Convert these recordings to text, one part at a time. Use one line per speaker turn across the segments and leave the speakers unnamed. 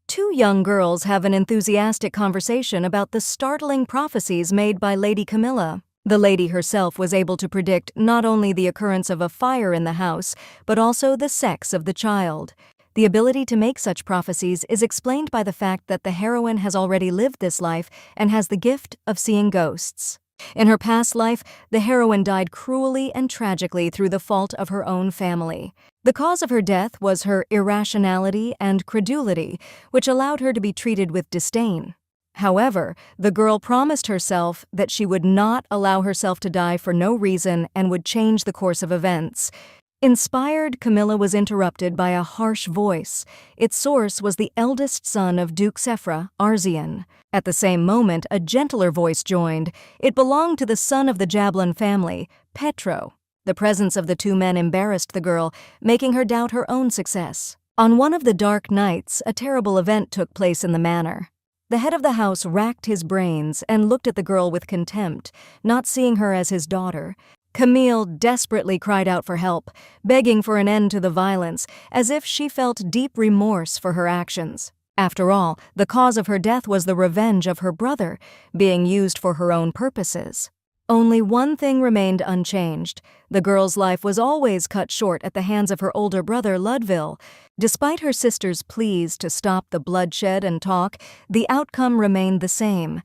Two young girls have an enthusiastic conversation about the startling prophecies made by Lady Camilla. The lady herself was able to predict not only the occurrence of a fire in the house, but also the sex of the child. The ability to make such prophecies is explained by the fact that the heroine has already lived this life and has the gift of seeing ghosts. In her past life, the heroine died cruelly and tragically through the fault of her own family. The cause of her death was her irrationality and credulity, which allowed her to be treated with disdain. However, the girl promised herself that she would not allow herself to die for no reason and would change the course of events. Inspired, Camilla was interrupted by a harsh voice. Its source was the eldest son of Duke Sephra, Arzian. At the same moment, a gentler voice joined. It belonged to the son of the Jablon family, Petro. The presence of the two men embarrassed the girl, making her doubt her own success. On one of the dark nights, a terrible event took place in the manor. The head of the house racked his brains and looked at the girl with contempt, not seeing her as his daughter. Camille desperately cried out for help, begging for an end to the violence, as if she felt deep remorse for her actions. After all, the cause of her death was the revenge of her brother, being used for her own purposes. Only one thing remained unchanged. The girl's life was always cut short at the hands of her older brother, Ludville. Despite her sister's pleas to stop the bloodshed and talk, the outcome remained the same: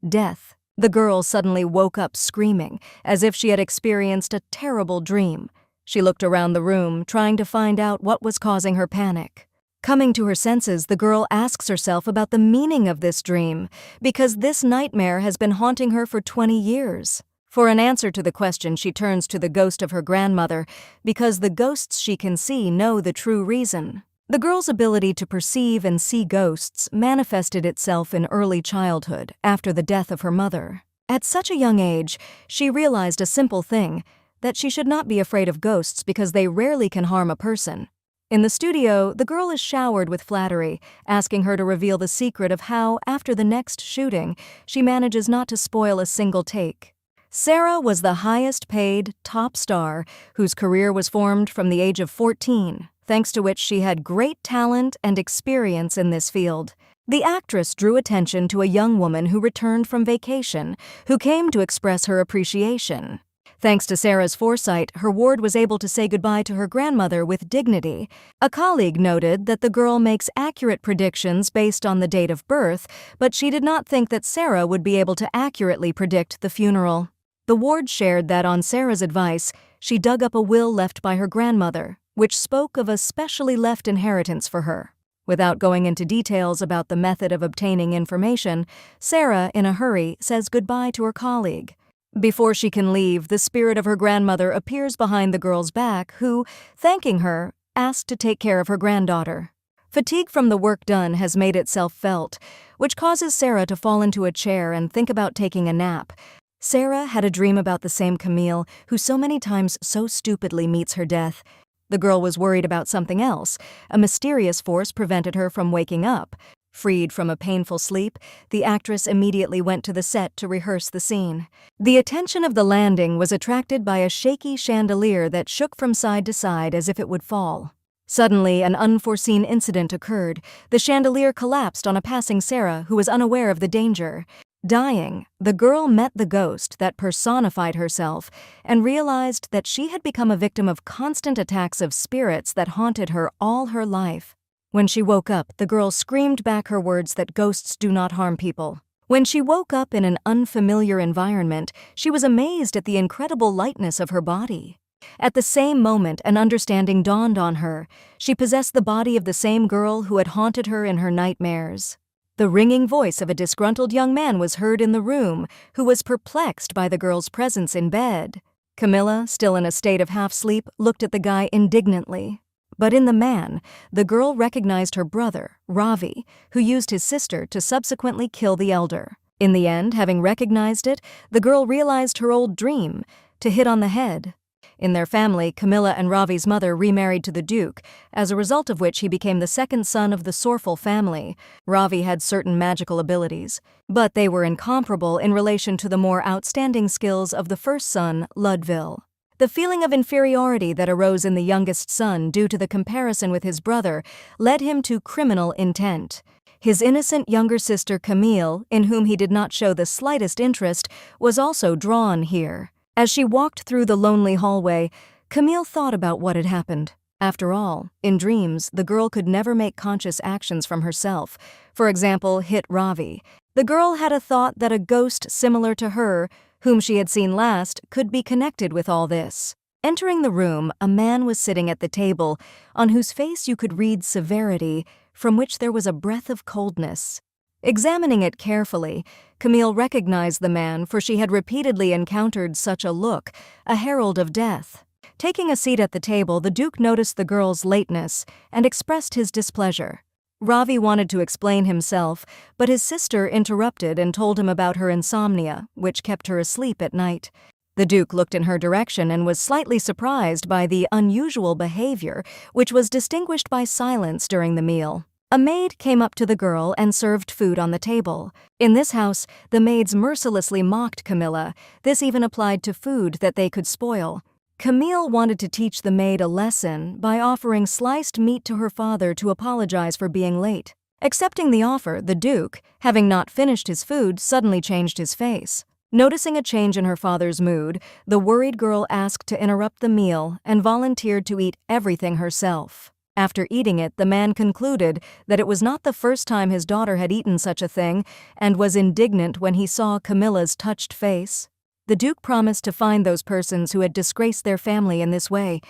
death. The girl suddenly woke up screaming, as if she had experienced a terrible dream. She looked around the room, trying to find out what was causing her panic. Coming to her senses, the girl asks herself about the meaning of this dream, because this nightmare has been haunting her for 20 years. For an answer to the question, she turns to the ghost of her grandmother, because the ghosts she can see know the true reason. The girl's ability to perceive and see ghosts manifested itself in early childhood, after the death of her mother. At such a young age, she realized a simple thing, that she should not be afraid of ghosts because they rarely can harm a person. In the studio, the girl is showered with flattery, asking her to reveal the secret of how, after the next shooting, she manages not to spoil a single take. Sarah was the highest-paid, top star, whose career was formed from the age of 14, thanks to which she had great talent and experience in this field. The actress drew attention to a young woman who returned from vacation, who came to express her appreciation. Thanks to Sarah's foresight, her ward was able to say goodbye to her grandmother with dignity. A colleague noted that the girl makes accurate predictions based on the date of birth, but she did not think that Sarah would be able to accurately predict the funeral. The ward shared that on Sarah's advice, she dug up a will left by her grandmother, which spoke of a specially left inheritance for her. Without going into details about the method of obtaining information, Sarah, in a hurry, says goodbye to her colleague. Before she can leave, the spirit of her grandmother appears behind the girl's back, who, thanking her, asked to take care of her granddaughter. Fatigue from the work done has made itself felt, which causes Sarah to fall into a chair and think about taking a nap. Sarah had a dream about the same Camille, who so many times so stupidly meets her death. The girl was worried about something else. A mysterious force prevented her from waking up. Freed from a painful sleep, the actress immediately went to the set to rehearse the scene. The attention of the landing was attracted by a shaky chandelier that shook from side to side as if it would fall. Suddenly, an unforeseen incident occurred. The chandelier collapsed on a passing Sarah, who was unaware of the danger. Dying, the girl met the ghost that personified herself and realized that she had become a victim of constant attacks of spirits that haunted her all her life. When she woke up, the girl screamed back her words that ghosts do not harm people. When she woke up in an unfamiliar environment, she was amazed at the incredible lightness of her body. At the same moment, an understanding dawned on her. She possessed the body of the same girl who had haunted her in her nightmares. The ringing voice of a disgruntled young man was heard in the room, who was perplexed by the girl's presence in bed. Camilla, still in a state of half-sleep, looked at the guy indignantly. But in the man, the girl recognized her brother, Ravi, who used his sister to subsequently kill the elder. In the end, having recognized it, the girl realized her old dream, to hit on the head. In their family, Camilla and Ravi's mother remarried to the Duke, as a result of which he became the second son of the Sorful family. Ravi had certain magical abilities, but they were incomparable in relation to the more outstanding skills of the first son, Ludville. The feeling of inferiority that arose in the youngest son due to the comparison with his brother led him to criminal intent. His innocent younger sister Camille, in whom he did not show the slightest interest, was also drawn here. As she walked through the lonely hallway, Camille thought about what had happened. After all, in dreams, the girl could never make conscious actions from herself. For example, hit Ravi. The girl had a thought that a ghost similar to her, whom she had seen last, could be connected with all this. Entering the room, a man was sitting at the table, on whose face you could read severity, from which there was a breath of coldness. Examining it carefully, Camille recognized the man, for she had repeatedly encountered such a look, a herald of death. Taking a seat at the table, the Duke noticed the girl's lateness and expressed his displeasure. Ravi wanted to explain himself, but his sister interrupted and told him about her insomnia, which kept her asleep at night. The Duke looked in her direction and was slightly surprised by the unusual behavior, which was distinguished by silence during the meal. A maid came up to the girl and served food on the table. In this house, the maids mercilessly mocked Camilla. This even applied to food that they could spoil. Camille wanted to teach the maid a lesson by offering sliced meat to her father to apologize for being late. Accepting the offer, the Duke, having not finished his food, suddenly changed his face. Noticing a change in her father's mood, the worried girl asked to interrupt the meal and volunteered to eat everything herself. After eating it, the man concluded that it was not the first time his daughter had eaten such a thing and was indignant when he saw Camilla's touched face. The Duke promised to find those persons who had disgraced their family in this way.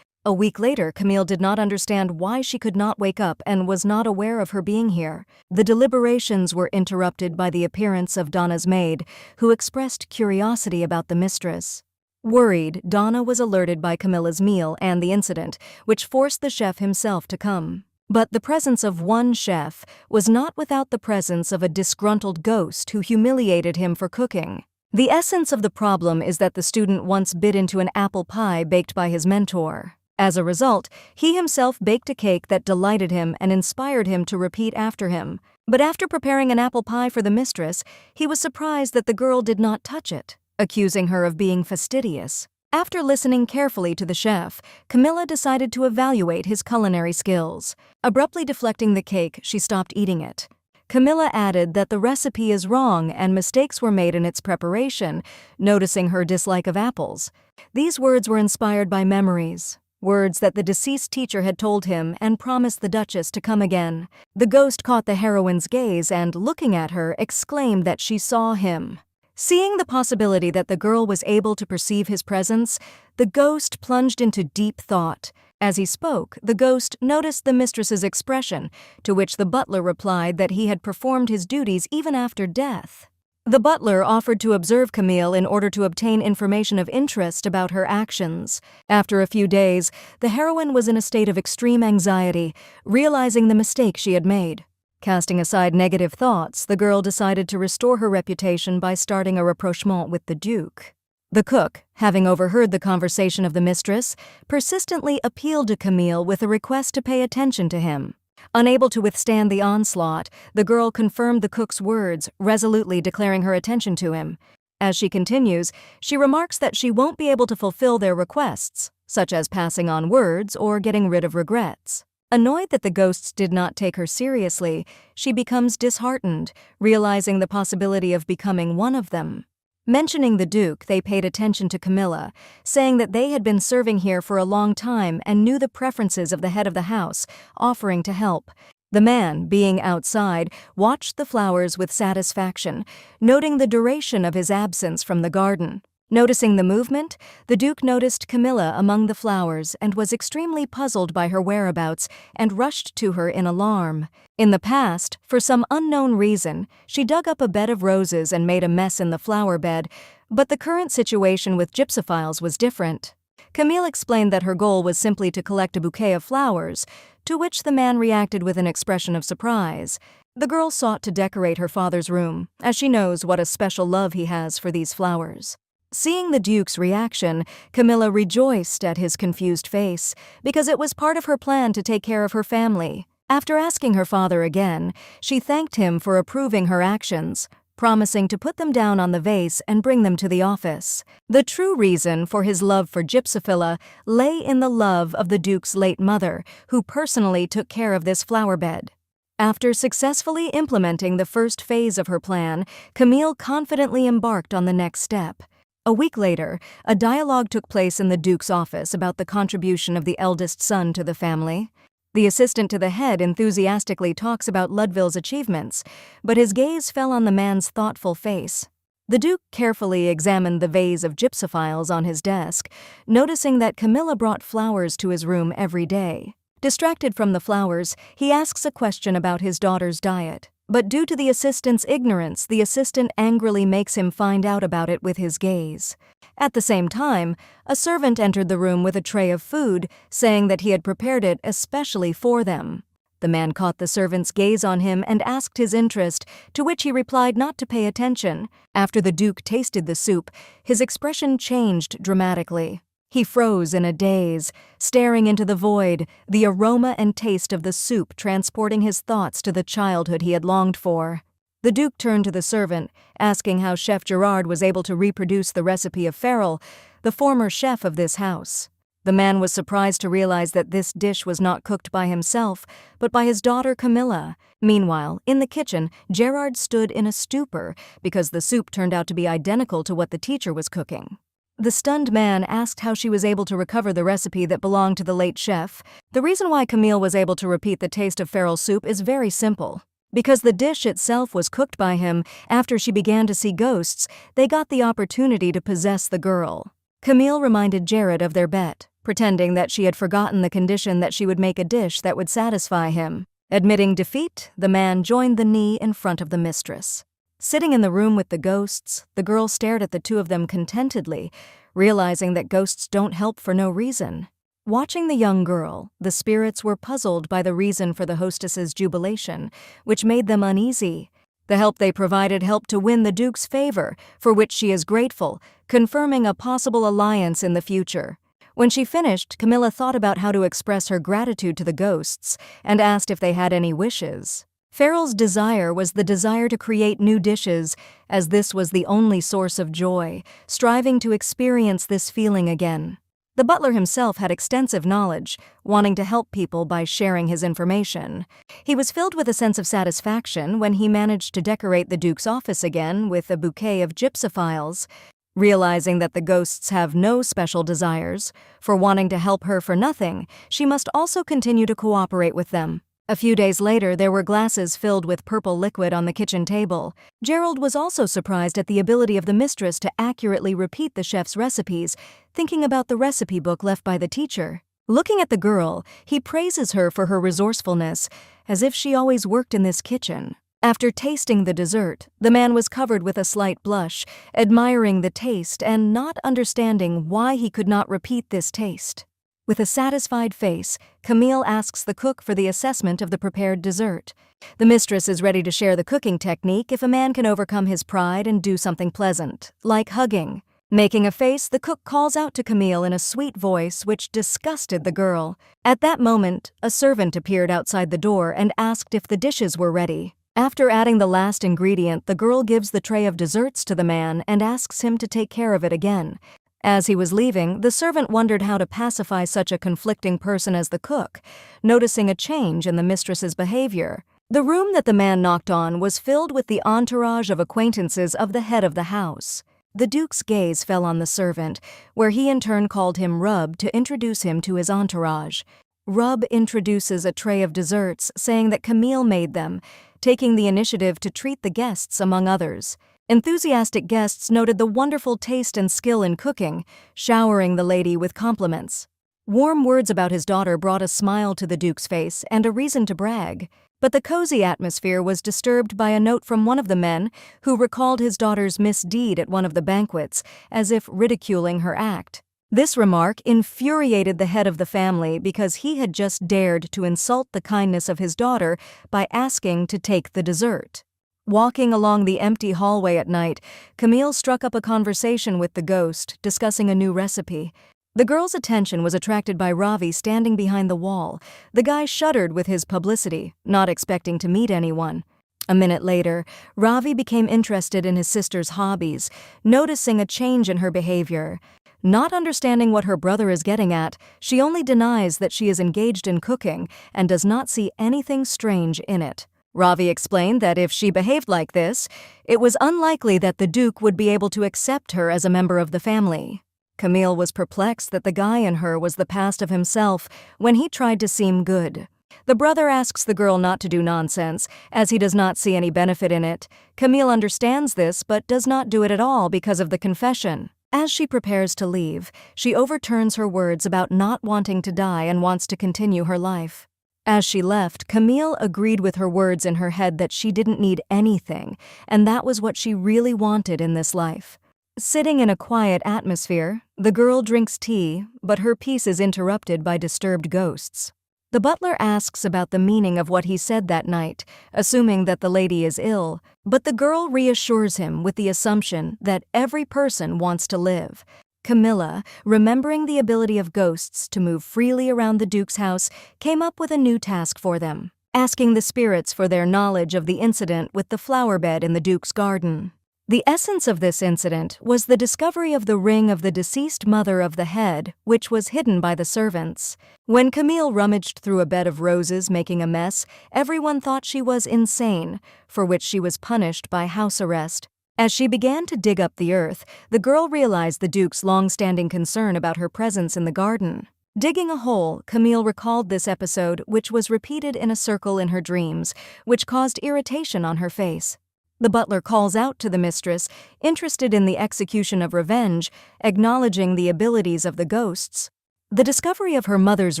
A week later, Camille did not understand why she could not wake up and was not aware of her being here. The deliberations were interrupted by the appearance of Donna's maid, who expressed curiosity about the mistress. Worried, Donna was alerted by Camilla's meal and the incident, which forced the chef himself to come. But the presence of one chef was not without the presence of a disgruntled ghost who humiliated him for cooking. The essence of the problem is that the student once bit into an apple pie baked by his mentor. As a result, he himself baked a cake that delighted him and inspired him to repeat after him. But after preparing an apple pie for the mistress, he was surprised that the girl did not touch it, accusing her of being fastidious. After listening carefully to the chef, Camilla decided to evaluate his culinary skills. Abruptly deflecting the cake, she stopped eating it. Camilla added that the recipe is wrong and mistakes were made in its preparation, noticing her dislike of apples. These words were inspired by memories, words that the deceased teacher had told him and promised the Duchess to come again. The ghost caught the heroine's gaze and, looking at her, exclaimed that she saw him. Seeing the possibility that the girl was able to perceive his presence, the ghost plunged into deep thought. As he spoke, the ghost noticed the mistress's expression, to which the butler replied that he had performed his duties even after death. The butler offered to observe Camille in order to obtain information of interest about her actions. After a few days, the heroine was in a state of extreme anxiety, realizing the mistake she had made. Casting aside negative thoughts, the girl decided to restore her reputation by starting a rapprochement with the Duke. The cook, having overheard the conversation of the mistress, persistently appealed to Camille with a request to pay attention to him. Unable to withstand the onslaught, the girl confirmed the cook's words, resolutely declaring her attention to him. As she continues, she remarks that she won't be able to fulfill their requests, such as passing on words or getting rid of regrets. Annoyed that the ghosts did not take her seriously, she becomes disheartened, realizing the possibility of becoming one of them. Mentioning the Duke, they paid attention to Camilla, saying that they had been serving here for a long time and knew the preferences of the head of the house, offering to help. The man, being outside, watched the flowers with satisfaction, noting the duration of his absence from the garden. Noticing the movement, the Duke noticed Camilla among the flowers and was extremely puzzled by her whereabouts and rushed to her in alarm. In the past, for some unknown reason, she dug up a bed of roses and made a mess in the flower bed, but the current situation with gypsophiles was different. Camille explained that her goal was simply to collect a bouquet of flowers, to which the man reacted with an expression of surprise. The girl sought to decorate her father's room, as she knows what a special love he has for these flowers. Seeing the Duke's reaction, Camilla rejoiced at his confused face, because it was part of her plan to take care of her family. After asking her father again, she thanked him for approving her actions, promising to put them down on the vase and bring them to the office. The true reason for his love for gypsophila lay in the love of the Duke's late mother, who personally took care of this flower bed. After successfully implementing the first phase of her plan, Camille confidently embarked on the next step. A week later, a dialogue took place in the Duke's office about the contribution of the eldest son to the family. The assistant to the head enthusiastically talks about Ludville's achievements, but his gaze fell on the man's thoughtful face. The Duke carefully examined the vase of gypsophiles on his desk, noticing that Camilla brought flowers to his room every day. Distracted from the flowers, he asks a question about his daughter's diet, but due to the assistant's ignorance, the assistant angrily makes him find out about it with his gaze. At the same time, a servant entered the room with a tray of food, saying that he had prepared it especially for them. The man caught the servant's gaze on him and asked his interest, to which he replied not to pay attention. After the Duke tasted the soup, his expression changed dramatically. He froze in a daze, staring into the void, the aroma and taste of the soup transporting his thoughts to the childhood he had longed for. The Duke turned to the servant, asking how Chef Gerard was able to reproduce the recipe of Farrell, the former chef of this house. The man was surprised to realize that this dish was not cooked by himself, but by his daughter Camilla. Meanwhile, in the kitchen, Gerard stood in a stupor because the soup turned out to be identical to what the teacher was cooking. The stunned man asked how she was able to recover the recipe that belonged to the late chef. The reason why Camille was able to repeat the taste of Farrell's soup is very simple. Because the dish itself was cooked by him, after she began to see ghosts, they got the opportunity to possess the girl. Camille reminded Jared of their bet, pretending that she had forgotten the condition that she would make a dish that would satisfy him. Admitting defeat, the man joined the knee in front of the mistress. Sitting in the room with the ghosts, the girl stared at the two of them contentedly, realizing that ghosts don't help for no reason. Watching the young girl, the spirits were puzzled by the reason for the hostess's jubilation, which made them uneasy. The help they provided helped to win the Duke's favor, for which she is grateful, confirming a possible alliance in the future. When she finished, Camilla thought about how to express her gratitude to the ghosts and asked if they had any wishes. Farrell's desire was the desire to create new dishes, as this was the only source of joy, striving to experience this feeling again. The butler himself had extensive knowledge, wanting to help people by sharing his information. He was filled with a sense of satisfaction when he managed to decorate the Duke's office again with a bouquet of gypsophiles. Realizing that the ghosts have no special desires, for wanting to help her for nothing, she must also continue to cooperate with them. A few days later, there were glasses filled with purple liquid on the kitchen table. Gerald was also surprised at the ability of the mistress to accurately repeat the chef's recipes, thinking about the recipe book left by the teacher. Looking at the girl, he praises her for her resourcefulness, as if she always worked in this kitchen. After tasting the dessert, the man was covered with a slight blush, admiring the taste and not understanding why he could not repeat this taste. With a satisfied face, Camille asks the cook for the assessment of the prepared dessert. The mistress is ready to share the cooking technique if a man can overcome his pride and do something pleasant, like hugging. Making a face, the cook calls out to Camille in a sweet voice which disgusted the girl. At that moment, a servant appeared outside the door and asked if the dishes were ready. After adding the last ingredient, the girl gives the tray of desserts to the man and asks him to take care of it again. As he was leaving, the servant wondered how to pacify such a conflicting person as the cook, noticing a change in the mistress's behavior. The room that the man knocked on was filled with the entourage of acquaintances of the head of the house. The Duke's gaze fell on the servant, where he in turn called him Rub to introduce him to his entourage. Rub introduces a tray of desserts, saying that Camille made them, taking the initiative to treat the guests among others. Enthusiastic guests noted the wonderful taste and skill in cooking, showering the lady with compliments. Warm words about his daughter brought a smile to the Duke's face and a reason to brag. But the cozy atmosphere was disturbed by a note from one of the men who recalled his daughter's misdeed at one of the banquets, as if ridiculing her act. This remark infuriated the head of the family because he had just dared to insult the kindness of his daughter by asking to take the dessert. Walking along the empty hallway at night, Camille struck up a conversation with the ghost, discussing a new recipe. The girl's attention was attracted by Ravi standing behind the wall. The guy shuddered with his publicity, not expecting to meet anyone. A minute later, Ravi became interested in his sister's hobbies, noticing a change in her behavior. Not understanding what her brother is getting at, she only denies that she is engaged in cooking and does not see anything strange in it. Ravi explained that if she behaved like this, it was unlikely that the Duke would be able to accept her as a member of the family. Camille was perplexed that the guy in her was the past of himself when he tried to seem good. The brother asks the girl not to do nonsense, as he does not see any benefit in it. Camille understands this but does not do it at all because of the confession. As she prepares to leave, she overturns her words about not wanting to die and wants to continue her life. As she left, Camille agreed with her words in her head that she didn't need anything, and that was what she really wanted in this life. Sitting in a quiet atmosphere, the girl drinks tea, but her peace is interrupted by disturbed ghosts. The butler asks about the meaning of what he said that night, assuming that the lady is ill, but the girl reassures him with the assumption that every person wants to live. Camilla, remembering the ability of ghosts to move freely around the Duke's house, came up with a new task for them, asking the spirits for their knowledge of the incident with the flower bed in the Duke's garden. The essence of this incident was the discovery of the ring of the deceased mother of the head, which was hidden by the servants. When Camille rummaged through a bed of roses making a mess, everyone thought she was insane, for which she was punished by house arrest. As she began to dig up the earth, the girl realized the Duke's long-standing concern about her presence in the garden. Digging a hole, Camille recalled this episode, which was repeated in a circle in her dreams, which caused irritation on her face. The butler calls out to the mistress, interested in the execution of revenge, acknowledging the abilities of the ghosts. The discovery of her mother's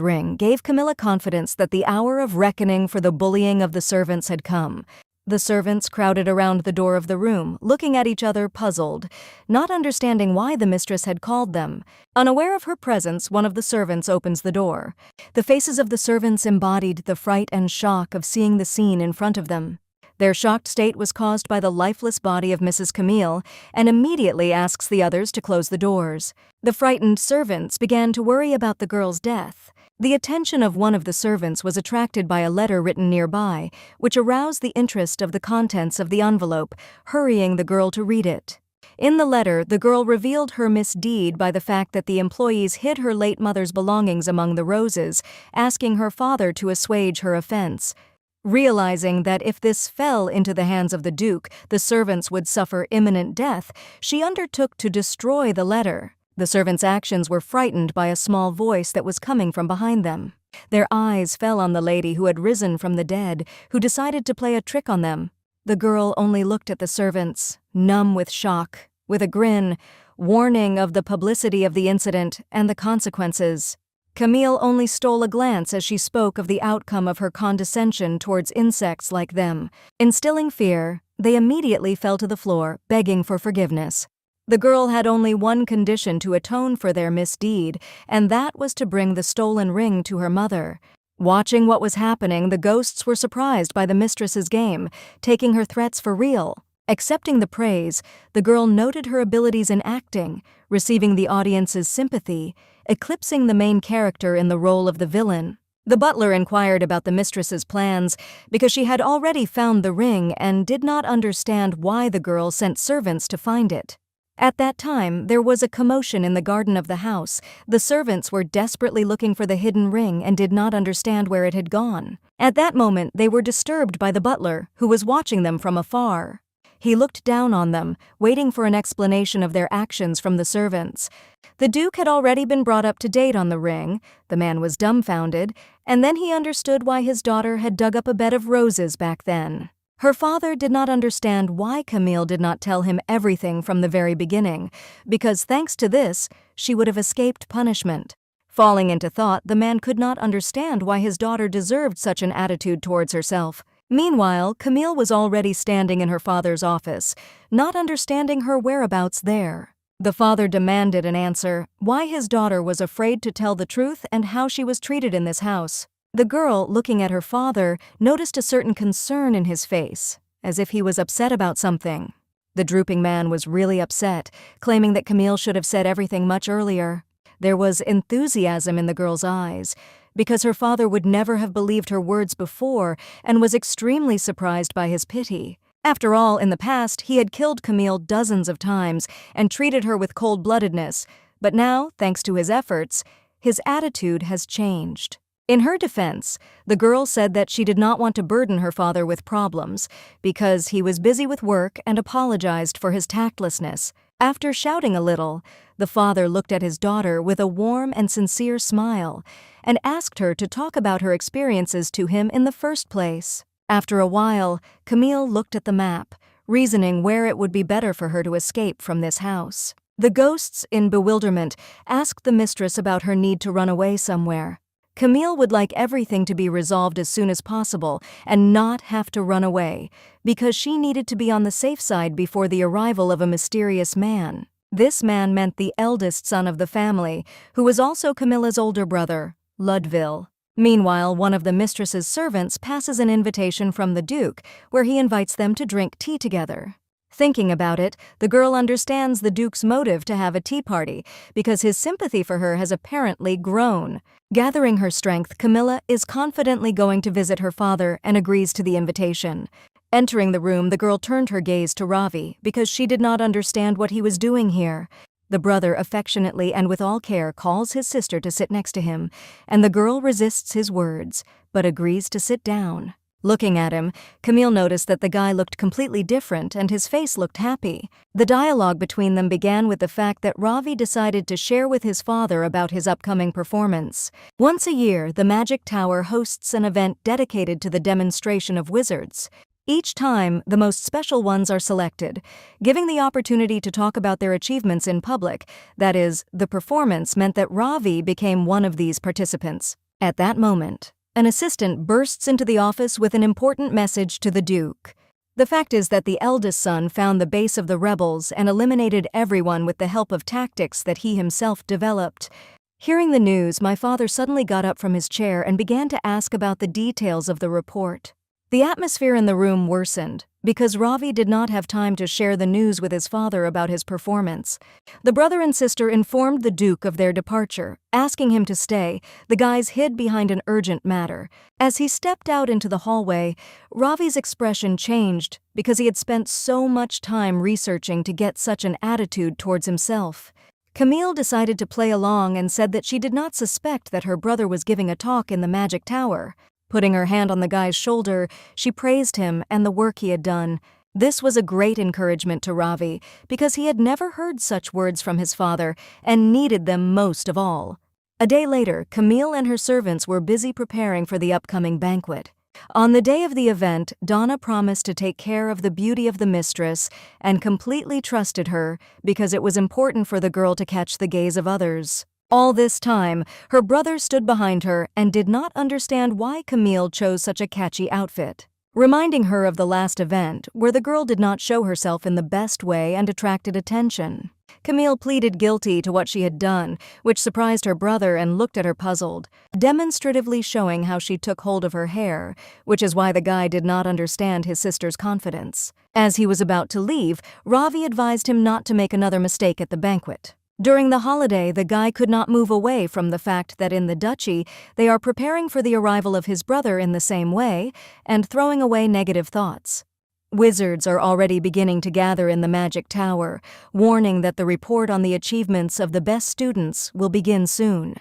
ring gave Camilla confidence that the hour of reckoning for the bullying of the servants had come. The servants crowded around the door of the room, looking at each other puzzled, not understanding why the mistress had called them. Unaware of her presence, one of the servants opens the door. The faces of the servants embodied the fright and shock of seeing the scene in front of them. Their shocked state was caused by the lifeless body of Mrs. Camille, and immediately asks the others to close the doors. The frightened servants began to worry about the girl's death. The attention of one of the servants was attracted by a letter written nearby, which aroused the interest of the contents of the envelope, hurrying the girl to read it. In the letter, the girl revealed her misdeed by the fact that the employees hid her late mother's belongings among the roses, asking her father to assuage her offense. Realizing that if this fell into the hands of the Duke, the servants would suffer imminent death, she undertook to destroy the letter. The servants' actions were frightened by a small voice that was coming from behind them. Their eyes fell on the lady who had risen from the dead, who decided to play a trick on them. The girl only looked at the servants, numb with shock, with a grin, warning of the publicity of the incident and the consequences. Camille only stole a glance as she spoke of the outcome of her condescension towards insects like them. Instilling fear, they immediately fell to the floor, begging for forgiveness. The girl had only one condition to atone for their misdeed, and that was to bring the stolen ring to her mother. Watching what was happening, the ghosts were surprised by the mistress's game, taking her threats for real. Accepting the praise, the girl noted her abilities in acting, receiving the audience's sympathy, eclipsing the main character in the role of the villain. The butler inquired about the mistress's plans because she had already found the ring and did not understand why the girl sent servants to find it. At that time, there was a commotion in the garden of the house. The servants were desperately looking for the hidden ring and did not understand where it had gone. At that moment, they were disturbed by the butler, who was watching them from afar. He looked down on them, waiting for an explanation of their actions from the servants. The Duke had already been brought up to date on the ring. The man was dumbfounded, and then he understood why his daughter had dug up a bed of roses back then. Her father did not understand why Camille did not tell him everything from the very beginning, because thanks to this, she would have escaped punishment. Falling into thought, the man could not understand why his daughter deserved such an attitude towards herself. Meanwhile, Camille was already standing in her father's office, not understanding her whereabouts there. The father demanded an answer, why his daughter was afraid to tell the truth and how she was treated in this house. The girl, looking at her father, noticed a certain concern in his face, as if he was upset about something. The drooping man was really upset, claiming that Camille should have said everything much earlier. There was enthusiasm in the girl's eyes, because her father would never have believed her words before and was extremely surprised by his pity. After all, in the past, he had killed Camille dozens of times and treated her with cold-bloodedness, but now, thanks to his efforts, his attitude has changed. In her defense, the girl said that she did not want to burden her father with problems because he was busy with work and apologized for his tactlessness. After shouting a little, the father looked at his daughter with a warm and sincere smile and asked her to talk about her experiences to him in the first place. After a while, Camille looked at the map, reasoning where it would be better for her to escape from this house. The ghosts, in bewilderment, asked the mistress about her need to run away somewhere. Camille would like everything to be resolved as soon as possible and not have to run away, because she needed to be on the safe side before the arrival of a mysterious man. This man meant the eldest son of the family, who was also Camilla's older brother, Ludville. Meanwhile, one of the mistress's servants passes an invitation from the Duke, where he invites them to drink tea together. Thinking about it, the girl understands the Duke's motive to have a tea party, because his sympathy for her has apparently grown. Gathering her strength, Camilla is confidently going to visit her father and agrees to the invitation. Entering the room, the girl turned her gaze to Ravi because she did not understand what he was doing here. The brother affectionately and with all care calls his sister to sit next to him, and the girl resists his words, but agrees to sit down. Looking at him, Camille noticed that the guy looked completely different and his face looked happy. The dialogue between them began with the fact that Ravi decided to share with his father about his upcoming performance. Once a year, the Magic Tower hosts an event dedicated to the demonstration of wizards. Each time, the most special ones are selected, giving the opportunity to talk about their achievements in public. That is, the performance meant that Ravi became one of these participants. At that moment, an assistant bursts into the office with an important message to the Duke. The fact is that the eldest son found the base of the rebels and eliminated everyone with the help of tactics that he himself developed. Hearing the news, my father suddenly got up from his chair and began to ask about the details of the report. The atmosphere in the room worsened, because Ravi did not have time to share the news with his father about his performance. The brother and sister informed the Duke of their departure, asking him to stay. The guys hid behind an urgent matter. As he stepped out into the hallway, Ravi's expression changed because he had spent so much time researching to get such an attitude towards himself. Camille decided to play along and said that she did not suspect that her brother was giving a talk in the Magic Tower. Putting her hand on the guy's shoulder, she praised him and the work he had done. This was a great encouragement to Ravi because he had never heard such words from his father and needed them most of all. A day later, Camille and her servants were busy preparing for the upcoming banquet. On the day of the event, Donna promised to take care of the beauty of the mistress and completely trusted her because it was important for the girl to catch the gaze of others. All this time, her brother stood behind her and did not understand why Camille chose such a catchy outfit, reminding her of the last event where the girl did not show herself in the best way and attracted attention. Camille pleaded guilty to what she had done, which surprised her brother and looked at her puzzled, demonstratively showing how she took hold of her hair, which is why the guy did not understand his sister's confidence. As he was about to leave, Ravi advised him not to make another mistake at the banquet. During the holiday, the guy could not move away from the fact that in the duchy, they are preparing for the arrival of his brother in the same way and throwing away negative thoughts. Wizards are already beginning to gather in the Magic Tower, warning that the report on the achievements of the best students will begin soon.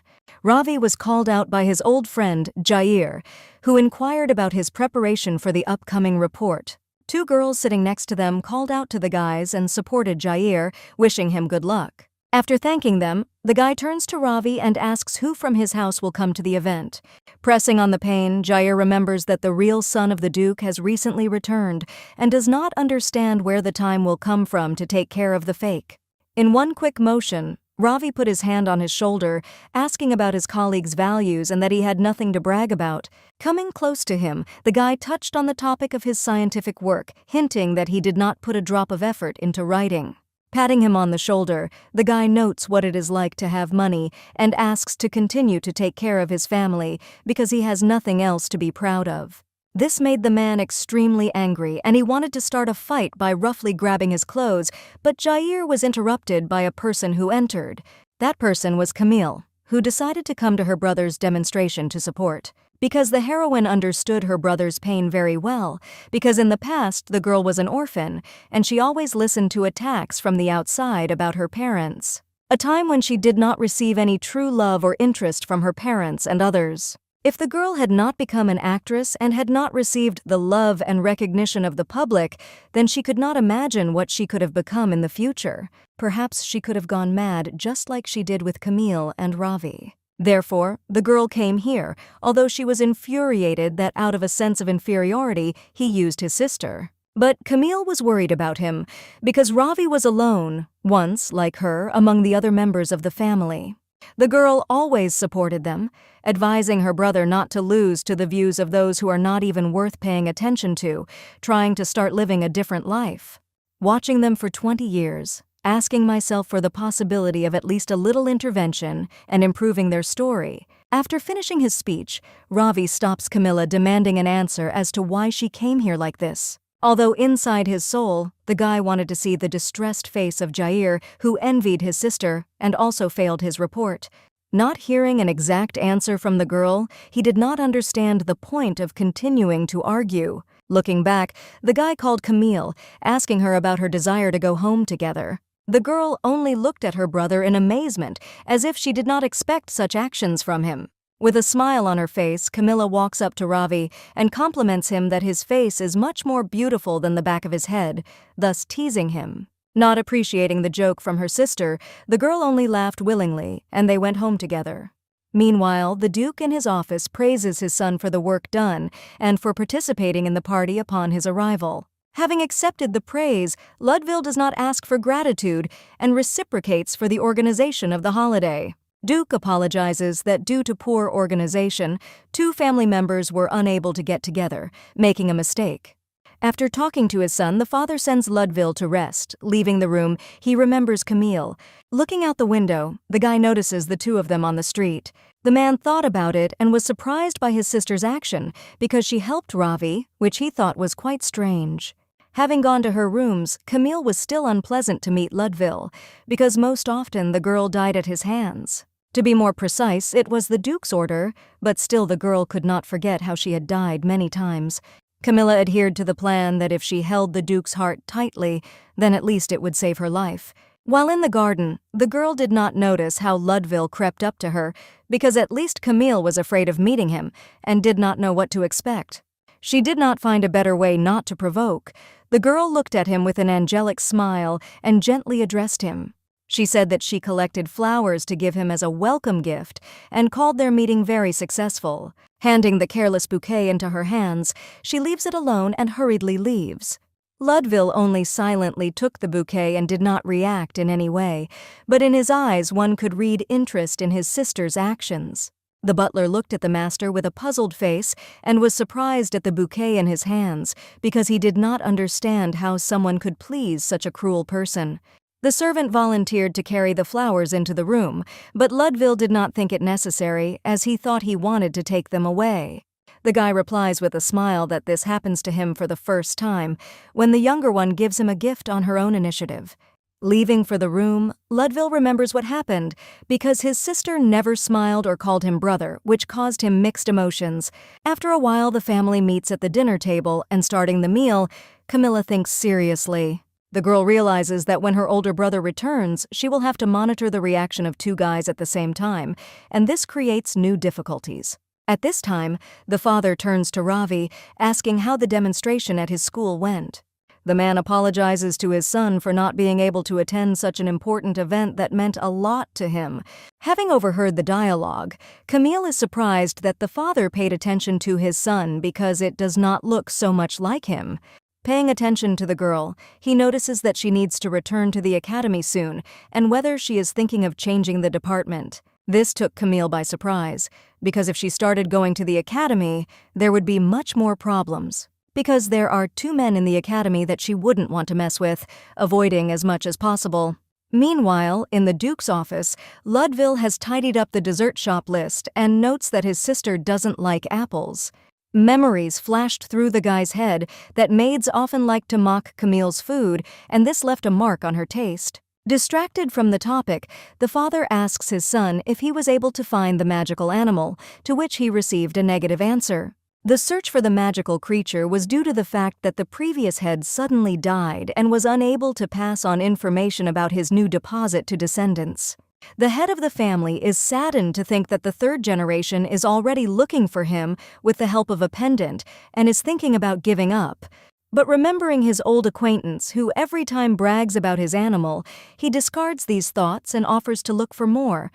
Ravi was called out by his old friend, Jair, who inquired about his preparation for the upcoming report. Two girls sitting next to them called out to the guys and supported Jair, wishing him good luck. After thanking them, the guy turns to Ravi and asks who from his house will come to the event. Pressing on the pain, Jair remembers that the real son of the Duke has recently returned and does not understand where the time will come from to take care of the fake. In one quick motion, Ravi put his hand on his shoulder, asking about his colleague's values and that he had nothing to brag about. Coming close to him, the guy touched on the topic of his scientific work, hinting that he did not put a drop of effort into writing. Patting him on the shoulder, the guy notes what it is like to have money and asks to continue to take care of his family because he has nothing else to be proud of. This made the man extremely angry and he wanted to start a fight by roughly grabbing his clothes, but Jair was interrupted by a person who entered. That person was Camille, who decided to come to her brother's demonstration to support. Because the heroine understood her brother's pain very well, because in the past the girl was an orphan, and she always listened to attacks from the outside about her parents. A time when she did not receive any true love or interest from her parents and others. If the girl had not become an actress and had not received the love and recognition of the public, then she could not imagine what she could have become in the future. Perhaps she could have gone mad just like she did with Camille and Ravi. Therefore, the girl came here, although she was infuriated that out of a sense of inferiority, he used his sister. But Camille was worried about him, because Ravi was alone, once, like her, among the other members of the family. The girl always supported them, advising her brother not to lose to the views of those who are not even worth paying attention to, trying to start living a different life. Watching them for 20 years, asking myself for the possibility of at least a little intervention and improving their story. After finishing his speech, Ravi stops Camilla, demanding an answer as to why she came here like this. Although inside his soul, the guy wanted to see the distressed face of Jair, who envied his sister and also failed his report. Not hearing an exact answer from the girl, he did not understand the point of continuing to argue. Looking back, the guy called Camille, asking her about her desire to go home together. The girl only looked at her brother in amazement, as if she did not expect such actions from him. With a smile on her face, Camilla walks up to Ravi and compliments him that his face is much more beautiful than the back of his head, thus teasing him. Not appreciating the joke from her sister, the girl only laughed willingly, and they went home together. Meanwhile, the Duke in his office praises his son for the work done and for participating in the party upon his arrival. Having accepted the praise, Ludwig does not ask for gratitude and reciprocates for the organization of the holiday. Duke apologizes that due to poor organization, 2 family members were unable to get together, making a mistake. After talking to his son, the father sends Ludwig to rest. Leaving the room, he remembers Camille. Looking out the window, the guy notices the 2 of them on the street. The man thought about it and was surprised by his sister's action because she helped Ravi, which he thought was quite strange. Having gone to her rooms, Camille was still unpleasant to meet Ludwig, because most often the girl died at his hands. To be more precise, it was the Duke's order, but still the girl could not forget how she had died many times. Camilla adhered to the plan that if she held the Duke's heart tightly, then at least it would save her life. While in the garden, the girl did not notice how Ludwig crept up to her, because at least Camille was afraid of meeting him and did not know what to expect. She did not find a better way not to provoke. The girl looked at him with an angelic smile and gently addressed him. She said that she collected flowers to give him as a welcome gift and called their meeting very successful. Handing the careless bouquet into her hands, she leaves it alone and hurriedly leaves. Ludwig only silently took the bouquet and did not react in any way, but in his eyes one could read interest in his sister's actions. The butler looked at the master with a puzzled face and was surprised at the bouquet in his hands because he did not understand how someone could please such a cruel person. The servant volunteered to carry the flowers into the room, but Ludwig did not think it necessary as he thought he wanted to take them away. The guy replies with a smile that this happens to him for the first time, when the younger one gives him a gift on her own initiative. Leaving for the room, Ludwig remembers what happened because his sister never smiled or called him brother, which caused him mixed emotions. After a while, the family meets at the dinner table, and starting the meal, Camilla thinks seriously. The girl realizes that when her older brother returns, she will have to monitor the reaction of 2 guys at the same time, and this creates new difficulties. At this time, the father turns to Ravi, asking how the demonstration at his school went. The man apologizes to his son for not being able to attend such an important event that meant a lot to him. Having overheard the dialogue, Camille is surprised that the father paid attention to his son because it does not look so much like him. Paying attention to the girl, he notices that she needs to return to the academy soon and whether she is thinking of changing the department. This took Camille by surprise, because if she started going to the academy, there would be much more problems. Because there are 2 men in the academy that she wouldn't want to mess with, avoiding as much as possible. Meanwhile, in the Duke's office, Ludwig has tidied up the dessert shop list and notes that his sister doesn't like apples. Memories flashed through the guy's head that maids often liked to mock Camille's food, and this left a mark on her taste. Distracted from the topic, the father asks his son if he was able to find the magical animal, to which he received a negative answer. The search for the magical creature was due to the fact that the previous head suddenly died and was unable to pass on information about his new deposit to descendants. The head of the family is saddened to think that the third generation is already looking for him with the help of a pendant and is thinking about giving up. But remembering his old acquaintance, who every time brags about his animal, he discards these thoughts and offers to look for more.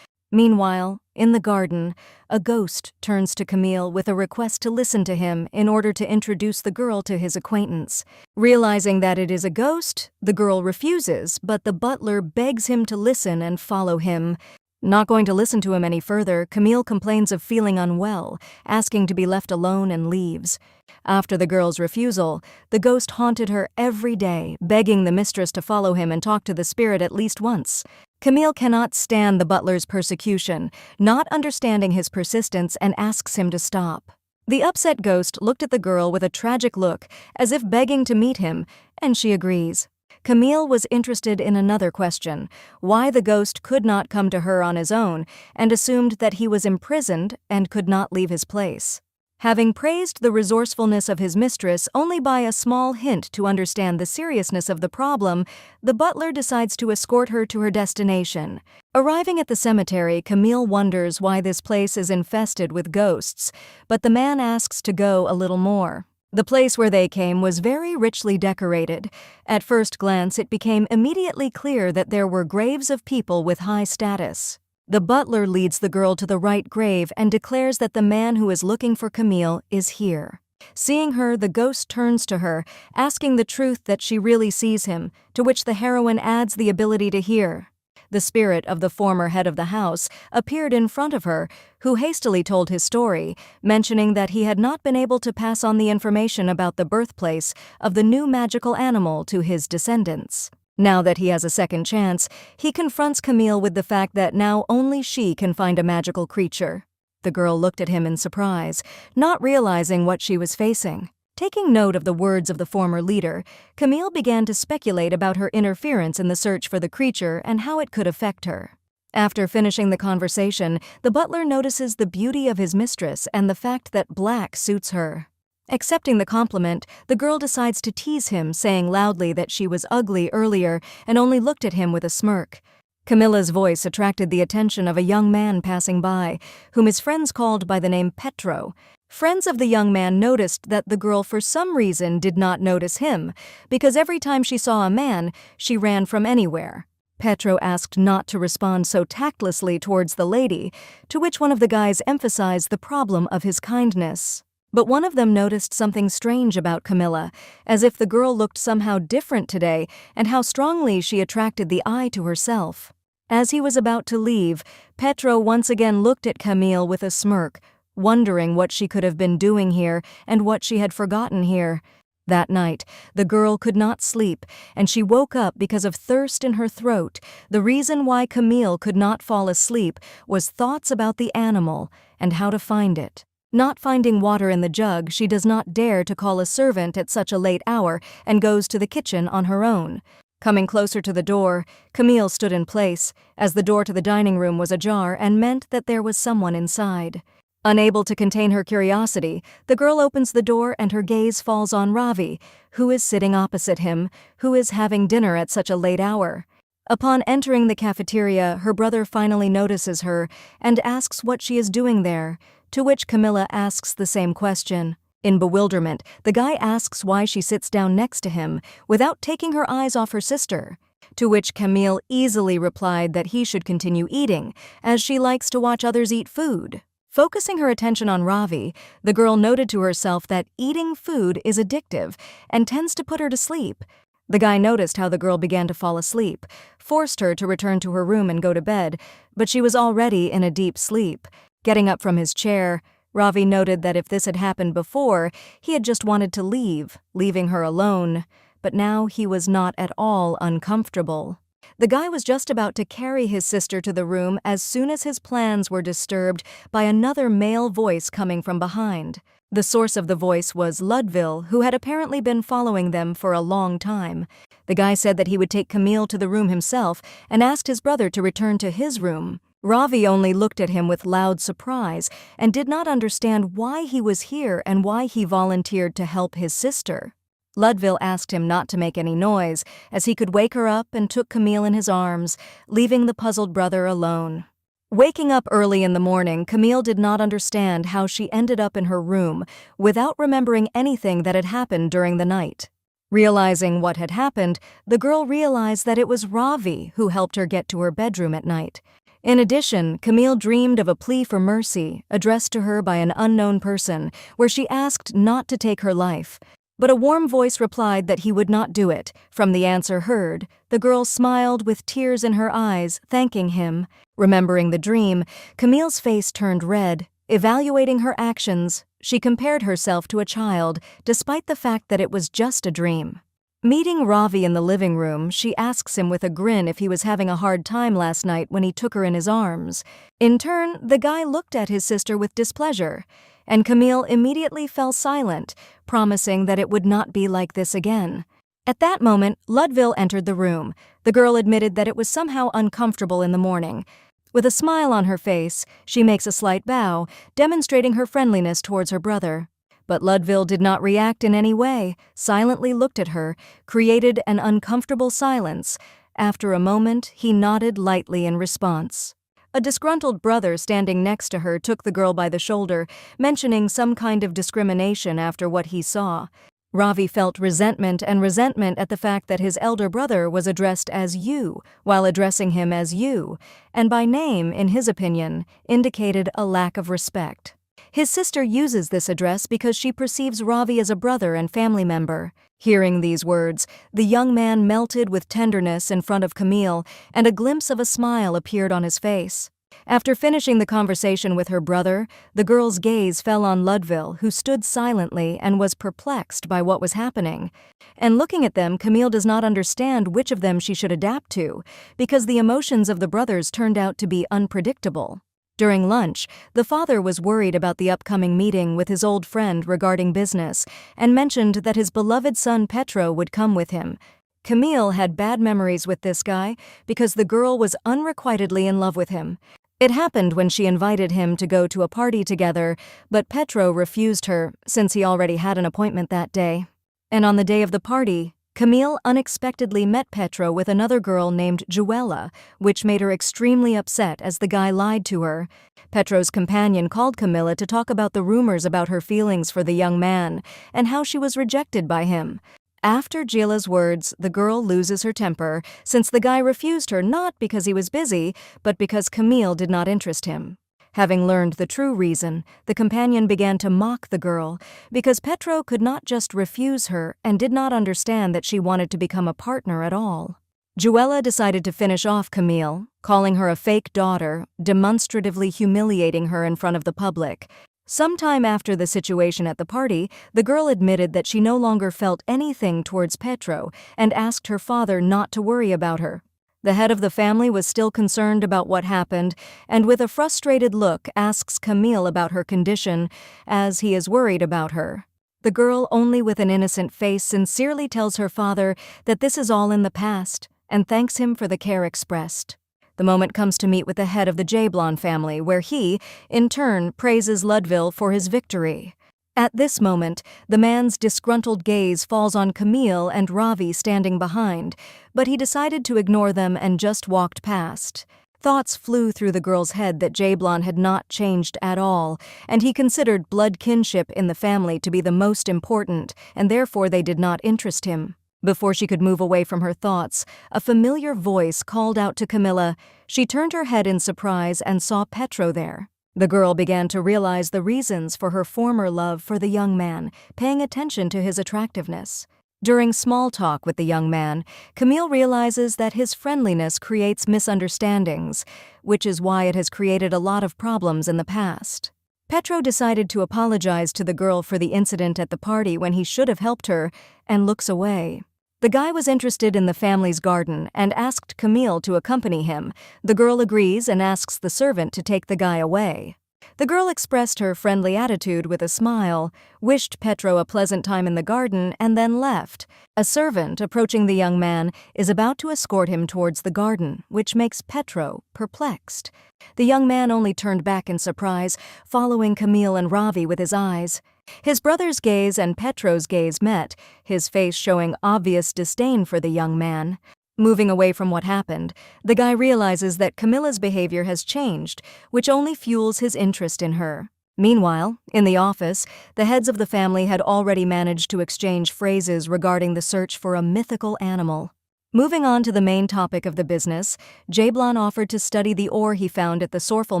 Meanwhile, in the garden, a ghost turns to Camille with a request to listen to him in order to introduce the girl to his acquaintance. Realizing that it is a ghost, the girl refuses, but the butler begs him to listen and follow him. Not going to listen to him any further, Camille complains of feeling unwell, asking to be left alone and leaves. After the girl's refusal, the ghost haunted her every day, begging the mistress to follow him and talk to the spirit at least once. Camille cannot stand the butler's persecution, not understanding his persistence, and asks him to stop. The upset ghost looked at the girl with a tragic look, as if begging to meet him, and she agrees. Camille was interested in another question, why the ghost could not come to her on his own, and assumed that he was imprisoned and could not leave his place. Having praised the resourcefulness of his mistress only by a small hint to understand the seriousness of the problem, the butler decides to escort her to her destination. Arriving at the cemetery, Camille wonders why this place is infested with ghosts, but the man asks to go a little more. The place where they came was very richly decorated. At first glance, it became immediately clear that there were graves of people with high status. The butler leads the girl to the right grave and declares that the man who is looking for Camille is here. Seeing her, the ghost turns to her, asking the truth that she really sees him, to which the heroine adds the ability to hear. The spirit of the former head of the house appeared in front of her, who hastily told his story, mentioning that he had not been able to pass on the information about the birthplace of the new magical animal to his descendants. Now that he has a second chance, he confronts Camille with the fact that now only she can find a magical creature. The girl looked at him in surprise, not realizing what she was facing. Taking note of the words of the former leader, Camille began to speculate about her interference in the search for the creature and how it could affect her. After finishing the conversation, the butler notices the beauty of his mistress and the fact that black suits her. Accepting the compliment, the girl decides to tease him, saying loudly that she was ugly earlier and only looked at him with a smirk. Camilla's voice attracted the attention of a young man passing by, whom his friends called by the name Petro. Friends of the young man noticed that the girl for some reason did not notice him, because every time she saw a man, she ran from anywhere. Petro asked not to respond so tactlessly towards the lady, to which one of the guys emphasized the problem of his kindness. But one of them noticed something strange about Camilla, as if the girl looked somehow different today and how strongly she attracted the eye to herself. As he was about to leave, Petro once again looked at Camille with a smirk, wondering what she could have been doing here and what she had forgotten here. That night, the girl could not sleep, and she woke up because of thirst in her throat. The reason why Camille could not fall asleep was thoughts about the animal and how to find it. Not finding water in the jug, she does not dare to call a servant at such a late hour and goes to the kitchen on her own. Coming closer to the door, Camille stood in place, as the door to the dining room was ajar and meant that there was someone inside. Unable to contain her curiosity, the girl opens the door and her gaze falls on Ravi, who is sitting opposite him, who is having dinner at such a late hour. Upon entering the cafeteria, her brother finally notices her and asks what she is doing there, to which Camilla asks the same question. In bewilderment, the guy asks why she sits down next to him without taking her eyes off her sister, to which Camille easily replied that he should continue eating, as she likes to watch others eat food. Focusing her attention on Ravi, the girl noted to herself that eating food is addictive and tends to put her to sleep. The guy noticed how the girl began to fall asleep, forced her to return to her room and go to bed, but she was already in a deep sleep. Getting up from his chair, Ravi noted that if this had happened before, he had just wanted to leave, leaving her alone, but now he was not at all uncomfortable. The guy was just about to carry his sister to the room as soon as his plans were disturbed by another male voice coming from behind. The source of the voice was Ludville, who had apparently been following them for a long time. The guy said that he would take Camille to the room himself and asked his brother to return to his room. Ravi only looked at him with loud surprise and did not understand why he was here and why he volunteered to help his sister. Ludville asked him not to make any noise, as he could wake her up, and took Camille in his arms, leaving the puzzled brother alone. Waking up early in the morning, Camille did not understand how she ended up in her room without remembering anything that had happened during the night. Realizing what had happened, the girl realized that it was Ravi who helped her get to her bedroom at night. In addition, Camille dreamed of a plea for mercy addressed to her by an unknown person, where she asked not to take her life. But a warm voice replied that he would not do it. From the answer heard, the girl smiled with tears in her eyes, thanking him. Remembering the dream, Camille's face turned red. Evaluating her actions, she compared herself to a child, despite the fact that it was just a dream. Meeting Ravi in the living room, she asks him with a grin if he was having a hard time last night when he took her in his arms. In turn, the guy looked at his sister with displeasure, and Camille immediately fell silent, promising that it would not be like this again. At that moment, Ludville entered the room. The girl admitted that it was somehow uncomfortable in the morning. With a smile on her face, she makes a slight bow, demonstrating her friendliness towards her brother. But Ludville did not react in any way, silently looked at her, created an uncomfortable silence. After a moment, he nodded lightly in response. A disgruntled brother standing next to her took the girl by the shoulder, mentioning some kind of discrimination after what he saw. Ravi felt resentment at the fact that his elder brother was addressed as you, while addressing him as you, and by name, in his opinion, indicated a lack of respect. His sister uses this address because she perceives Ravi as a brother and family member. Hearing these words, the young man melted with tenderness in front of Camille, and a glimpse of a smile appeared on his face. After finishing the conversation with her brother, the girl's gaze fell on Ludville, who stood silently and was perplexed by what was happening. And looking at them, Camille does not understand which of them she should adapt to, because the emotions of the brothers turned out to be unpredictable. During lunch, the father was worried about the upcoming meeting with his old friend regarding business, and mentioned that his beloved son Petro would come with him. Camille had bad memories with this guy because the girl was unrequitedly in love with him. It happened when she invited him to go to a party together, but Petro refused her since he already had an appointment that day. And on the day of the party, Camille unexpectedly met Petro with another girl named Joella, which made her extremely upset as the guy lied to her. Petro's companion called Camilla to talk about the rumors about her feelings for the young man and how she was rejected by him. After Joella's words, the girl loses her temper, since the guy refused her not because he was busy, but because Camille did not interest him. Having learned the true reason, the companion began to mock the girl, because Petro could not just refuse her and did not understand that she wanted to become a partner at all. Joella decided to finish off Camille, calling her a fake daughter, demonstratively humiliating her in front of the public. Sometime after the situation at the party, the girl admitted that she no longer felt anything towards Petro and asked her father not to worry about her. The head of the family was still concerned about what happened, and with a frustrated look asks Camille about her condition, as he is worried about her. The girl, only with an innocent face, sincerely tells her father that this is all in the past, and thanks him for the care expressed. The moment comes to meet with the head of the Jablon family, where he, in turn, praises Ludville for his victory. At this moment, the man's disgruntled gaze falls on Camille and Ravi standing behind, but he decided to ignore them and just walked past. Thoughts flew through the girl's head that Jablon had not changed at all, and he considered blood kinship in the family to be the most important, and therefore they did not interest him. Before she could move away from her thoughts, a familiar voice called out to Camilla. She turned her head in surprise and saw Petro there. The girl began to realize the reasons for her former love for the young man, paying attention to his attractiveness. During small talk with the young man, Camille realizes that his friendliness creates misunderstandings, which is why it has created a lot of problems in the past. Petro decided to apologize to the girl for the incident at the party when he should have helped her, and looks away. The guy was interested in the family's garden and asked Camille to accompany him. The girl agrees and asks the servant to take the guy away. The girl expressed her friendly attitude with a smile, wished Petro a pleasant time in the garden, and then left. A servant, approaching the young man, is about to escort him towards the garden, which makes Petro perplexed. The young man only turned back in surprise, following Camille and Ravi with his eyes. His brother's gaze and Petro's gaze met, his face showing obvious disdain for the young man. Moving away from what happened, the guy realizes that Camilla's behavior has changed, which only fuels his interest in her. Meanwhile, in the office, the heads of the family had already managed to exchange phrases regarding the search for a mythical animal. Moving on to the main topic of the business, Jablon offered to study the ore he found at the Sorfel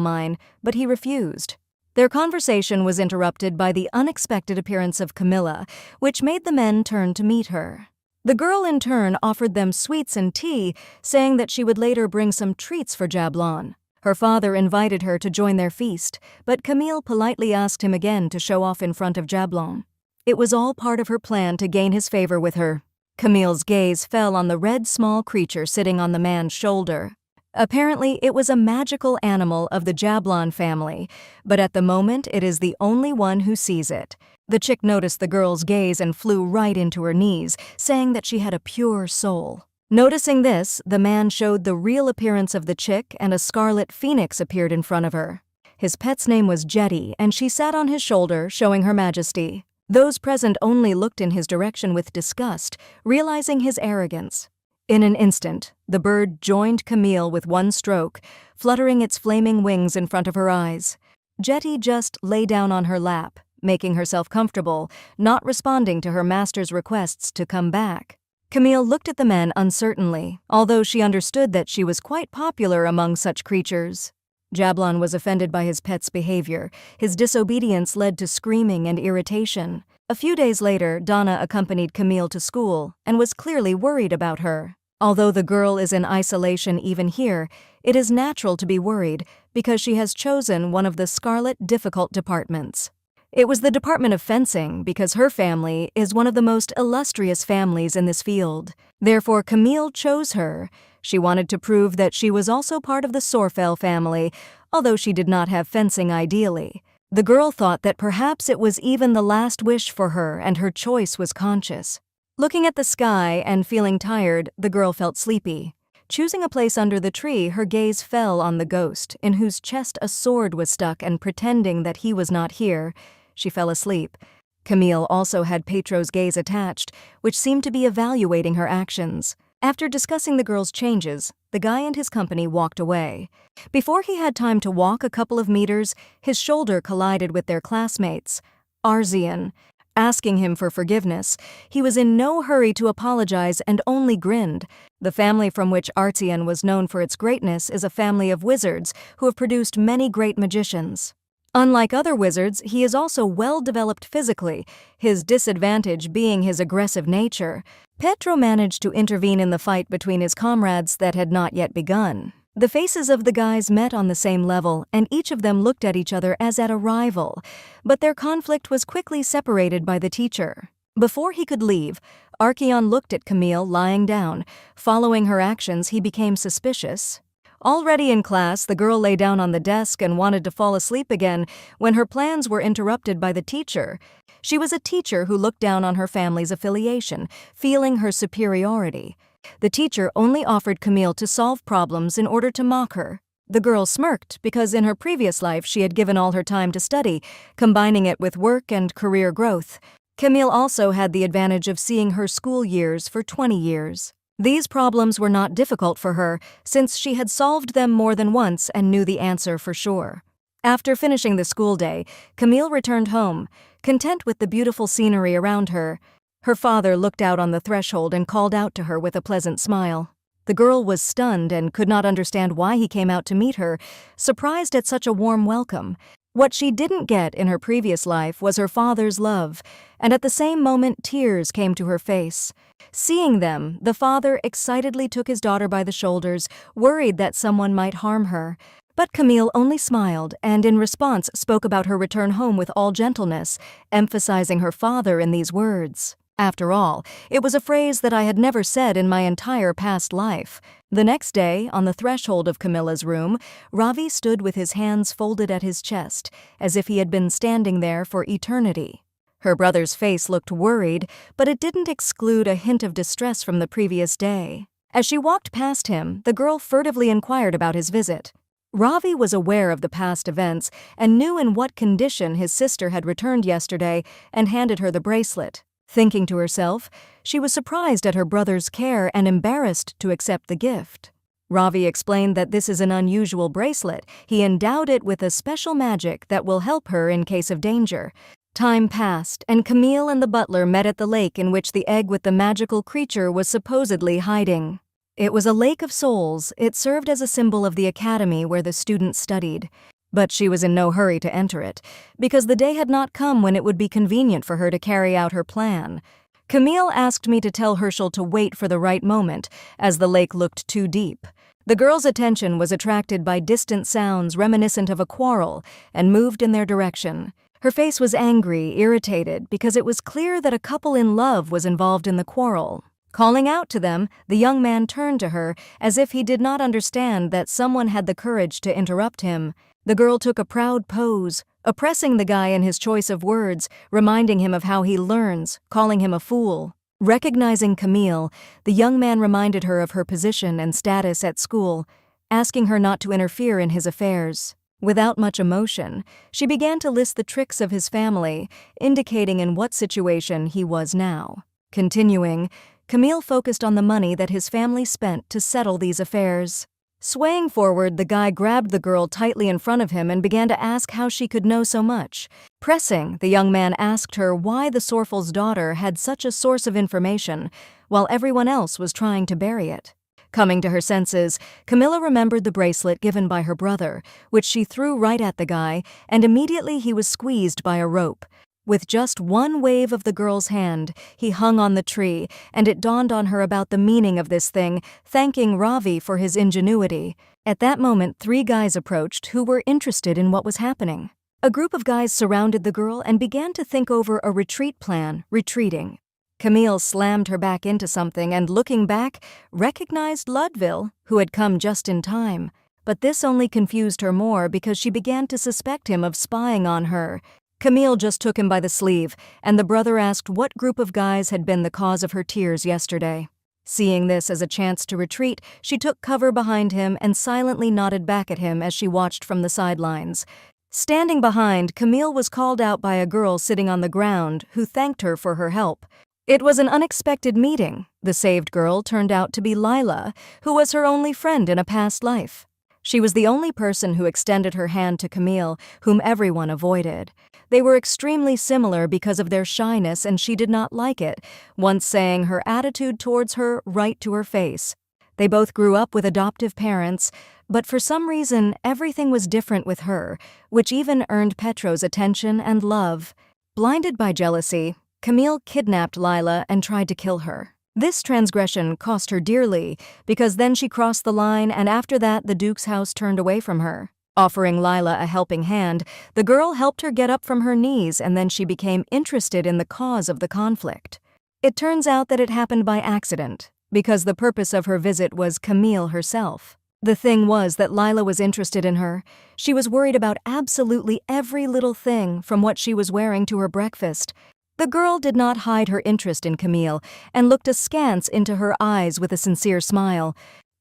mine, but he refused. Their conversation was interrupted by the unexpected appearance of Camilla, which made the men turn to meet her. The girl in turn offered them sweets and tea, saying that she would later bring some treats for Jablon. Her father invited her to join their feast, but Camille politely asked him again to show off in front of Jablon. It was all part of her plan to gain his favor with her. Camille's gaze fell on the red small creature sitting on the man's shoulder. Apparently, it was a magical animal of the Jablon family, but at the moment it is the only one who sees it. The chick noticed the girl's gaze and flew right into her knees, saying that she had a pure soul. Noticing this, the man showed the real appearance of the chick and a scarlet phoenix appeared in front of her. His pet's name was Jetty, and she sat on his shoulder, showing her majesty. Those present only looked in his direction with disgust, realizing his arrogance. In an instant, the bird joined Camille with one stroke, fluttering its flaming wings in front of her eyes. Jetty just lay down on her lap, making herself comfortable, not responding to her master's requests to come back. Camille looked at the men uncertainly, although she understood that she was quite popular among such creatures. Jablon was offended by his pet's behavior. His disobedience led to screaming and irritation. A few days later, Donna accompanied Camille to school and was clearly worried about her. Although the girl is in isolation even here, it is natural to be worried because she has chosen one of the scarlet difficult departments. It was the Department of Fencing because her family is one of the most illustrious families in this field. Therefore, Camille chose her. She wanted to prove that she was also part of the Sorfel family, although she did not have fencing ideally. The girl thought that perhaps it was even the last wish for her and her choice was conscious. Looking at the sky and feeling tired, the girl felt sleepy. Choosing a place under the tree, her gaze fell on the ghost, in whose chest a sword was stuck, and pretending that he was not here, she fell asleep. Camille also had Petro's gaze attached, which seemed to be evaluating her actions. After discussing the girl's changes, the guy and his company walked away. Before he had time to walk a couple of meters, his shoulder collided with their classmates, Arzian. Asking him for forgiveness, he was in no hurry to apologize and only grinned. The family from which Arzian was known for its greatness is a family of wizards who have produced many great magicians. Unlike other wizards, he is also well-developed physically, his disadvantage being his aggressive nature. Petro managed to intervene in the fight between his comrades that had not yet begun. The faces of the guys met on the same level, and each of them looked at each other as at a rival, but their conflict was quickly separated by the teacher. Before he could leave, Archeon looked at Camille lying down. Following her actions, he became suspicious. Already in class, the girl lay down on the desk and wanted to fall asleep again when her plans were interrupted by the teacher. She was a teacher who looked down on her family's affiliation, feeling her superiority. The teacher only offered Camille to solve problems in order to mock her. The girl smirked because in her previous life she had given all her time to study, combining it with work and career growth. Camille also had the advantage of seeing her school years for 20 years. These problems were not difficult for her, since she had solved them more than once and knew the answer for sure. After finishing the school day, Camille returned home, content with the beautiful scenery around her. Her father looked out on the threshold and called out to her with a pleasant smile. The girl was stunned and could not understand why he came out to meet her, surprised at such a warm welcome. What she didn't get in her previous life was her father's love, and at the same moment tears came to her face. Seeing them, the father excitedly took his daughter by the shoulders, worried that someone might harm her. But Camille only smiled and in response spoke about her return home with all gentleness, emphasizing her father in these words. After all, it was a phrase that I had never said in my entire past life. The next day, on the threshold of Camilla's room, Ravi stood with his hands folded at his chest, as if he had been standing there for eternity. Her brother's face looked worried, but it didn't exclude a hint of distress from the previous day. As she walked past him, the girl furtively inquired about his visit. Ravi was aware of the past events and knew in what condition his sister had returned yesterday and handed her the bracelet. Thinking to herself, she was surprised at her brother's care and embarrassed to accept the gift. Ravi explained that this is an unusual bracelet. He endowed it with a special magic that will help her in case of danger. Time passed, and Camille and the butler met at the lake in which the egg with the magical creature was supposedly hiding. It was a lake of souls. It served as a symbol of the academy where the students studied. But she was in no hurry to enter it, because the day had not come when it would be convenient for her to carry out her plan. Camille asked me to tell Herschel to wait for the right moment, as the lake looked too deep. The girl's attention was attracted by distant sounds reminiscent of a quarrel and moved in their direction. Her face was angry, irritated, because it was clear that a couple in love was involved in the quarrel. Calling out to them, the young man turned to her as if he did not understand that someone had the courage to interrupt him. The girl took a proud pose, oppressing the guy in his choice of words, reminding him of how he learns, calling him a fool. Recognizing Camille, the young man reminded her of her position and status at school, asking her not to interfere in his affairs. Without much emotion, she began to list the tricks of his family, indicating in what situation he was now. Continuing, Camille focused on the money that his family spent to settle these affairs. Swaying forward, the guy grabbed the girl tightly in front of him and began to ask how she could know so much. Pressing, the young man asked her why the Sorfel's daughter had such a source of information, while everyone else was trying to bury it. Coming to her senses, Camilla remembered the bracelet given by her brother, which she threw right at the guy, and immediately he was squeezed by a rope. With just one wave of the girl's hand, he hung on the tree, and it dawned on her about the meaning of this thing, thanking Ravi for his ingenuity. At that moment, 3 guys approached who were interested in what was happening. A group of guys surrounded the girl and began to think over a retreat plan, retreating. Camille slammed her back into something and, looking back, recognized Ludville, who had come just in time. But this only confused her more because she began to suspect him of spying on her. Camille just took him by the sleeve, and the brother asked what group of guys had been the cause of her tears yesterday. Seeing this as a chance to retreat, she took cover behind him and silently nodded back at him as she watched from the sidelines. Standing behind, Camille was called out by a girl sitting on the ground who thanked her for her help. It was an unexpected meeting. The saved girl turned out to be Lila, who was her only friend in a past life. She was the only person who extended her hand to Camille, whom everyone avoided. They were extremely similar because of their shyness, and she did not like it, once saying her attitude towards her right to her face. They both grew up with adoptive parents, but for some reason everything was different with her, which even earned Petro's attention and love. Blinded by jealousy, Camille kidnapped Lila and tried to kill her. This transgression cost her dearly, because then she crossed the line, and after that the Duke's house turned away from her. Offering Lila a helping hand, the girl helped her get up from her knees, and then she became interested in the cause of the conflict. It turns out that it happened by accident, because the purpose of her visit was Camille herself. The thing was that Lila was interested in her. She was worried about absolutely every little thing, from what she was wearing to her breakfast. The girl did not hide her interest in Camille and looked askance into her eyes with a sincere smile.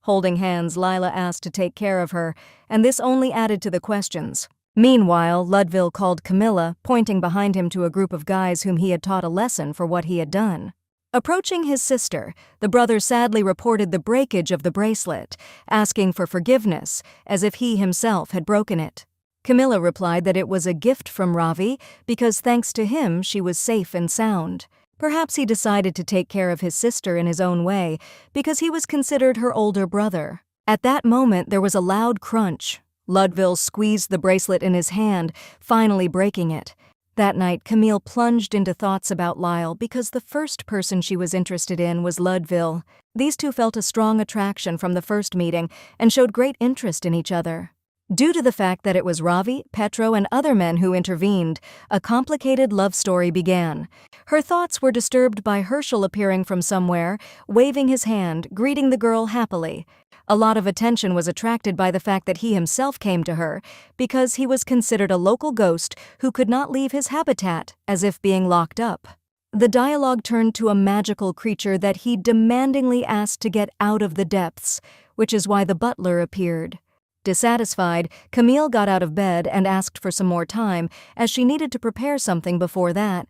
Holding hands, Lila asked to take care of her, and this only added to the questions. Meanwhile, Ludville called Camilla, pointing behind him to a group of guys whom he had taught a lesson for what he had done. Approaching his sister, the brother sadly reported the breakage of the bracelet, asking for forgiveness, as if he himself had broken it. Camilla replied that it was a gift from Ravi because thanks to him she was safe and sound. Perhaps he decided to take care of his sister in his own way because he was considered her older brother. At that moment there was a loud crunch. Ludville squeezed the bracelet in his hand, finally breaking it. That night, Camille plunged into thoughts about Lyle because the first person she was interested in was Ludville. These two felt a strong attraction from the first meeting and showed great interest in each other. Due to the fact that it was Ravi, Petro, and other men who intervened, a complicated love story began. Her thoughts were disturbed by Herschel appearing from somewhere, waving his hand, greeting the girl happily. A lot of attention was attracted by the fact that he himself came to her, because he was considered a local ghost who could not leave his habitat, as if being locked up. The dialogue turned to a magical creature that he demandingly asked to get out of the depths, which is why the butler appeared. Dissatisfied, Camille got out of bed and asked for some more time, as she needed to prepare something before that.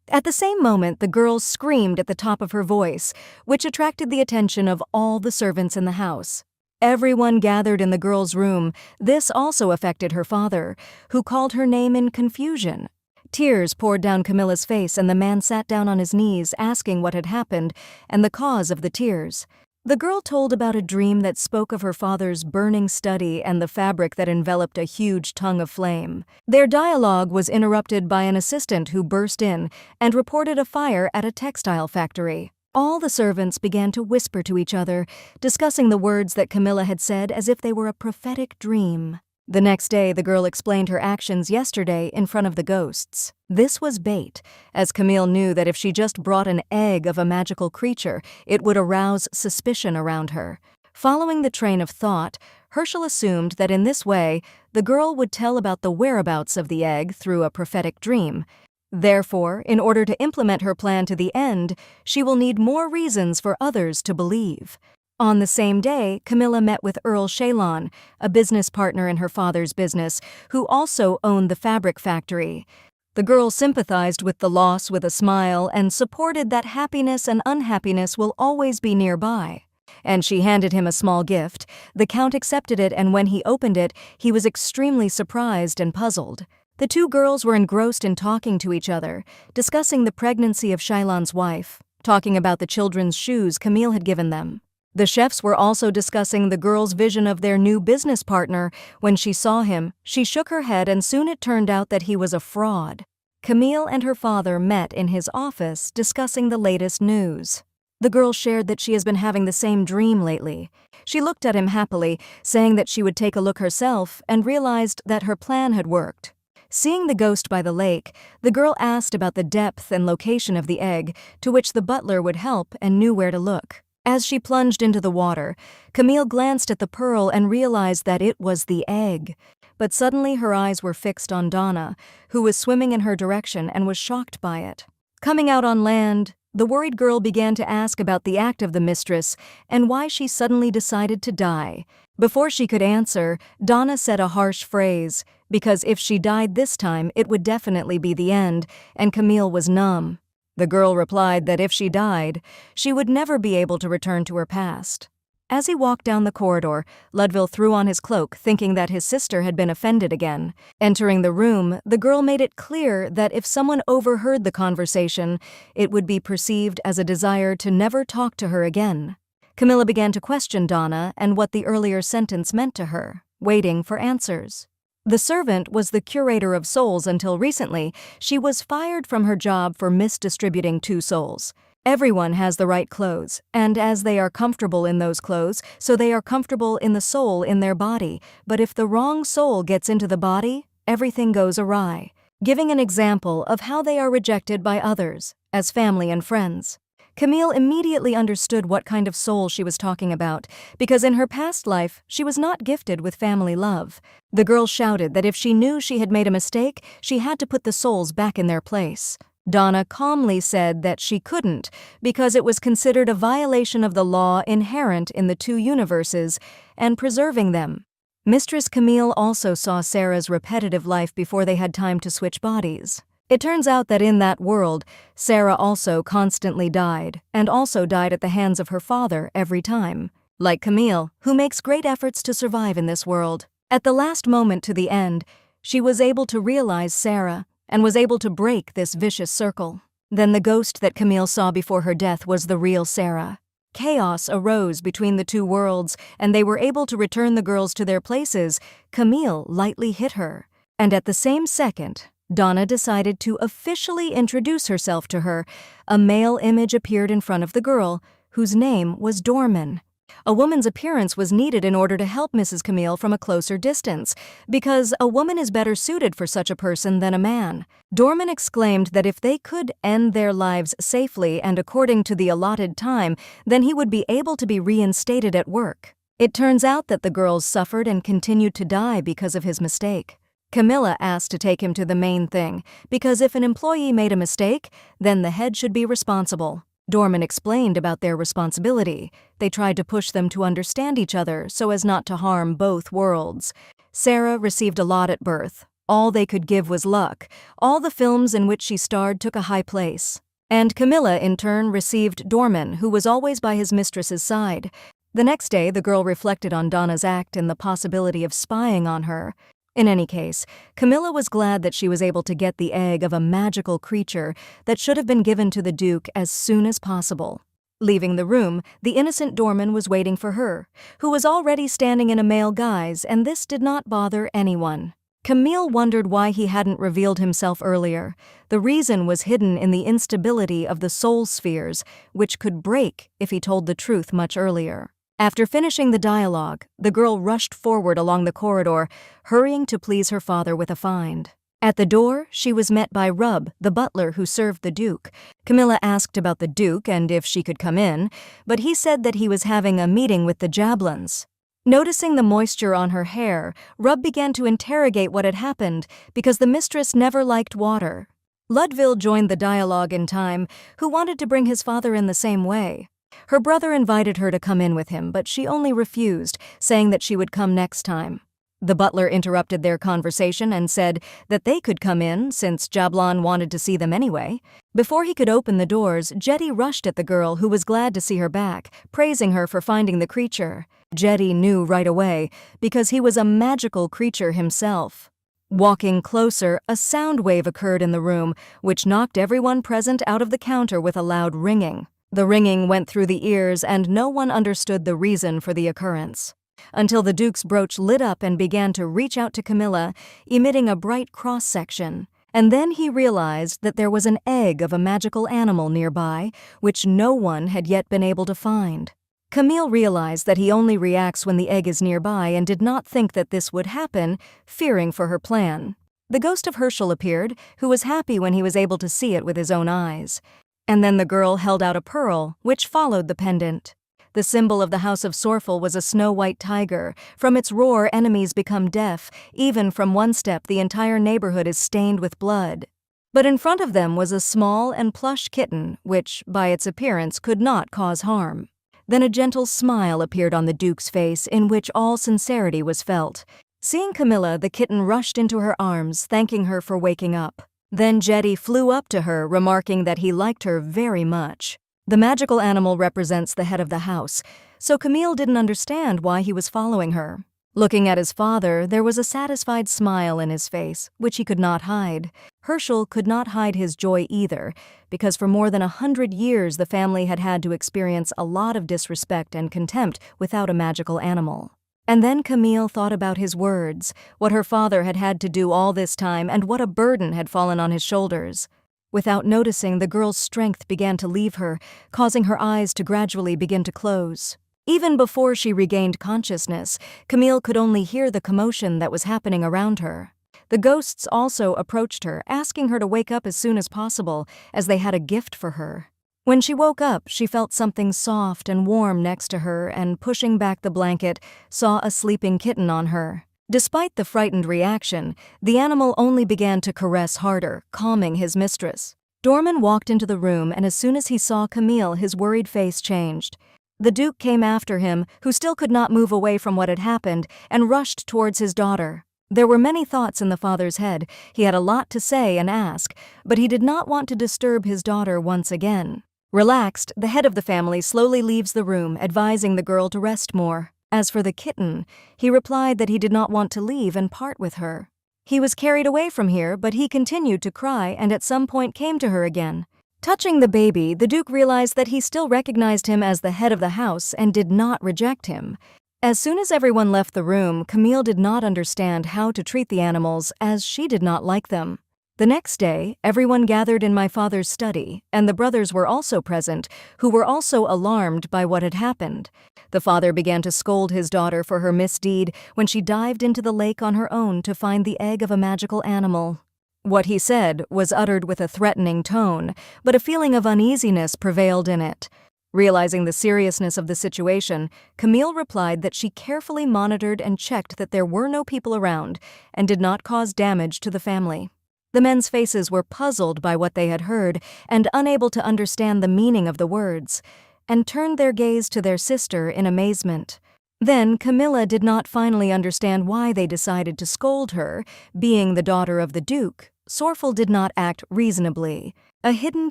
At the same moment, the girl screamed at the top of her voice, which attracted the attention of all the servants in the house. Everyone gathered in the girl's room. This also affected her father, who called her name in confusion. Tears poured down Camilla's face, and the man sat down on his knees, asking what had happened and the cause of the tears. The girl told about a dream that spoke of her father's burning study and the fabric that enveloped a huge tongue of flame. Their dialogue was interrupted by an assistant who burst in and reported a fire at a textile factory. All the servants began to whisper to each other, discussing the words that Camilla had said as if they were a prophetic dream. The next day, the girl explained her actions yesterday in front of the ghosts. This was bait, as Camille knew that if she just brought an egg of a magical creature, it would arouse suspicion around her. Following the train of thought, Herschel assumed that in this way, the girl would tell about the whereabouts of the egg through a prophetic dream. Therefore, in order to implement her plan to the end, she will need more reasons for others to believe. On the same day, Camilla met with Earl Shalon, a business partner in her father's business, who also owned the fabric factory. The girl sympathized with the loss with a smile and supported that happiness and unhappiness will always be nearby. And she handed him a small gift. The Count accepted it, and when he opened it, he was extremely surprised and puzzled. The two girls were engrossed in talking to each other, discussing the pregnancy of Shylon's wife, talking about the children's shoes Camille had given them. The chefs were also discussing the girl's vision of their new business partner. When she saw him, she shook her head, and soon it turned out that he was a fraud. Camille and her father met in his office, discussing the latest news. The girl shared that she has been having the same dream lately. She looked at him happily, saying that she would take a look herself, and realized that her plan had worked. Seeing the ghost by the lake, the girl asked about the depth and location of the egg, to which the butler would help and knew where to look. As she plunged into the water, Camille glanced at the pearl and realized that it was the egg. But suddenly her eyes were fixed on Donna, who was swimming in her direction and was shocked by it. Coming out on land, the worried girl began to ask about the act of the mistress and why she suddenly decided to die. Before she could answer, Donna said a harsh phrase, because if she died this time, it would definitely be the end, and Camille was numb. The girl replied that if she died, she would never be able to return to her past. As he walked down the corridor, Ludwig threw on his cloak, thinking that his sister had been offended again. Entering the room, the girl made it clear that if someone overheard the conversation, it would be perceived as a desire to never talk to her again. Camilla began to question Donna and what the earlier sentence meant to her, waiting for answers. The servant was the curator of souls until recently. She was fired from her job for misdistributing 2 souls. Everyone has the right clothes, and as they are comfortable in those clothes, so they are comfortable in the soul in their body. But if the wrong soul gets into the body, everything goes awry. Giving an example of how they are rejected by others, as family and friends. Camille immediately understood what kind of soul she was talking about, because in her past life, she was not gifted with family love. The girl shouted that if she knew she had made a mistake, she had to put the souls back in their place. Donna calmly said that she couldn't, because it was considered a violation of the law inherent in the 2 universes and preserving them. Mistress Camille also saw Sarah's repetitive life before they had time to switch bodies. It turns out that in that world, Sarah also constantly died, and also died at the hands of her father every time. Like Camille, who makes great efforts to survive in this world. At the last moment to the end, she was able to realize Sarah, and was able to break this vicious circle. Then the ghost that Camille saw before her death was the real Sarah. Chaos arose between the 2 worlds, and they were able to return the girls to their places. Camille lightly hit her, and at the same second, Donna decided to officially introduce herself to her. A male image appeared in front of the girl, whose name was Dorman. A woman's appearance was needed in order to help Mrs. Camille from a closer distance, because a woman is better suited for such a person than a man. Dorman exclaimed that if they could end their lives safely and according to the allotted time, then he would be able to be reinstated at work. It turns out that the girls suffered and continued to die because of his mistake. Camilla asked to take him to the main thing, because if an employee made a mistake, then the head should be responsible. Dorman explained about their responsibility. They tried to push them to understand each other so as not to harm both worlds. Sarah received a lot at birth. All they could give was luck. All the films in which she starred took a high place. And Camilla, in turn, received Dorman, who was always by his mistress's side. The next day, the girl reflected on Donna's act and the possibility of spying on her. In any case, Camilla was glad that she was able to get the egg of a magical creature that should have been given to the Duke as soon as possible. Leaving the room, the innocent Dorman was waiting for her, who was already standing in a male guise, and this did not bother anyone. Camille wondered why he hadn't revealed himself earlier. The reason was hidden in the instability of the soul spheres, which could break if he told the truth much earlier. After finishing the dialogue, the girl rushed forward along the corridor, hurrying to please her father with a find. At the door, she was met by Rub, the butler who served the Duke. Camilla asked about the Duke and if she could come in, but he said that he was having a meeting with the Jablons. Noticing the moisture on her hair, Rub began to interrogate what had happened because the mistress never liked water. Ludville joined the dialogue in time, who wanted to bring his father in the same way. Her brother invited her to come in with him, but she only refused, saying that she would come next time. The butler interrupted their conversation and said that they could come in since Jablon wanted to see them anyway. Before he could open the doors, Jetty rushed at the girl, who was glad to see her back, praising her for finding the creature. Jetty knew right away because he was a magical creature himself. Walking closer, a sound wave occurred in the room, which knocked everyone present out of the counter with a loud ringing. The ringing went through the ears, and no one understood the reason for the occurrence. Until the Duke's brooch lit up and began to reach out to Camilla, emitting a bright cross-section. And then he realized that there was an egg of a magical animal nearby, which no one had yet been able to find. Camille realized that he only reacts when the egg is nearby and did not think that this would happen, fearing for her plan. The ghost of Herschel appeared, who was happy when he was able to see it with his own eyes. And then the girl held out a pearl, which followed the pendant. The symbol of the House of Sorfel was a snow-white tiger. From its roar, enemies become deaf. Even from one step, the entire neighborhood is stained with blood. But in front of them was a small and plush kitten, which, by its appearance, could not cause harm. Then a gentle smile appeared on the Duke's face, in which all sincerity was felt. Seeing Camilla, the kitten rushed into her arms, thanking her for waking up. Then Jetty flew up to her, remarking that he liked her very much. The magical animal represents the head of the house, so Camille didn't understand why he was following her. Looking at his father, there was a satisfied smile in his face, which he could not hide. Herschel could not hide his joy either, because for more than 100 years the family had had to experience a lot of disrespect and contempt without a magical animal. And then Camille thought about his words, what her father had had to do all this time, and what a burden had fallen on his shoulders. Without noticing, the girl's strength began to leave her, causing her eyes to gradually begin to close. Even before she regained consciousness, Camille could only hear the commotion that was happening around her. The ghosts also approached her, asking her to wake up as soon as possible, as they had a gift for her. When she woke up, she felt something soft and warm next to her, and pushing back the blanket, saw a sleeping kitten on her. Despite the frightened reaction, the animal only began to caress harder, calming his mistress. Dorman walked into the room, and as soon as he saw Camille, his worried face changed. The Duke came after him, who still could not move away from what had happened, and rushed towards his daughter. There were many thoughts in the father's head. He had a lot to say and ask, but he did not want to disturb his daughter once again. Relaxed, the head of the family slowly leaves the room, advising the girl to rest more. As for the kitten, he replied that he did not want to leave and part with her. He was carried away from here, but he continued to cry and at some point came to her again. Touching the baby, the Duke realized that he still recognized him as the head of the house and did not reject him. As soon as everyone left the room, Camille did not understand how to treat the animals, as she did not like them. The next day, everyone gathered in my father's study, and the brothers were also present, who were also alarmed by what had happened. The father began to scold his daughter for her misdeed when she dived into the lake on her own to find the egg of a magical animal. What he said was uttered with a threatening tone, but a feeling of uneasiness prevailed in it. Realizing the seriousness of the situation, Camille replied that she carefully monitored and checked that there were no people around and did not cause damage to the family. The men's faces were puzzled by what they had heard and unable to understand the meaning of the words, and turned their gaze to their sister in amazement. Then Camilla did not finally understand why they decided to scold her. Being the daughter of the Duke, Sorfel did not act reasonably. A hidden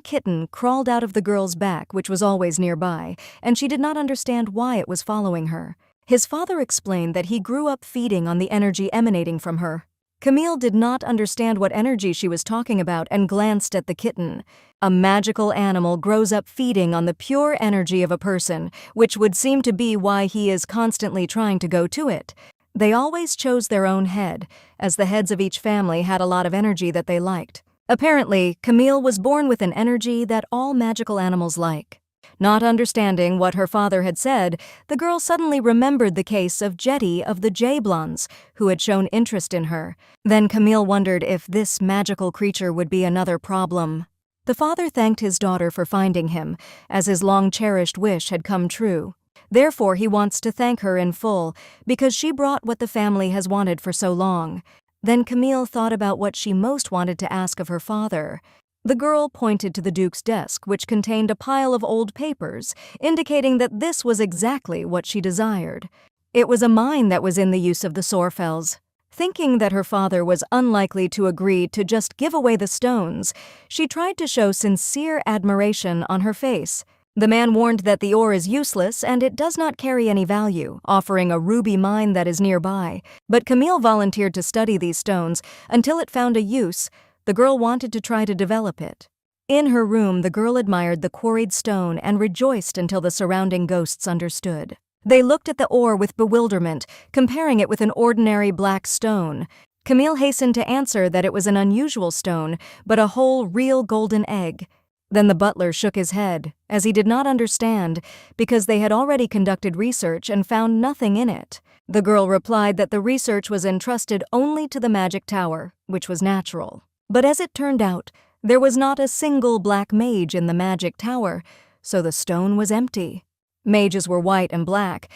kitten crawled out of the girl's back, which was always nearby, and she did not understand why it was following her. His father explained that he grew up feeding on the energy emanating from her. Camille did not understand what energy she was talking about and glanced at the kitten. A magical animal grows up feeding on the pure energy of a person, which would seem to be why he is constantly trying to go to it. They always chose their own head, as the heads of each family had a lot of energy that they liked. Apparently, Camille was born with an energy that all magical animals like. Not understanding what her father had said, the girl suddenly remembered the case of Jetty of the Jablons, who had shown interest in her. Then Camille wondered if this magical creature would be another problem. The father thanked his daughter for finding him, as his long-cherished wish had come true. Therefore, he wants to thank her in full, because she brought what the family has wanted for so long. Then Camille thought about what she most wanted to ask of her father. The girl pointed to the Duke's desk, which contained a pile of old papers, indicating that this was exactly what she desired. It was a mine that was in the use of the Sorfels. Thinking that her father was unlikely to agree to just give away the stones, she tried to show sincere admiration on her face. The man warned that the ore is useless and it does not carry any value, offering a ruby mine that is nearby. But Camille volunteered to study these stones until it found a use. The girl wanted to try to develop it. In her room, the girl admired the quarried stone and rejoiced until the surrounding ghosts understood. They looked at the ore with bewilderment, comparing it with an ordinary black stone. Camille hastened to answer that it was an unusual stone, but a whole, real golden egg. Then the butler shook his head, as he did not understand, because they had already conducted research and found nothing in it. The girl replied that the research was entrusted only to the magic tower, which was natural. But as it turned out, there was not a single black mage in the magic tower, so the stone was empty. Mages were white and black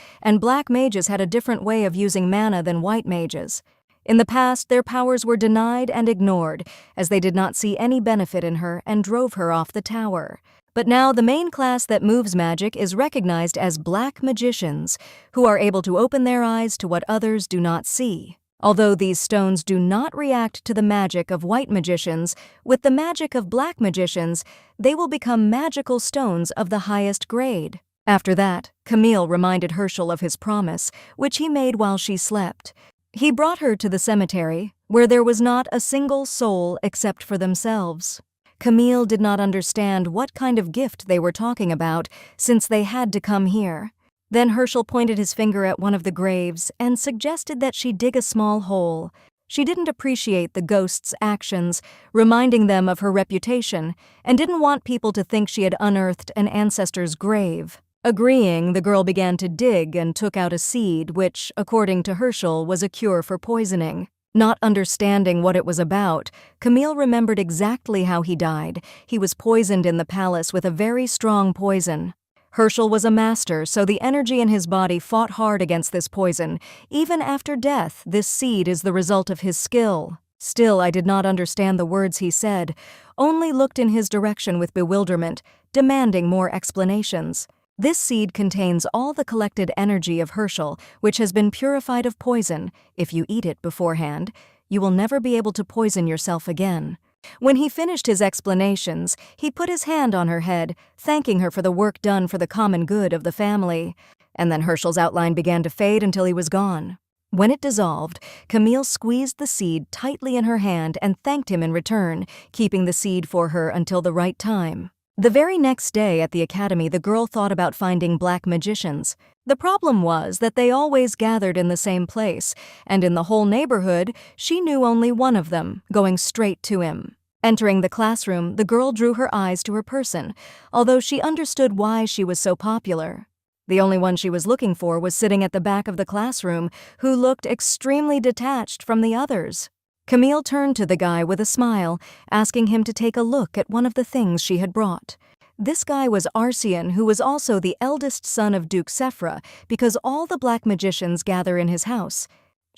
mages had a different way of using mana than white mages. In the past, their powers were denied and ignored, as they did not see any benefit in her and drove her off the tower. But now the main class that moves magic is recognized as black magicians, who are able to open their eyes to what others do not see. Although these stones do not react to the magic of white magicians, with the magic of black magicians, they will become magical stones of the highest grade. After that, Camille reminded Herschel of his promise, which he made while she slept. He brought her to the cemetery, where there was not a single soul except for themselves. Camille did not understand what kind of gift they were talking about, since they had to come here. Then Herschel pointed his finger at one of the graves and suggested that she dig a small hole. She didn't appreciate the ghost's actions, reminding them of her reputation, and didn't want people to think she had unearthed an ancestor's grave. Agreeing, the girl began to dig and took out a seed which, according to Herschel, was a cure for poisoning. Not understanding what it was about, Camille remembered exactly how he died. He was poisoned in the palace with a very strong poison. Herschel was a master, so the energy in his body fought hard against this poison. Even after death, this seed is the result of his skill. Still, I did not understand the words he said, only looked in his direction with bewilderment, demanding more explanations. This seed contains all the collected energy of Herschel, which has been purified of poison. If you eat it beforehand, you will never be able to poison yourself again. When he finished his explanations, he put his hand on her head, thanking her for the work done for the common good of the family. And then Herschel's outline began to fade until he was gone. When it dissolved, Camille squeezed the seed tightly in her hand and thanked him in return, keeping the seed for her until the right time. The very next day at the academy, the girl thought about finding black magicians. The problem was that they always gathered in the same place, and in the whole neighborhood, she knew only one of them, going straight to him. Entering the classroom, the girl drew her eyes to her person, although she understood why she was so popular. The only one she was looking for was sitting at the back of the classroom, who looked extremely detached from the others. Camille turned to the guy with a smile, asking him to take a look at one of the things she had brought. This guy was Arsian, who was also the eldest son of Duke Sephra, because all the black magicians gather in his house.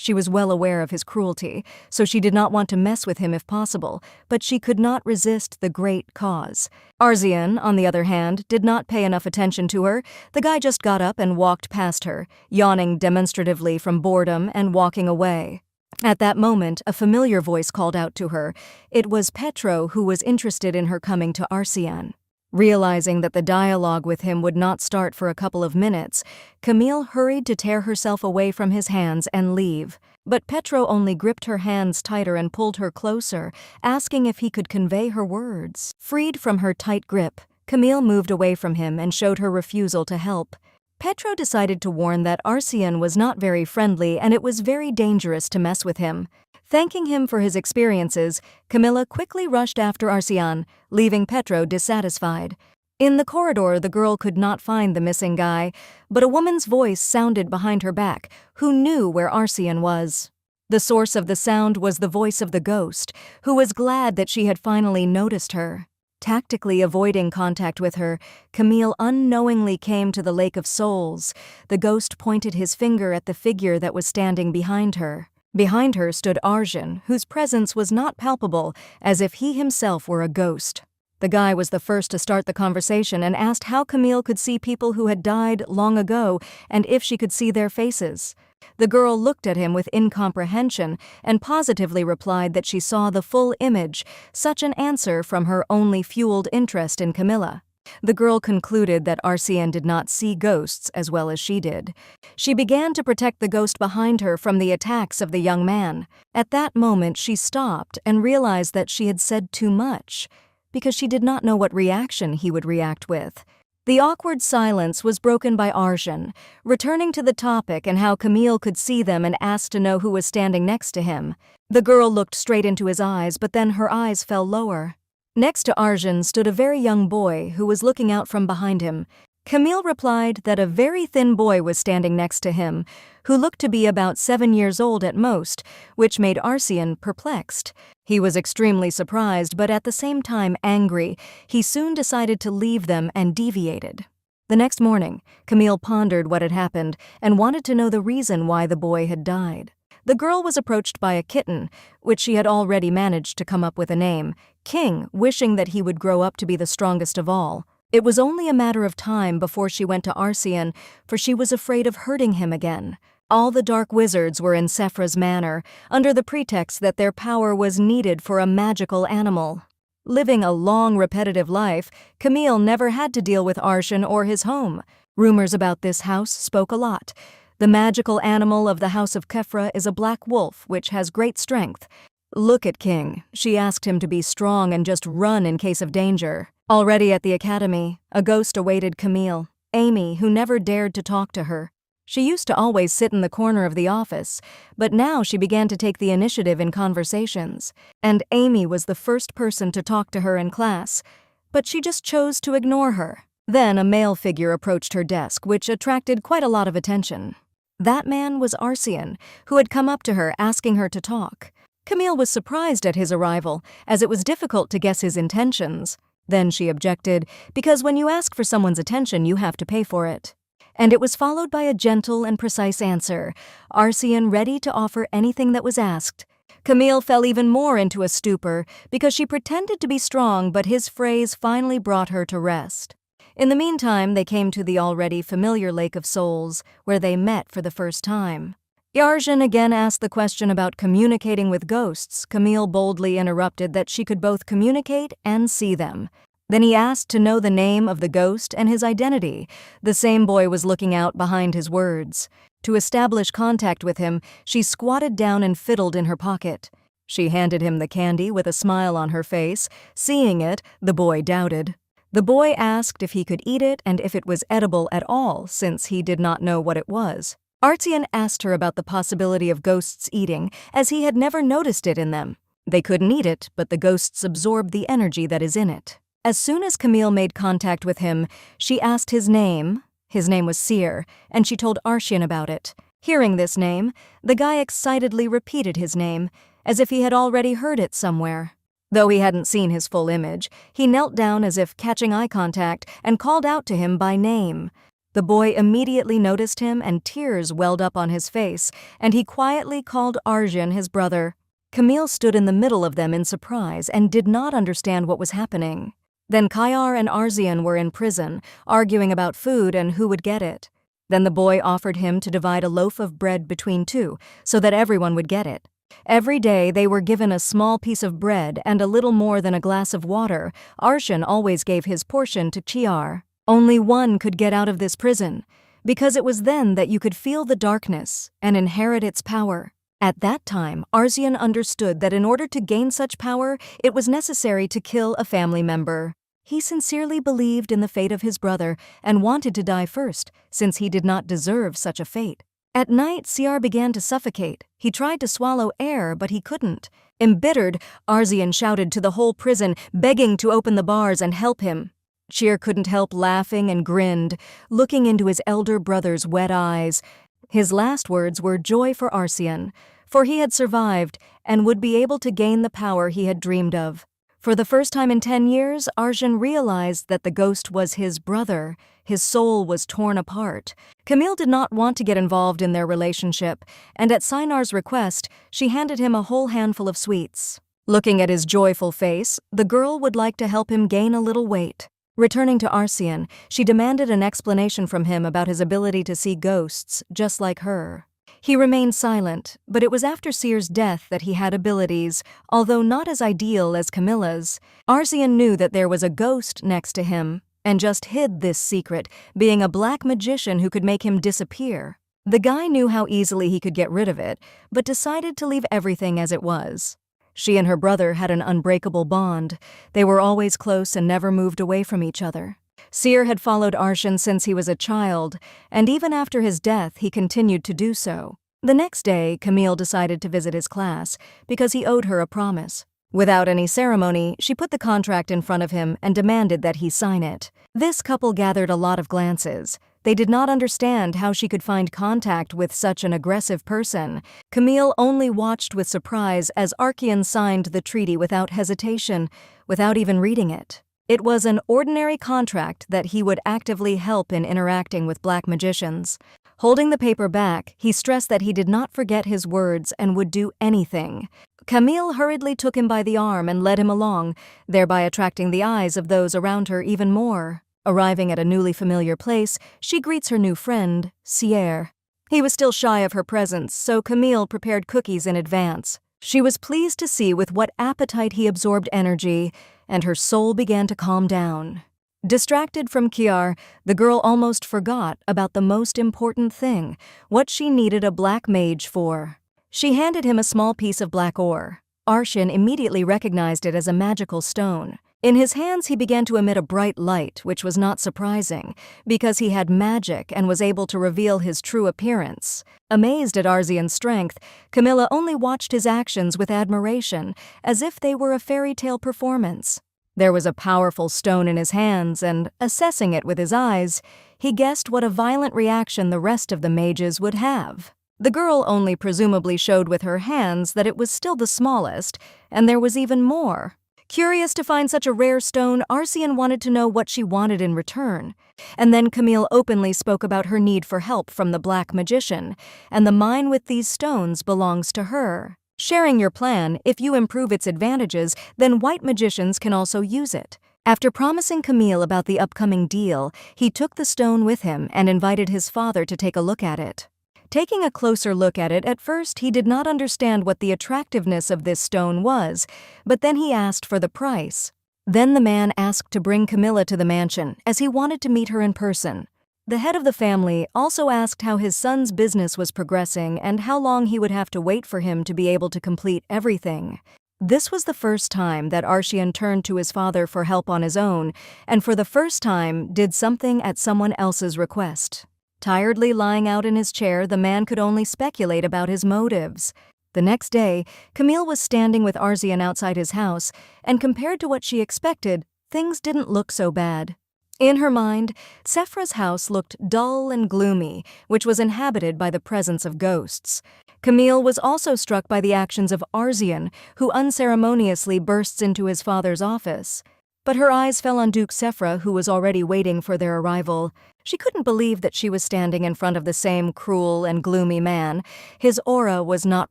She was well aware of his cruelty, so she did not want to mess with him if possible, but she could not resist the great cause. Arzian, on the other hand, did not pay enough attention to her. The guy just got up and walked past her, yawning demonstratively from boredom and walking away. At that moment, a familiar voice called out to her. It was Petro, who was interested in her coming to Arzian. Realizing that the dialogue with him would not start for a couple of minutes, Camille hurried to tear herself away from his hands and leave. But Petro only gripped her hands tighter and pulled her closer, asking if he could convey her words. Freed from her tight grip, Camille moved away from him and showed her refusal to help. Petro decided to warn that Arzian was not very friendly and it was very dangerous to mess with him. Thanking him for his experiences, Camilla quickly rushed after Arzian, leaving Petro dissatisfied. In the corridor, the girl could not find the missing guy, but a woman's voice sounded behind her back, who knew where Arzian was. The source of the sound was the voice of the ghost, who was glad that she had finally noticed her. Tactically avoiding contact with her, Camille unknowingly came to the Lake of Souls. The ghost pointed his finger at the figure that was standing behind her. Behind her stood Arzian, whose presence was not palpable, as if he himself were a ghost. The guy was the first to start the conversation and asked how Camille could see people who had died long ago and if she could see their faces. The girl looked at him with incomprehension and positively replied that she saw the full image, such an answer from her only fueled interest in Camilla. The girl concluded that Arzian did not see ghosts as well as she did. She began to protect the ghost behind her from the attacks of the young man. At that moment, she stopped and realized that she had said too much, because she did not know what reaction he would react with. The awkward silence was broken by Arzian, returning to the topic and how Camille could see them and asked to know who was standing next to him. The girl looked straight into his eyes, but then her eyes fell lower. Next to Arzian stood a very young boy who was looking out from behind him. Camille replied that a very thin boy was standing next to him, who looked to be about 7 years old at most, which made Arzian perplexed. He was extremely surprised, but at the same time angry. He soon decided to leave them and deviated. The next morning, Camille pondered what had happened and wanted to know the reason why the boy had died. The girl was approached by a kitten, which she had already managed to come up with a name, King, wishing that he would grow up to be the strongest of all. It was only a matter of time before she went to Arzian, for she was afraid of hurting him again. All the dark wizards were in Sephra's manor, under the pretext that their power was needed for a magical animal. Living a long, repetitive life, Camille never had to deal with Arzian or his home. Rumors about this house spoke a lot. The magical animal of the House of Kefra is a black wolf, which has great strength. Look at King. She asked him to be strong and just run in case of danger. Already at the academy, a ghost awaited Camille, Amy, who never dared to talk to her. She used to always sit in the corner of the office, but now she began to take the initiative in conversations. And Amy was the first person to talk to her in class, but she just chose to ignore her. Then a male figure approached her desk, which attracted quite a lot of attention. That man was Arzian, who had come up to her asking her to talk. Camille was surprised at his arrival, as it was difficult to guess his intentions. Then she objected, because when you ask for someone's attention, you have to pay for it. And it was followed by a gentle and precise answer, Arzian ready to offer anything that was asked. Camille fell even more into a stupor, because she pretended to be strong, but his phrase finally brought her to rest. In the meantime, they came to the already familiar Lake of Souls, where they met for the first time. Arzian again asked the question about communicating with ghosts. Camille boldly interrupted that she could both communicate and see them. Then he asked to know the name of the ghost and his identity. The same boy was looking out behind his words. To establish contact with him, she squatted down and fiddled in her pocket. She handed him the candy with a smile on her face. Seeing it, the boy doubted. The boy asked if he could eat it and if it was edible at all, since he did not know what it was. Arzian asked her about the possibility of ghosts eating, as he had never noticed it in them. They couldn't eat it, but the ghosts absorbed the energy that is in it. As soon as Camille made contact with him, she asked his name. His name was Seer, and she told Arzian about it. Hearing this name, the guy excitedly repeated his name, as if he had already heard it somewhere. Though he hadn't seen his full image, he knelt down as if catching eye contact and called out to him by name. The boy immediately noticed him and tears welled up on his face, and he quietly called Arjun his brother. Camille stood in the middle of them in surprise and did not understand what was happening. Then Kayar and Arzian were in prison, arguing about food and who would get it. Then the boy offered him to divide a loaf of bread between two, so that everyone would get it. Every day they were given a small piece of bread and a little more than a glass of water. Arjun always gave his portion to Chiar. Only one could get out of this prison, because it was then that you could feel the darkness and inherit its power. At that time, Arzian understood that in order to gain such power, it was necessary to kill a family member. He sincerely believed in the fate of his brother and wanted to die first, since he did not deserve such a fate. At night, Ciar began to suffocate. He tried to swallow air, but he couldn't. Embittered, Arzian shouted to the whole prison, begging to open the bars and help him. Ciar couldn't help laughing and grinned, looking into his elder brother's wet eyes. His last words were joy for Arzian, for he had survived and would be able to gain the power he had dreamed of. For the first time in 10 years, Arjun realized that the ghost was his brother. His soul was torn apart. Camille did not want to get involved in their relationship, and at Sinar's request, she handed him a whole handful of sweets. Looking at his joyful face, the girl would like to help him gain a little weight. Returning to Arzian, she demanded an explanation from him about his ability to see ghosts, just like her. He remained silent, but it was after Cyr's death that he had abilities, although not as ideal as Camilla's. Arzian knew that there was a ghost next to him, and just hid this secret, being a black magician who could make him disappear. The guy knew how easily he could get rid of it, but decided to leave everything as it was. She and her brother had an unbreakable bond. They were always close and never moved away from each other. Cyr had followed Arjun since he was a child, and even after his death he continued to do so. The next day, Camille decided to visit his class, because he owed her a promise. Without any ceremony, she put the contract in front of him and demanded that he sign it. This couple gathered a lot of glances. They did not understand how she could find contact with such an aggressive person. Camille only watched with surprise as Archean signed the treaty without hesitation, without even reading it. It was an ordinary contract that he would actively help in interacting with black magicians. Holding the paper back, he stressed that he did not forget his words and would do anything. Camille hurriedly took him by the arm and led him along, thereby attracting the eyes of those around her even more. Arriving at a newly familiar place, she greets her new friend, Cyr. He was still shy of her presence, so Camille prepared cookies in advance. She was pleased to see with what appetite he absorbed energy, and her soul began to calm down. Distracted from Kiar, the girl almost forgot about the most important thing, what she needed a black mage for. She handed him a small piece of black ore. Arjun immediately recognized it as a magical stone. In his hands he began to emit a bright light, which was not surprising, because he had magic and was able to reveal his true appearance. Amazed at Arzian's strength, Camilla only watched his actions with admiration, as if they were a fairy tale performance. There was a powerful stone in his hands, and, assessing it with his eyes, he guessed what a violent reaction the rest of the mages would have. The girl only presumably showed with her hands that it was still the smallest, and there was even more. Curious to find such a rare stone, Arzian wanted to know what she wanted in return. And then Camille openly spoke about her need for help from the black magician, and the mine with these stones belongs to her. Sharing your plan, if you improve its advantages, then white magicians can also use it. After promising Camille about the upcoming deal, he took the stone with him and invited his father to take a look at it. Taking a closer look at it, at first he did not understand what the attractiveness of this stone was, but then he asked for the price. Then the man asked to bring Camilla to the mansion, as he wanted to meet her in person. The head of the family also asked how his son's business was progressing and how long he would have to wait for him to be able to complete everything. This was the first time that Arzian turned to his father for help on his own, and for the first time did something at someone else's request. Tiredly lying out in his chair, the man could only speculate about his motives. The next day, Camille was standing with Arzian outside his house, and compared to what she expected, things didn't look so bad. In her mind, Sephra's house looked dull and gloomy, which was inhabited by the presence of ghosts. Camille was also struck by the actions of Arzian, who unceremoniously bursts into his father's office. But her eyes fell on Duke Sephra, who was already waiting for their arrival. She couldn't believe that she was standing in front of the same cruel and gloomy man. His aura was not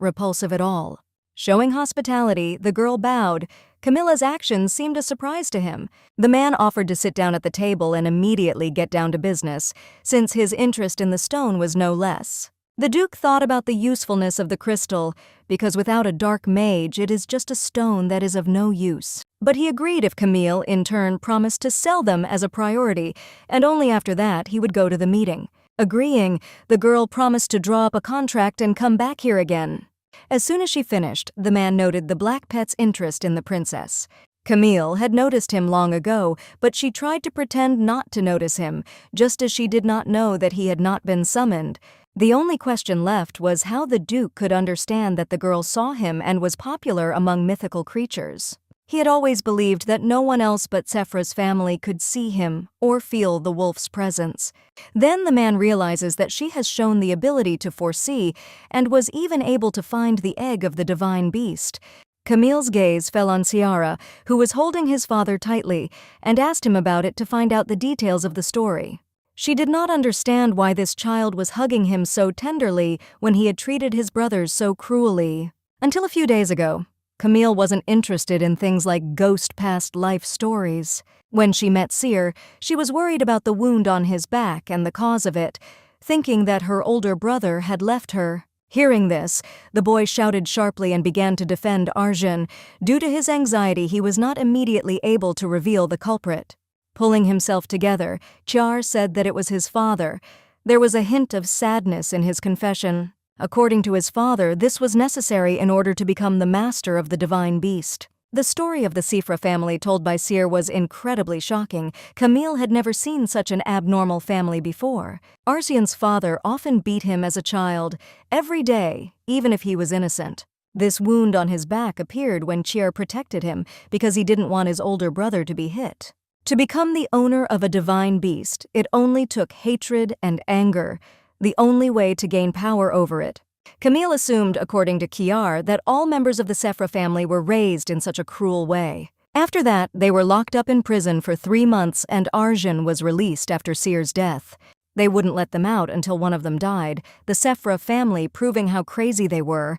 repulsive at all. Showing hospitality, the girl bowed. Camilla's actions seemed a surprise to him. The man offered to sit down at the table and immediately get down to business, since his interest in the stone was no less. The Duke thought about the usefulness of the crystal, because without a dark mage it is just a stone that is of no use. But he agreed if Camille, in turn, promised to sell them as a priority, and only after that he would go to the meeting. Agreeing, the girl promised to draw up a contract and come back here again. As soon as she finished, the man noted the Black Pet's interest in the princess. Camille had noticed him long ago, but she tried to pretend not to notice him, just as she did not know that he had not been summoned. The only question left was how the Duke could understand that the girl saw him and was popular among mythical creatures. He had always believed that no one else but Sephra's family could see him or feel the wolf's presence. Then the man realizes that she has shown the ability to foresee and was even able to find the egg of the divine beast. Camille's gaze fell on Ciara, who was holding his father tightly, and asked him about it to find out the details of the story. She did not understand why this child was hugging him so tenderly when he had treated his brothers so cruelly. Until a few days ago, Camille wasn't interested in things like ghost past life stories. When she met Cyr, she was worried about the wound on his back and the cause of it, thinking that her older brother had left her. Hearing this, the boy shouted sharply and began to defend Arjun. Due to his anxiety, he was not immediately able to reveal the culprit. Pulling himself together, Chiar said that it was his father. There was a hint of sadness in his confession. According to his father, this was necessary in order to become the master of the divine beast. The story of the Sephra family told by Cyr was incredibly shocking. Camille had never seen such an abnormal family before. Arsian's father often beat him as a child, every day, even if he was innocent. This wound on his back appeared when Chiar protected him because he didn't want his older brother to be hit. To become the owner of a divine beast, it only took hatred and anger, the only way to gain power over it. Camille assumed, according to Chiar, that all members of the Sephra family were raised in such a cruel way. After that, they were locked up in prison for 3 months and Arjun was released after Cyr's death. They wouldn't let them out until one of them died, the Sephra family proving how crazy they were.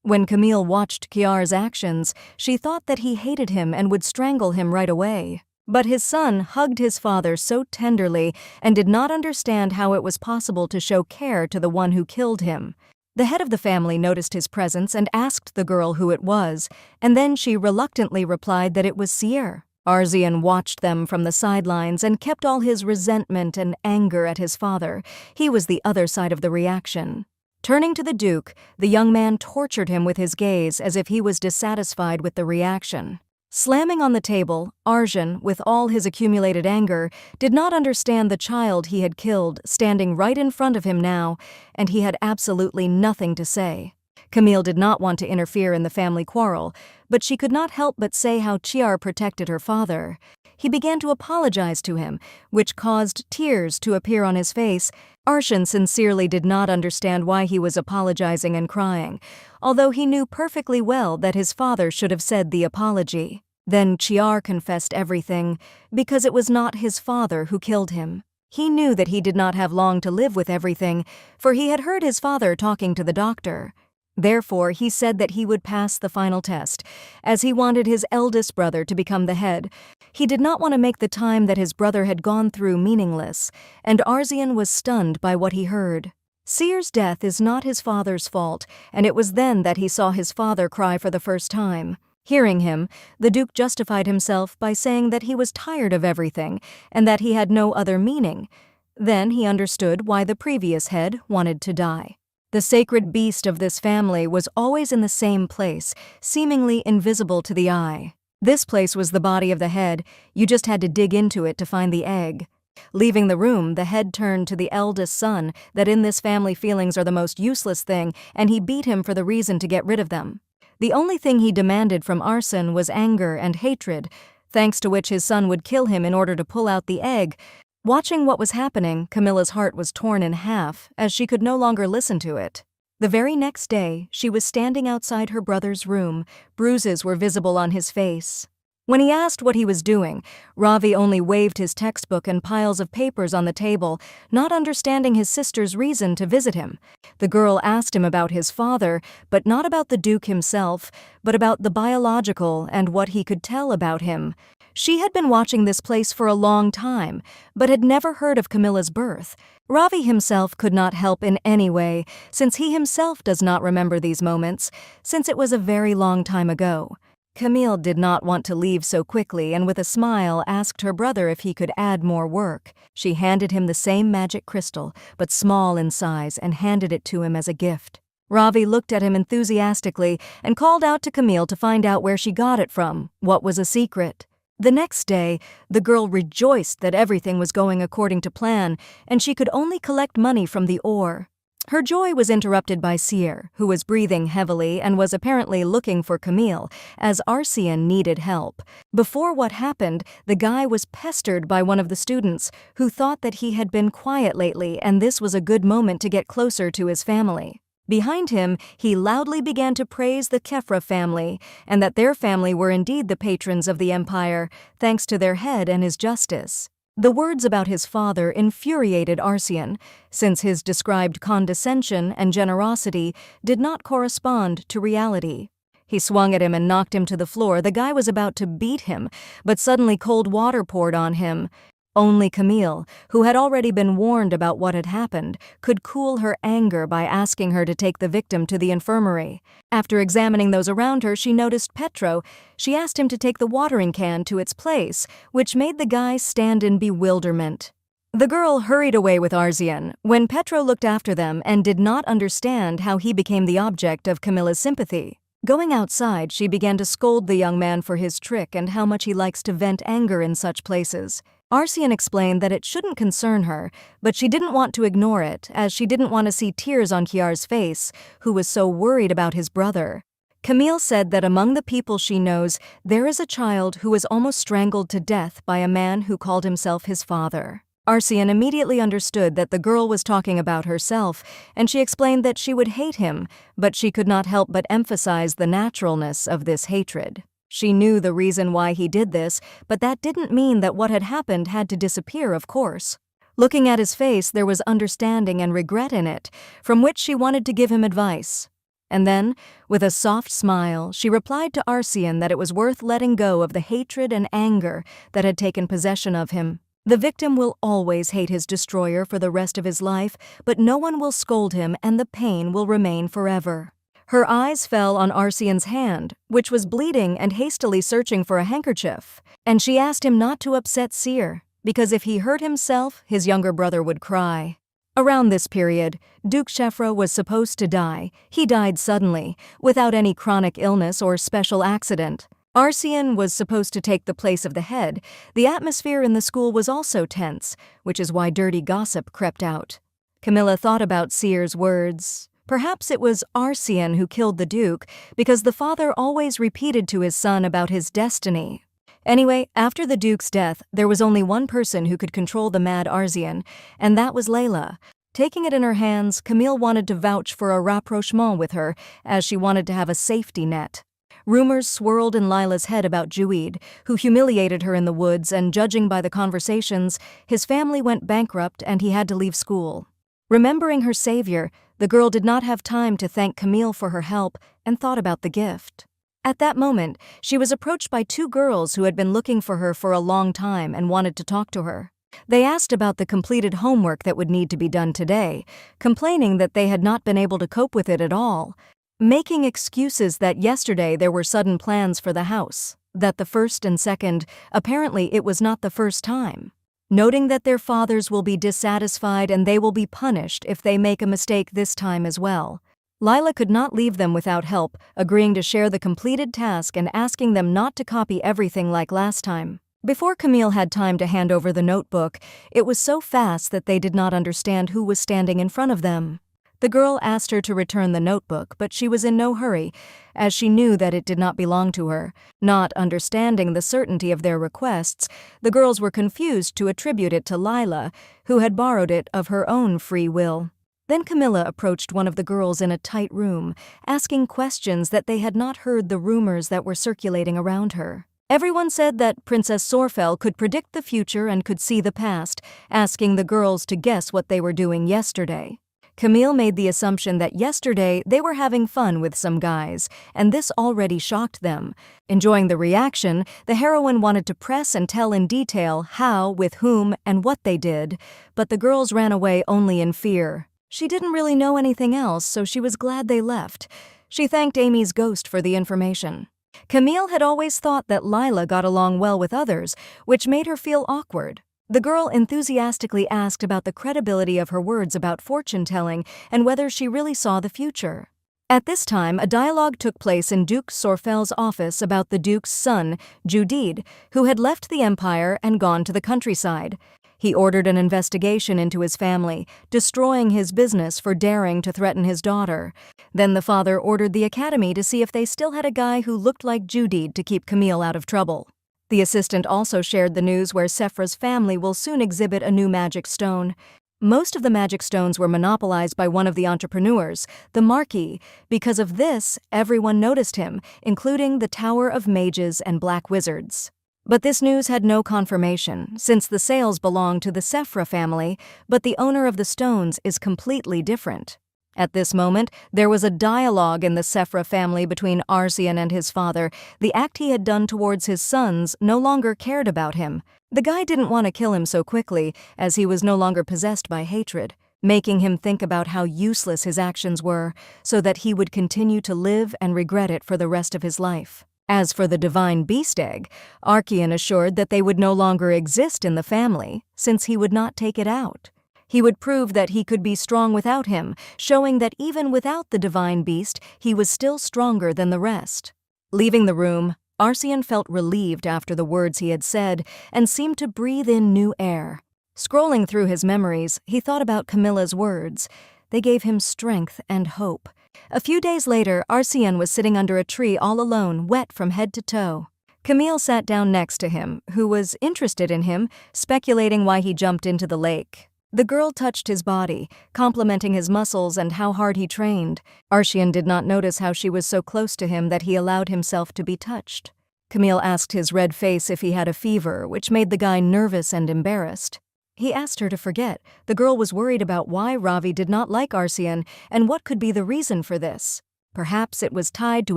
When Camille watched Chiar's actions, she thought that he hated him and would strangle him right away. But his son hugged his father so tenderly and did not understand how it was possible to show care to the one who killed him. The head of the family noticed his presence and asked the girl who it was, and then she reluctantly replied that it was Cyr. Arsian watched them from the sidelines and kept all his resentment and anger at his father. He was the other side of the reaction. Turning to the Duke, the young man tortured him with his gaze as if he was dissatisfied with the reaction. Slamming on the table, Arjun, with all his accumulated anger, did not understand the child he had killed standing right in front of him now, and he had absolutely nothing to say. Camille did not want to interfere in the family quarrel, but she could not help but say how Chiar protected her father. He began to apologize to him, which caused tears to appear on his face. Arjun sincerely did not understand why he was apologizing and crying, although he knew perfectly well that his father should have said the apology. Then Chiar confessed everything, because it was not his father who killed him. He knew that he did not have long to live with everything, for he had heard his father talking to the doctor. Therefore, he said that he would pass the final test, as he wanted his eldest brother to become the head. He did not want to make the time that his brother had gone through meaningless, and Arsian was stunned by what he heard. Cyr's death is not his father's fault, and it was then that he saw his father cry for the first time. Hearing him, the Duke justified himself by saying that he was tired of everything, and that he had no other meaning. Then he understood why the previous head wanted to die. The sacred beast of this family was always in the same place, seemingly invisible to the eye. This place was the body of the head. You just had to dig into it to find the egg. Leaving the room, the head turned to the eldest son, that in this family feelings are the most useless thing, and he beat him for the reason to get rid of them. The only thing he demanded from Arsen was anger and hatred, thanks to which his son would kill him in order to pull out the egg. Watching what was happening, Camilla's heart was torn in half, as she could no longer listen to it. The very next day, she was standing outside her brother's room. Bruises were visible on his face. When he asked what he was doing, Ravi only waved his textbook and piles of papers on the table, not understanding his sister's reason to visit him. The girl asked him about his father, but not about the Duke himself, but about the biological and what he could tell about him. She had been watching this place for a long time, but had never heard of Camilla's birth. Ravi himself could not help in any way, since he himself does not remember these moments, since it was a very long time ago. Camille did not want to leave so quickly and with a smile asked her brother if he could add more work. She handed him the same magic crystal, but small in size, and handed it to him as a gift. Ravi looked at him enthusiastically and called out to Camille to find out where she got it from, what was a secret. The next day, the girl rejoiced that everything was going according to plan, and she could only collect money from the ore. Her joy was interrupted by Cyr, who was breathing heavily and was apparently looking for Camille, as Arsène needed help. Before what happened, the guy was pestered by one of the students, who thought that he had been quiet lately and this was a good moment to get closer to his family. Behind him, he loudly began to praise the Kefra family, and that their family were indeed the patrons of the empire, thanks to their head and his justice. The words about his father infuriated Arsène, since his described condescension and generosity did not correspond to reality. He swung at him and knocked him to the floor. The guy was about to beat him, but suddenly cold water poured on him. Only Camille, who had already been warned about what had happened, could cool her anger by asking her to take the victim to the infirmary. After examining those around her, she noticed Petro. She asked him to take the watering can to its place, which made the guy stand in bewilderment. The girl hurried away with Arsène when Petro looked after them and did not understand how he became the object of Camilla's sympathy. Going outside, she began to scold the young man for his trick and how much he likes to vent anger in such places. Arsène explained that it shouldn't concern her, but she didn't want to ignore it, as she didn't want to see tears on Chiar's face, who was so worried about his brother. Camille said that among the people she knows, there is a child who was almost strangled to death by a man who called himself his father. Arsène immediately understood that the girl was talking about herself, and she explained that she would hate him, but she could not help but emphasize the naturalness of this hatred. She knew the reason why he did this, but that didn't mean that what had happened had to disappear, of course. Looking at his face, there was understanding and regret in it, from which she wanted to give him advice. And then, with a soft smile, she replied to Arsène that it was worth letting go of the hatred and anger that had taken possession of him. The victim will always hate his destroyer for the rest of his life, but no one will scold him and the pain will remain forever. Her eyes fell on Arsène's hand, which was bleeding and hastily searching for a handkerchief, and she asked him not to upset Cyr, because if he hurt himself, his younger brother would cry. Around this period, Duke Kefra was supposed to die. He died suddenly, without any chronic illness or special accident. Arsène was supposed to take the place of the head. The atmosphere in the school was also tense, which is why dirty gossip crept out. Camilla thought about Cyr's words. Perhaps it was Arsène who killed the Duke, because the father always repeated to his son about his destiny. Anyway, after the Duke's death, there was only one person who could control the mad Arsène, and that was Layla. Taking it in her hands, Camille wanted to vouch for a rapprochement with her, as she wanted to have a safety net. Rumors swirled in Lila's head about Juid, who humiliated her in the woods, and judging by the conversations, his family went bankrupt and he had to leave school. Remembering her savior, the girl did not have time to thank Camille for her help and thought about the gift. At that moment, she was approached by two girls who had been looking for her for a long time and wanted to talk to her. They asked about the completed homework that would need to be done today, complaining that they had not been able to cope with it at all, making excuses that yesterday there were sudden plans for the house, that the first and second, apparently it was not the first time. Noting that their fathers will be dissatisfied and they will be punished if they make a mistake this time as well. Lila could not leave them without help, agreeing to share the completed task and asking them not to copy everything like last time. Before Camille had time to hand over the notebook, it was so fast that they did not understand who was standing in front of them. The girl asked her to return the notebook, but she was in no hurry, as she knew that it did not belong to her. Not understanding the certainty of their requests, the girls were confused to attribute it to Lila, who had borrowed it of her own free will. Then Camilla approached one of the girls in a tight room, asking questions that they had not heard the rumors that were circulating around her. Everyone said that Princess Sorfel could predict the future and could see the past, asking the girls to guess what they were doing yesterday. Camille made the assumption that yesterday they were having fun with some guys, and this already shocked them. Enjoying the reaction, the heroine wanted to press and tell in detail how, with whom, and what they did, but the girls ran away only in fear. She didn't really know anything else, so she was glad they left. She thanked Amy's ghost for the information. Camille had always thought that Lila got along well with others, which made her feel awkward. The girl enthusiastically asked about the credibility of her words about fortune-telling and whether she really saw the future. At this time, a dialogue took place in Duke Sorfel's office about the Duke's son, Judid, who had left the empire and gone to the countryside. He ordered an investigation into his family, destroying his business for daring to threaten his daughter. Then the father ordered the academy to see if they still had a guy who looked like Judid to keep Camille out of trouble. The assistant also shared the news where Sephra's family will soon exhibit a new magic stone. Most of the magic stones were monopolized by one of the entrepreneurs, the Marquis. Because of this, everyone noticed him, including the Tower of Mages and Black Wizards. But this news had no confirmation, since the sales belong to the Sephra family, but the owner of the stones is completely different. At this moment, there was a dialogue in the Sephra family between Arsian and his father. The act he had done towards his sons no longer cared about him. The guy didn't want to kill him so quickly, as he was no longer possessed by hatred, making him think about how useless his actions were, so that he would continue to live and regret it for the rest of his life. As for the divine beast egg, Archean assured that they would no longer exist in the family, since he would not take it out. He would prove that he could be strong without him, showing that even without the divine beast, he was still stronger than the rest. Leaving the room, Arsian felt relieved after the words he had said and seemed to breathe in new air. Scrolling through his memories, he thought about Camilla's words. They gave him strength and hope. A few days later, Arsian was sitting under a tree all alone, wet from head to toe. Camille sat down next to him, who was interested in him, speculating why he jumped into the lake. The girl touched his body, complimenting his muscles and how hard he trained. Arsian did not notice how she was so close to him that he allowed himself to be touched. Camille asked his red face if he had a fever, which made the guy nervous and embarrassed. He asked her to forget. The girl was worried about why Ravi did not like Arsian and what could be the reason for this. Perhaps it was tied to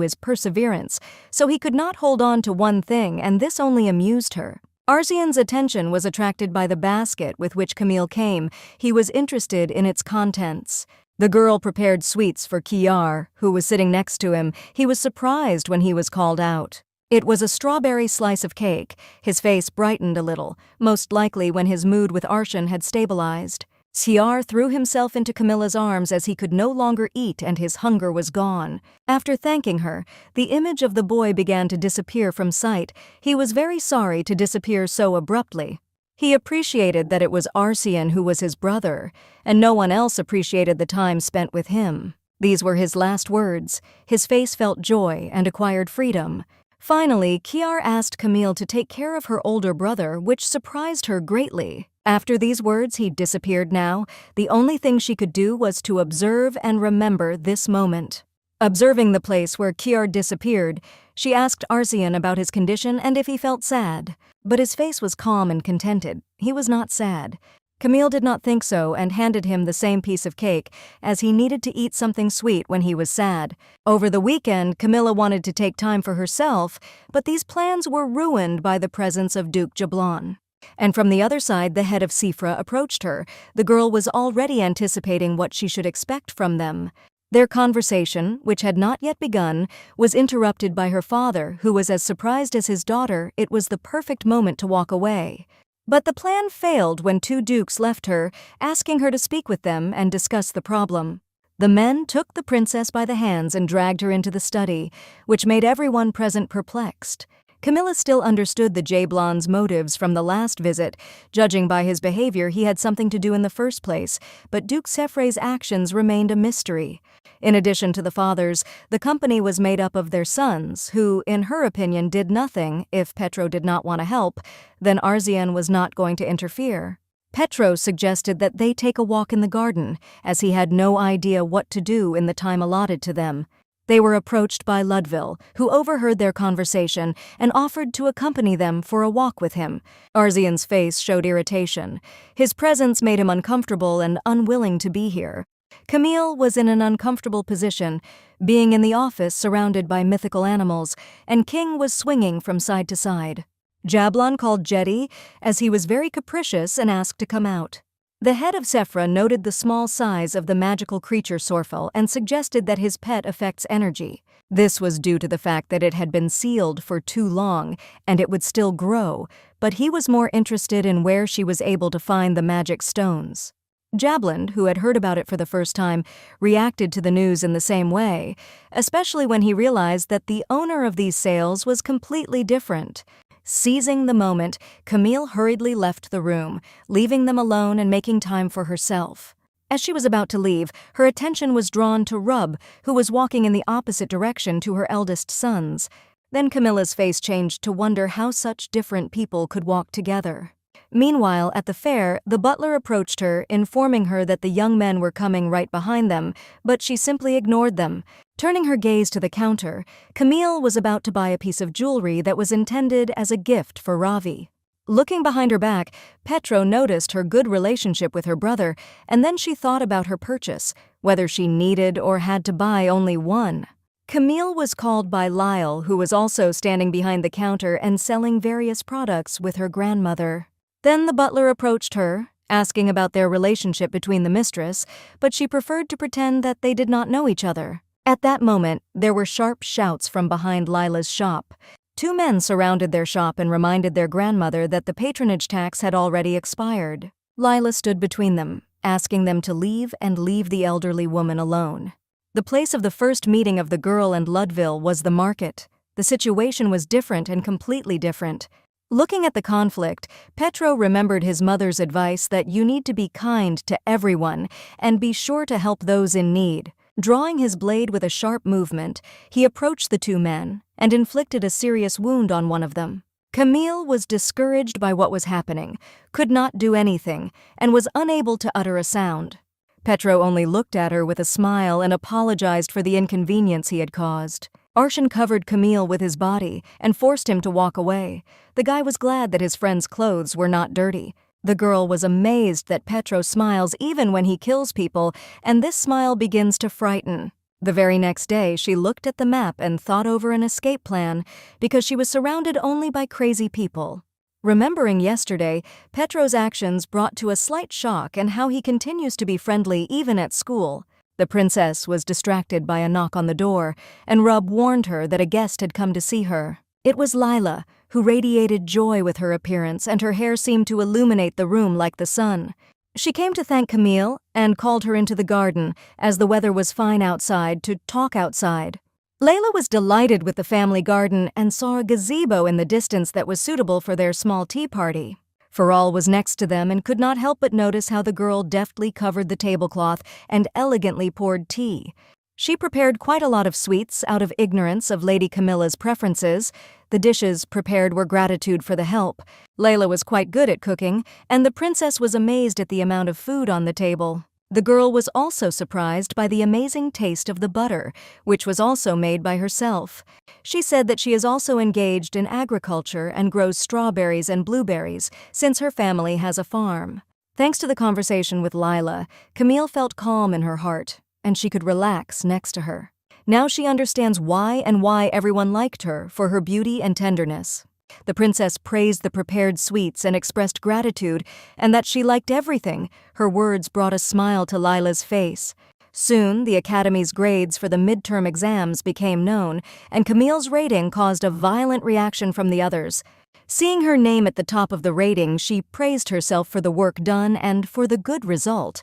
his perseverance, so he could not hold on to one thing, and this only amused her. Arsian's attention was attracted by the basket with which Camille came. He was interested in its contents. The girl prepared sweets for Kiar, who was sitting next to him. He was surprised when he was called out. It was a strawberry slice of cake. His face brightened a little, most likely when his mood with Arsian had stabilized. Kiar threw himself into Camilla's arms as he could no longer eat and his hunger was gone. After thanking her, the image of the boy began to disappear from sight. He was very sorry to disappear so abruptly. He appreciated that it was Arsian who was his brother, and no one else appreciated the time spent with him. These were his last words. His face felt joy and acquired freedom. Finally, Kiar asked Camille to take care of her older brother, which surprised her greatly. After these words, he disappeared now. The only thing she could do was to observe and remember this moment. Observing the place where Kiar disappeared, she asked Arsian about his condition and if he felt sad. But his face was calm and contented. He was not sad. Camille did not think so and handed him the same piece of cake, as he needed to eat something sweet when he was sad. Over the weekend, Camilla wanted to take time for herself, but these plans were ruined by the presence of Duke Jablon. And from the other side, the head of Sifra approached her. The girl was already anticipating what she should expect from them. Their conversation, which had not yet begun, was interrupted by her father, who was as surprised as his daughter. It was the perfect moment to walk away. But the plan failed when two dukes left her, asking her to speak with them and discuss the problem. The men took the princess by the hands and dragged her into the study, which made everyone present perplexed. Camilla still understood the Jablon's motives from the last visit. Judging by his behavior, he had something to do in the first place, but Duke Sefre's actions remained a mystery. In addition to the fathers, the company was made up of their sons, who, in her opinion, did nothing. If Petro did not want to help, then Arsian was not going to interfere. Petro suggested that they take a walk in the garden, as he had no idea what to do in the time allotted to them. They were approached by Ludville, who overheard their conversation and offered to accompany them for a walk with him. Arzian's face showed irritation. His presence made him uncomfortable and unwilling to be here. Camille was in an uncomfortable position, being in the office surrounded by mythical animals, and King was swinging from side to side. Jablon called Jetty, as he was very capricious and asked to come out. The head of Sephra noted the small size of the magical creature Sorfel and suggested that his pet affects energy. This was due to the fact that it had been sealed for too long and it would still grow, but he was more interested in where she was able to find the magic stones. Jablon, who had heard about it for the first time, reacted to the news in the same way, especially when he realized that the owner of these sales was completely different. Seizing the moment, Camille hurriedly left the room, leaving them alone and making time for herself. As she was about to leave, her attention was drawn to Rub, who was walking in the opposite direction to her eldest sons. Then Camilla's face changed to wonder how such different people could walk together. Meanwhile, at the fair, the butler approached her, informing her that the young men were coming right behind them, but she simply ignored them. Turning her gaze to the counter, Camille was about to buy a piece of jewelry that was intended as a gift for Ravi. Looking behind her back, Petro noticed her good relationship with her brother, and then she thought about her purchase, whether she needed or had to buy only one. Camille was called by Lyle, who was also standing behind the counter and selling various products with her grandmother. Then the butler approached her, asking about their relationship between the mistress, but she preferred to pretend that they did not know each other. At that moment, there were sharp shouts from behind Lila's shop. Two men surrounded their shop and reminded their grandmother that the patronage tax had already expired. Lila stood between them, asking them to leave and leave the elderly woman alone. The place of the first meeting of the girl and Ludville was the market. The situation was different and completely different. Looking at the conflict, Petro remembered his mother's advice that you need to be kind to everyone and be sure to help those in need. Drawing his blade with a sharp movement, he approached the two men and inflicted a serious wound on one of them. Camille was discouraged by what was happening, could not do anything, and was unable to utter a sound. Petro only looked at her with a smile and apologized for the inconvenience he had caused. Arshan covered Camille with his body and forced him to walk away. The guy was glad that his friend's clothes were not dirty. The girl was amazed that Petro smiles even when he kills people, and this smile begins to frighten. The very next day, she looked at the map and thought over an escape plan because she was surrounded only by crazy people. Remembering yesterday, Petro's actions brought to a slight shock and how he continues to be friendly even at school. The princess was distracted by a knock on the door, and Rub warned her that a guest had come to see her. It was Lila, who radiated joy with her appearance, and her hair seemed to illuminate the room like the sun. She came to thank Camille and called her into the garden, as the weather was fine outside, to talk outside. Layla was delighted with the family garden and saw a gazebo in the distance that was suitable for their small tea party. Faral was next to them and could not help but notice how the girl deftly covered the tablecloth and elegantly poured tea. She prepared quite a lot of sweets out of ignorance of Lady Camilla's preferences. The dishes prepared were gratitude for the help. Layla was quite good at cooking, and the princess was amazed at the amount of food on the table. The girl was also surprised by the amazing taste of the butter, which was also made by herself. She said that she is also engaged in agriculture and grows strawberries and blueberries, since her family has a farm. Thanks to the conversation with Lila, Camille felt calm in her heart, and she could relax next to her. Now she understands why everyone liked her, for her beauty and tenderness. The princess praised the prepared sweets and expressed gratitude, and that she liked everything. Her words brought a smile to Lila's face. Soon, the Academy's grades for the midterm exams became known, and Camille's rating caused a violent reaction from the others. Seeing her name at the top of the rating, she praised herself for the work done and for the good result.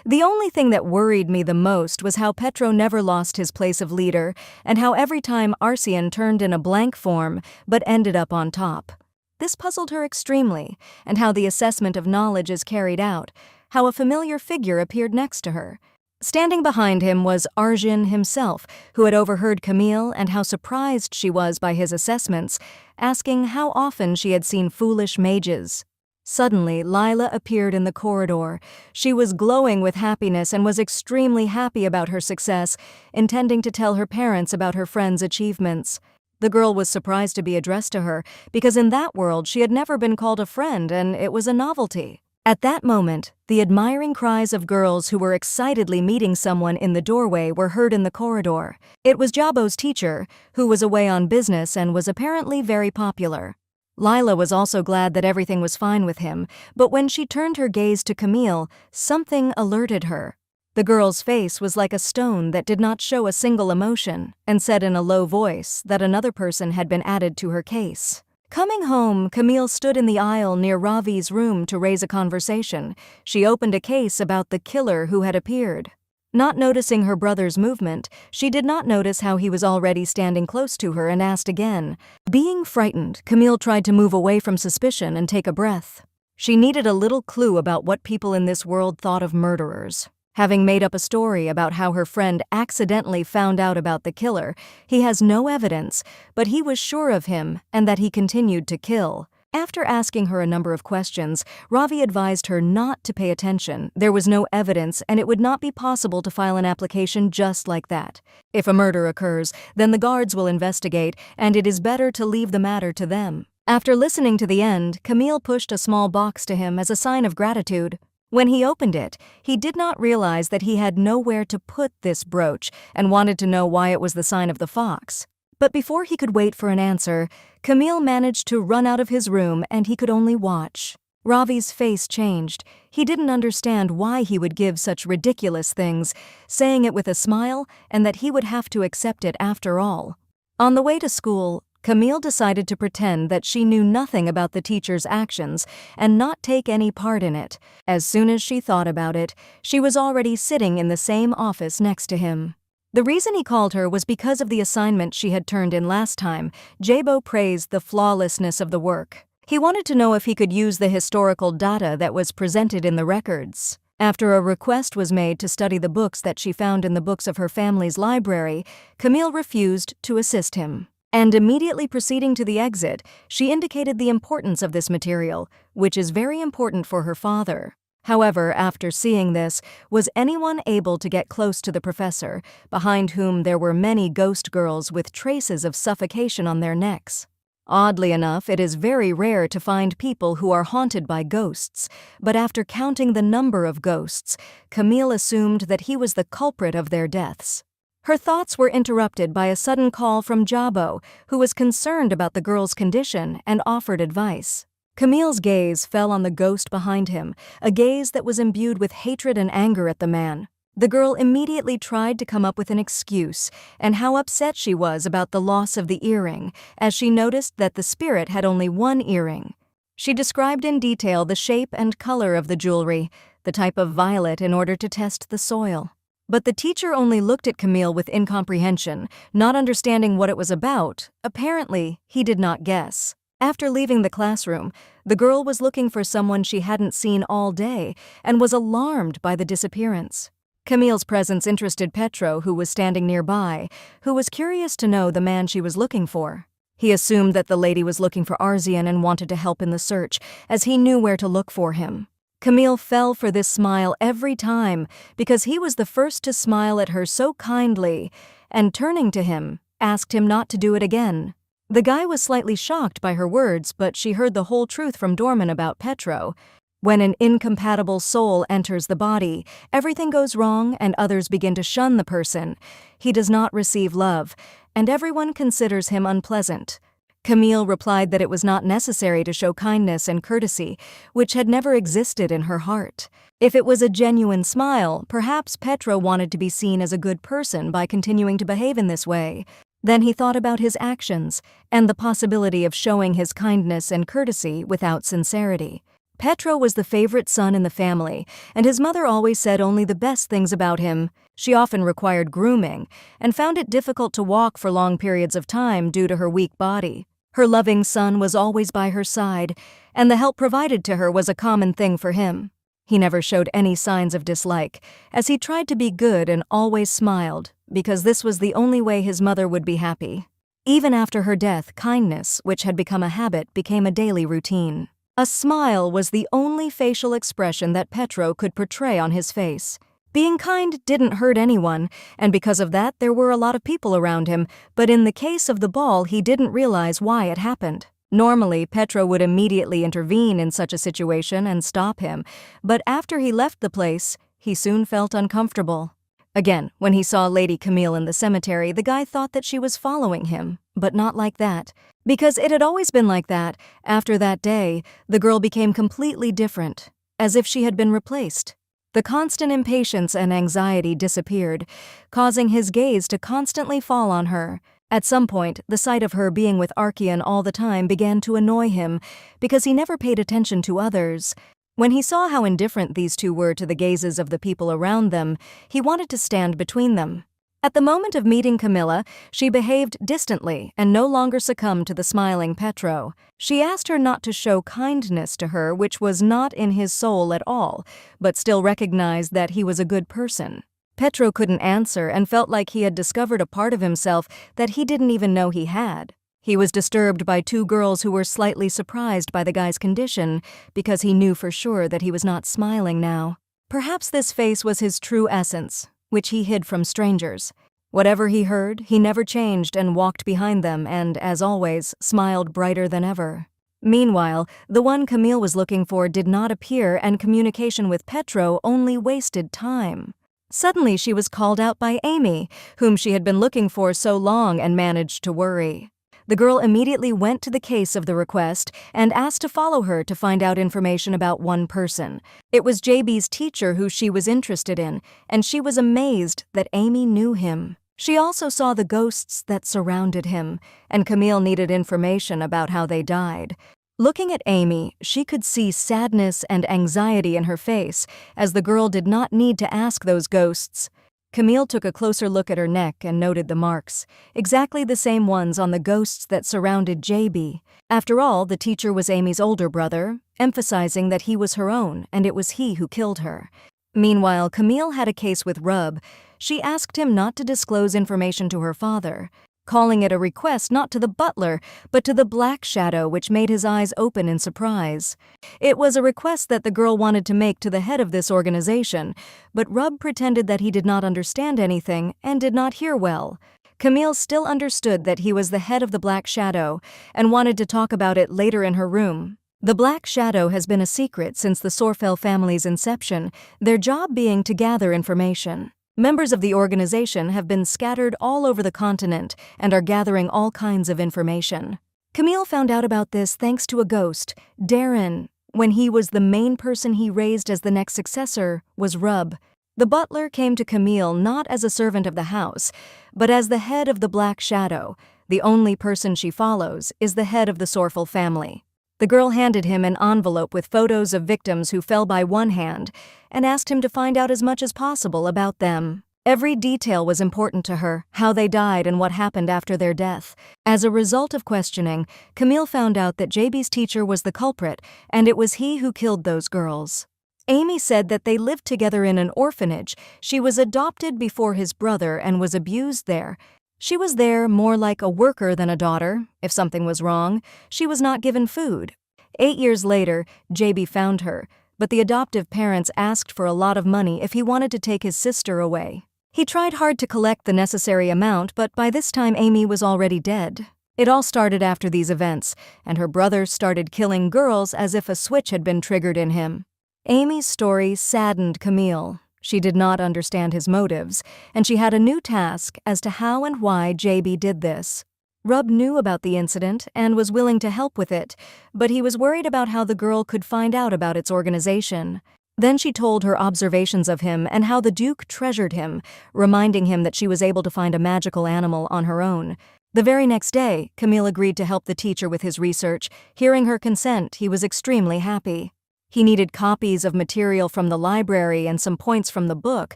The only thing that worried me the most was how Petro never lost his place of leader, and how every time Arzian turned in a blank form but ended up on top. This puzzled her extremely, and how the assessment of knowledge is carried out, how a familiar figure appeared next to her. Standing behind him was Arjun himself, who had overheard Camille and how surprised she was by his assessments, asking how often she had seen foolish mages. Suddenly, Lila appeared in the corridor. She was glowing with happiness and was extremely happy about her success, intending to tell her parents about her friend's achievements. The girl was surprised to be addressed to her, because in that world she had never been called a friend and it was a novelty. At that moment, the admiring cries of girls who were excitedly meeting someone in the doorway were heard in the corridor. It was Jabo's teacher, who was away on business and was apparently very popular. Lila was also glad that everything was fine with him, but when she turned her gaze to Camille, something alerted her. The girl's face was like a stone that did not show a single emotion, and said in a low voice that another person had been added to her case. Coming home, Camille stood in the aisle near Ravi's room to raise a conversation. She opened a case about the killer who had appeared. Not noticing her brother's movement, she did not notice how he was already standing close to her and asked again. Being frightened, Camille tried to move away from suspicion and take a breath. She needed a little clue about what people in this world thought of murderers. Having made up a story about how her friend accidentally found out about the killer, he has no evidence, but he was sure of him and that he continued to kill. After asking her a number of questions, Ravi advised her not to pay attention. There was no evidence and it would not be possible to file an application just like that. If a murder occurs, then the guards will investigate and it is better to leave the matter to them. After listening to the end, Camille pushed a small box to him as a sign of gratitude. When he opened it, he did not realize that he had nowhere to put this brooch and wanted to know why it was the sign of the fox. But before he could wait for an answer, Camille managed to run out of his room and he could only watch. Ravi's face changed. He didn't understand why he would give such ridiculous things, saying it with a smile and that he would have to accept it after all. On the way to school, Camille decided to pretend that she knew nothing about the teacher's actions and not take any part in it. As soon as she thought about it, she was already sitting in the same office next to him. The reason he called her was because of the assignment she had turned in last time. Jabo praised the flawlessness of the work. He wanted to know if he could use the historical data that was presented in the records. After a request was made to study the books that she found in the books of her family's library, Camille refused to assist him. And immediately proceeding to the exit, she indicated the importance of this material, which is very important for her father. However, after seeing this, was anyone able to get close to the professor, behind whom there were many ghost girls with traces of suffocation on their necks? Oddly enough, it is very rare to find people who are haunted by ghosts, but after counting the number of ghosts, Camille assumed that he was the culprit of their deaths. Her thoughts were interrupted by a sudden call from Jabo, who was concerned about the girl's condition and offered advice. Camille's gaze fell on the ghost behind him, a gaze that was imbued with hatred and anger at the man. The girl immediately tried to come up with an excuse and how upset she was about the loss of the earring, as she noticed that the spirit had only one earring. She described in detail the shape and color of the jewelry, the type of violet in order to test the soil. But the teacher only looked at Camille with incomprehension, not understanding what it was about. Apparently, he did not guess. After leaving the classroom, the girl was looking for someone she hadn't seen all day and was alarmed by the disappearance. Camille's presence interested Petro, who was standing nearby, who was curious to know the man she was looking for. He assumed that the lady was looking for Arzian and wanted to help in the search, as he knew where to look for him. Camille fell for this smile every time because he was the first to smile at her so kindly, and turning to him, asked him not to do it again. The guy was slightly shocked by her words, but she heard the whole truth from Dorman about Petro. When an incompatible soul enters the body, everything goes wrong and others begin to shun the person. He does not receive love, and everyone considers him unpleasant. Camille replied that it was not necessary to show kindness and courtesy, which had never existed in her heart. If it was a genuine smile, perhaps Petro wanted to be seen as a good person by continuing to behave in this way. Then he thought about his actions and the possibility of showing his kindness and courtesy without sincerity. Petro was the favorite son in the family, and his mother always said only the best things about him. She often required grooming and found it difficult to walk for long periods of time due to her weak body. Her loving son was always by her side, and the help provided to her was a common thing for him. He never showed any signs of dislike, as he tried to be good and always smiled, because this was the only way his mother would be happy. Even after her death, kindness, which had become a habit, became a daily routine. A smile was the only facial expression that Petro could portray on his face. Being kind didn't hurt anyone, and because of that there were a lot of people around him, but in the case of the ball he didn't realize why it happened. Normally, Petro would immediately intervene in such a situation and stop him, but after he left the place, he soon felt uncomfortable. Again, when he saw Lady Camille in the cemetery, the guy thought that she was following him, but not like that. Because it had always been like that, after that day, the girl became completely different, as if she had been replaced. The constant impatience and anxiety disappeared, causing his gaze to constantly fall on her. At some point, the sight of her being with Archeon all the time began to annoy him, because he never paid attention to others. When he saw how indifferent these two were to the gazes of the people around them, he wanted to stand between them. At the moment of meeting Camilla, she behaved distantly and no longer succumbed to the smiling Petro. She asked her not to show kindness to her, which was not in his soul at all, but still recognized that he was a good person. Petro couldn't answer and felt like he had discovered a part of himself that he didn't even know he had. He was disturbed by two girls who were slightly surprised by the guy's condition because he knew for sure that he was not smiling now. Perhaps this face was his true essence, which he hid from strangers. Whatever he heard, he never changed and walked behind them and, as always, smiled brighter than ever. Meanwhile, the one Camille was looking for did not appear and communication with Petro only wasted time. Suddenly she was called out by Amy, whom she had been looking for so long and managed to worry. The girl immediately went to the case of the request and asked to follow her to find out information about one person. It was JB's teacher who she was interested in, and she was amazed that Amy knew him. She also saw the ghosts that surrounded him, and Camille needed information about how they died. Looking at Amy, she could see sadness and anxiety in her face, as the girl did not need to ask those ghosts. Camille took a closer look at her neck and noted the marks, exactly the same ones on the ghosts that surrounded JB. After all, the teacher was Amy's older brother, emphasizing that he was her own and it was he who killed her. Meanwhile, Camille had a case with Rub. She asked him not to disclose information to her father, calling it a request not to the butler, but to the Black Shadow, which made his eyes open in surprise. It was a request that the girl wanted to make to the head of this organization, but Rub pretended that he did not understand anything and did not hear well. Camille still understood that he was the head of the Black Shadow and wanted to talk about it later in her room. The Black Shadow has been a secret since the Sorfel family's inception, their job being to gather information. Members of the organization have been scattered all over the continent and are gathering all kinds of information. Camille found out about this thanks to a ghost, Darren, when he was the main person he raised as the next successor was Rub. The butler came to Camille not as a servant of the house, but as the head of the Black Shadow. The only person she follows is the head of the Sorfel family. The girl handed him an envelope with photos of victims who fell by one hand and asked him to find out as much as possible about them. Every detail was important to her, how they died and what happened after their death. As a result of questioning, Camille found out that JB's teacher was the culprit, and it was he who killed those girls. Amy said that they lived together in an orphanage. She was adopted before his brother and was abused there. She was there more like a worker than a daughter. If something was wrong, she was not given food. 8 years later, JB found her, but the adoptive parents asked for a lot of money if he wanted to take his sister away. He tried hard to collect the necessary amount, but by this time Amy was already dead. It all started after these events, and her brother started killing girls as if a switch had been triggered in him. Amy's story saddened Camille. She did not understand his motives, and she had a new task as to how and why JB did this. Rub knew about the incident and was willing to help with it, but he was worried about how the girl could find out about its organization. Then she told her observations of him and how the Duke treasured him, reminding him that she was able to find a magical animal on her own. The very next day, Camille agreed to help the teacher with his research. Hearing her consent, he was extremely happy. He needed copies of material from the library and some points from the book.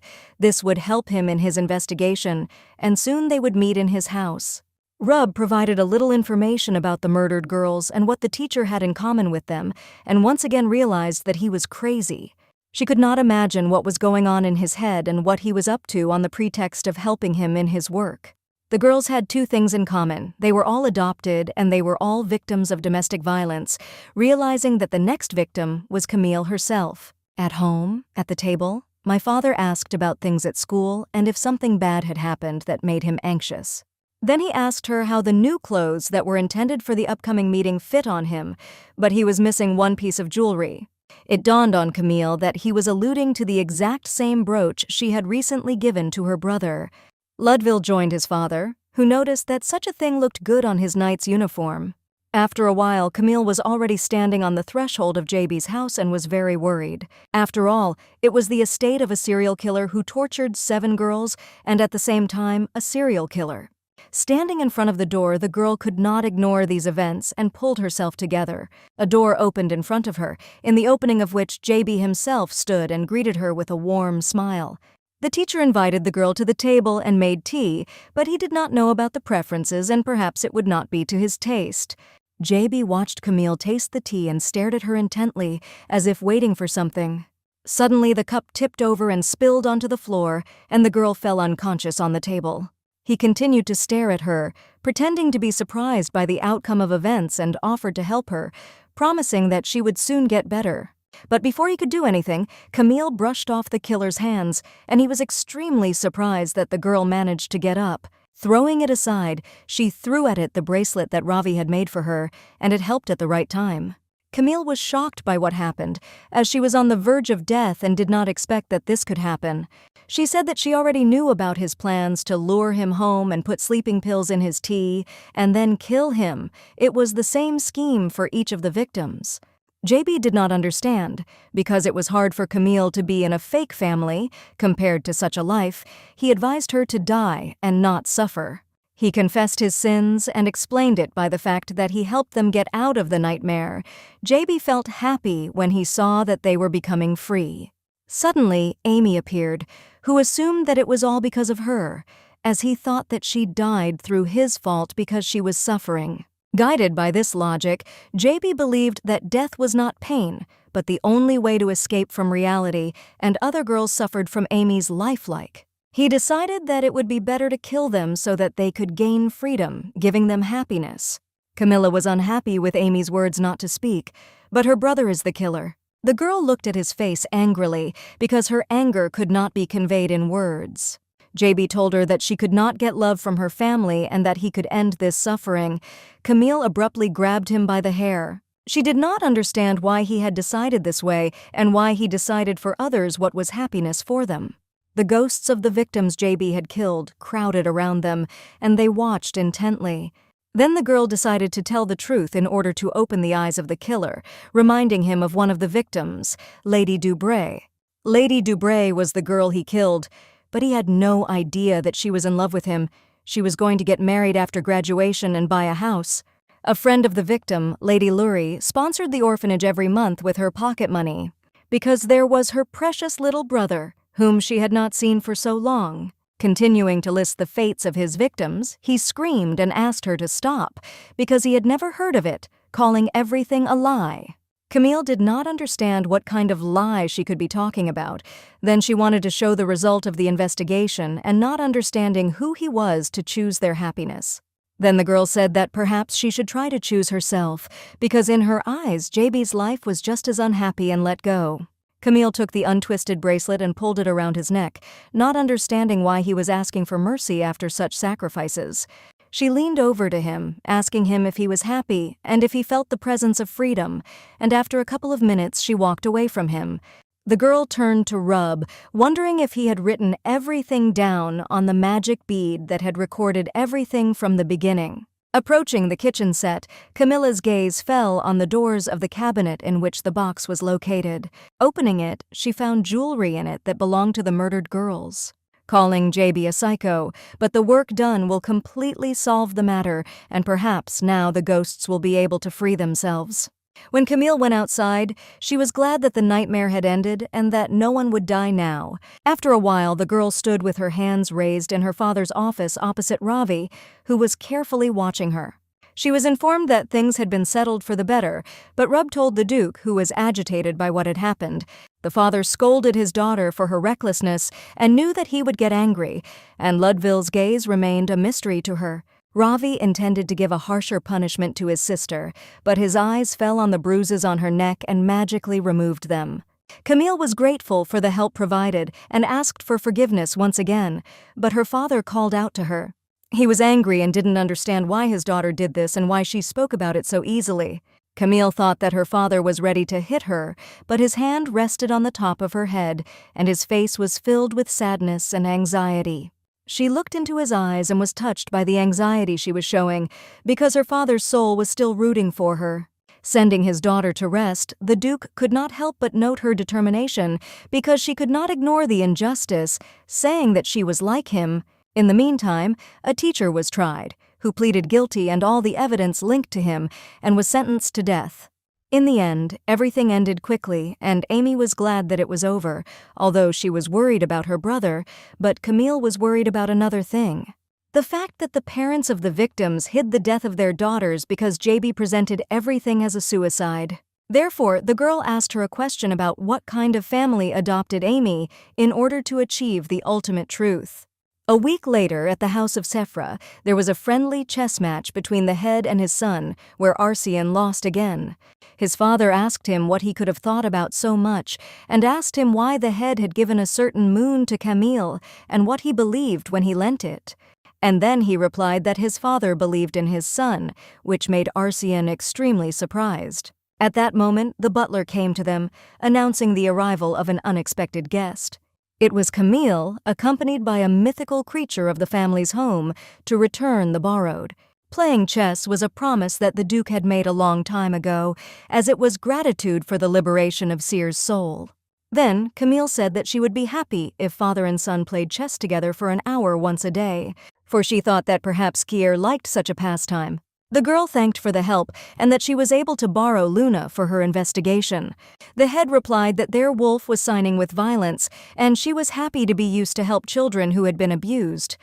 This would help him in his investigation, and soon they would meet in his house. Rub provided a little information about the murdered girls and what the teacher had in common with them, and once again realized that he was crazy. She could not imagine what was going on in his head and what he was up to on the pretext of helping him in his work. The girls had two things in common. They were all adopted, and they were all victims of domestic violence, realizing that the next victim was Camille herself. At home, at the table, my father asked about things at school and if something bad had happened that made him anxious. Then he asked her how the new clothes that were intended for the upcoming meeting fit on him, but he was missing one piece of jewelry. It dawned on Camille that he was alluding to the exact same brooch she had recently given to her brother. Ludville joined his father, who noticed that such a thing looked good on his knight's uniform. After a while, Camille was already standing on the threshold of JB's house and was very worried. After all, it was the estate of a serial killer who tortured 7 girls and at the same time a serial killer. Standing in front of the door, the girl could not ignore these events and pulled herself together. A door opened in front of her, in the opening of which JB himself stood and greeted her with a warm smile. The teacher invited the girl to the table and made tea, but he did not know about the preferences and perhaps it would not be to his taste. JB watched Camille taste the tea and stared at her intently, as if waiting for something. Suddenly, the cup tipped over and spilled onto the floor, and the girl fell unconscious on the table. He continued to stare at her, pretending to be surprised by the outcome of events and offered to help her, promising that she would soon get better. But before he could do anything, Camille brushed off the killer's hands, and he was extremely surprised that the girl managed to get up. Throwing it aside, she threw at it the bracelet that Ravi had made for her, and it helped at the right time. Camille was shocked by what happened, as she was on the verge of death and did not expect that this could happen. She said that she already knew about his plans to lure him home and put sleeping pills in his tea, and then kill him. It was the same scheme for each of the victims. JB did not understand. Because it was hard for Camille to be in a fake family, compared to such a life, he advised her to die and not suffer. He confessed his sins and explained it by the fact that he helped them get out of the nightmare. JB felt happy when he saw that they were becoming free. Suddenly, Amy appeared, who assumed that it was all because of her, as he thought that she died through his fault because she was suffering. Guided by this logic, JB believed that death was not pain, but the only way to escape from reality, and other girls suffered from Amy's lifelike. He decided that it would be better to kill them so that they could gain freedom, giving them happiness. Camilla was unhappy with Amy's words not to speak, but her brother is the killer. The girl looked at his face angrily because her anger could not be conveyed in words. JB told her that she could not get love from her family and that he could end this suffering. Camille abruptly grabbed him by the hair. She did not understand why he had decided this way and why he decided for others what was happiness for them. The ghosts of the victims JB had killed crowded around them, and they watched intently. Then the girl decided to tell the truth in order to open the eyes of the killer, reminding him of one of the victims, Lady Dubray. Lady Dubray was the girl he killed, but he had no idea that she was in love with him. She was going to get married after graduation and buy a house. A friend of the victim, Lady Lurie, sponsored the orphanage every month with her pocket money, because there was her precious little brother, whom she had not seen for so long. Continuing to list the fates of his victims, he screamed and asked her to stop, because he had never heard of it, calling everything a lie. Camille did not understand what kind of lie she could be talking about. Then she wanted to show the result of the investigation and not understanding who he was to choose their happiness. Then the girl said that perhaps she should try to choose herself, because in her eyes, JB's life was just as unhappy and let go. Camille took the untwisted bracelet and pulled it around his neck, not understanding why he was asking for mercy after such sacrifices. She leaned over to him, asking him if he was happy and if he felt the presence of freedom, and after a couple of minutes she walked away from him. The girl turned to Rub, wondering if he had written everything down on the magic bead that had recorded everything from the beginning. Approaching the kitchen set, Camilla's gaze fell on the doors of the cabinet in which the box was located. Opening it, she found jewelry in it that belonged to the murdered girls. Calling JB a psycho, but the work done will completely solve the matter, and perhaps now the ghosts will be able to free themselves. When Camille went outside, she was glad that the nightmare had ended and that no one would die now. After a while, the girl stood with her hands raised in her father's office opposite Ravi, who was carefully watching her. She was informed that things had been settled for the better, but Rub told the Duke, who was agitated by what had happened. The father scolded his daughter for her recklessness and knew that he would get angry, and Ludville's gaze remained a mystery to her. Ravi intended to give a harsher punishment to his sister, but his eyes fell on the bruises on her neck and magically removed them. Camille was grateful for the help provided and asked for forgiveness once again, but her father called out to her. He was angry and didn't understand why his daughter did this and why she spoke about it so easily. Camille thought that her father was ready to hit her, but his hand rested on the top of her head, and his face was filled with sadness and anxiety. She looked into his eyes and was touched by the anxiety she was showing, because her father's soul was still rooting for her. Sending his daughter to rest, the Duke could not help but note her determination, because she could not ignore the injustice, saying that she was like him. In the meantime, a teacher was tried, who pleaded guilty and all the evidence linked to him, and was sentenced to death. In the end, everything ended quickly, and Amy was glad that it was over, although she was worried about her brother, but Camille was worried about another thing. The fact that the parents of the victims hid the death of their daughters because JB presented everything as a suicide. Therefore, the girl asked her a question about what kind of family adopted Amy in order to achieve the ultimate truth. A week later, at the house of Sephra, there was a friendly chess match between the head and his son, where Arsian lost again. His father asked him what he could have thought about so much, and asked him why the head had given a certain moon to Camille, and what he believed when he lent it. And then he replied that his father believed in his son, which made Arsian extremely surprised. At that moment, the butler came to them, announcing the arrival of an unexpected guest. It was Camille, accompanied by a mythical creature of the family's home, to return the borrowed. Playing chess was a promise that the Duke had made a long time ago, as it was gratitude for the liberation of Seer's soul. Then, Camille said that she would be happy if father and son played chess together for an hour once a day, for she thought that perhaps Kier liked such a pastime. The girl thanked for the help and that she was able to borrow Luna for her investigation. The head replied that their wolf was signing with violence, and she was happy to be used to help children who had been abused.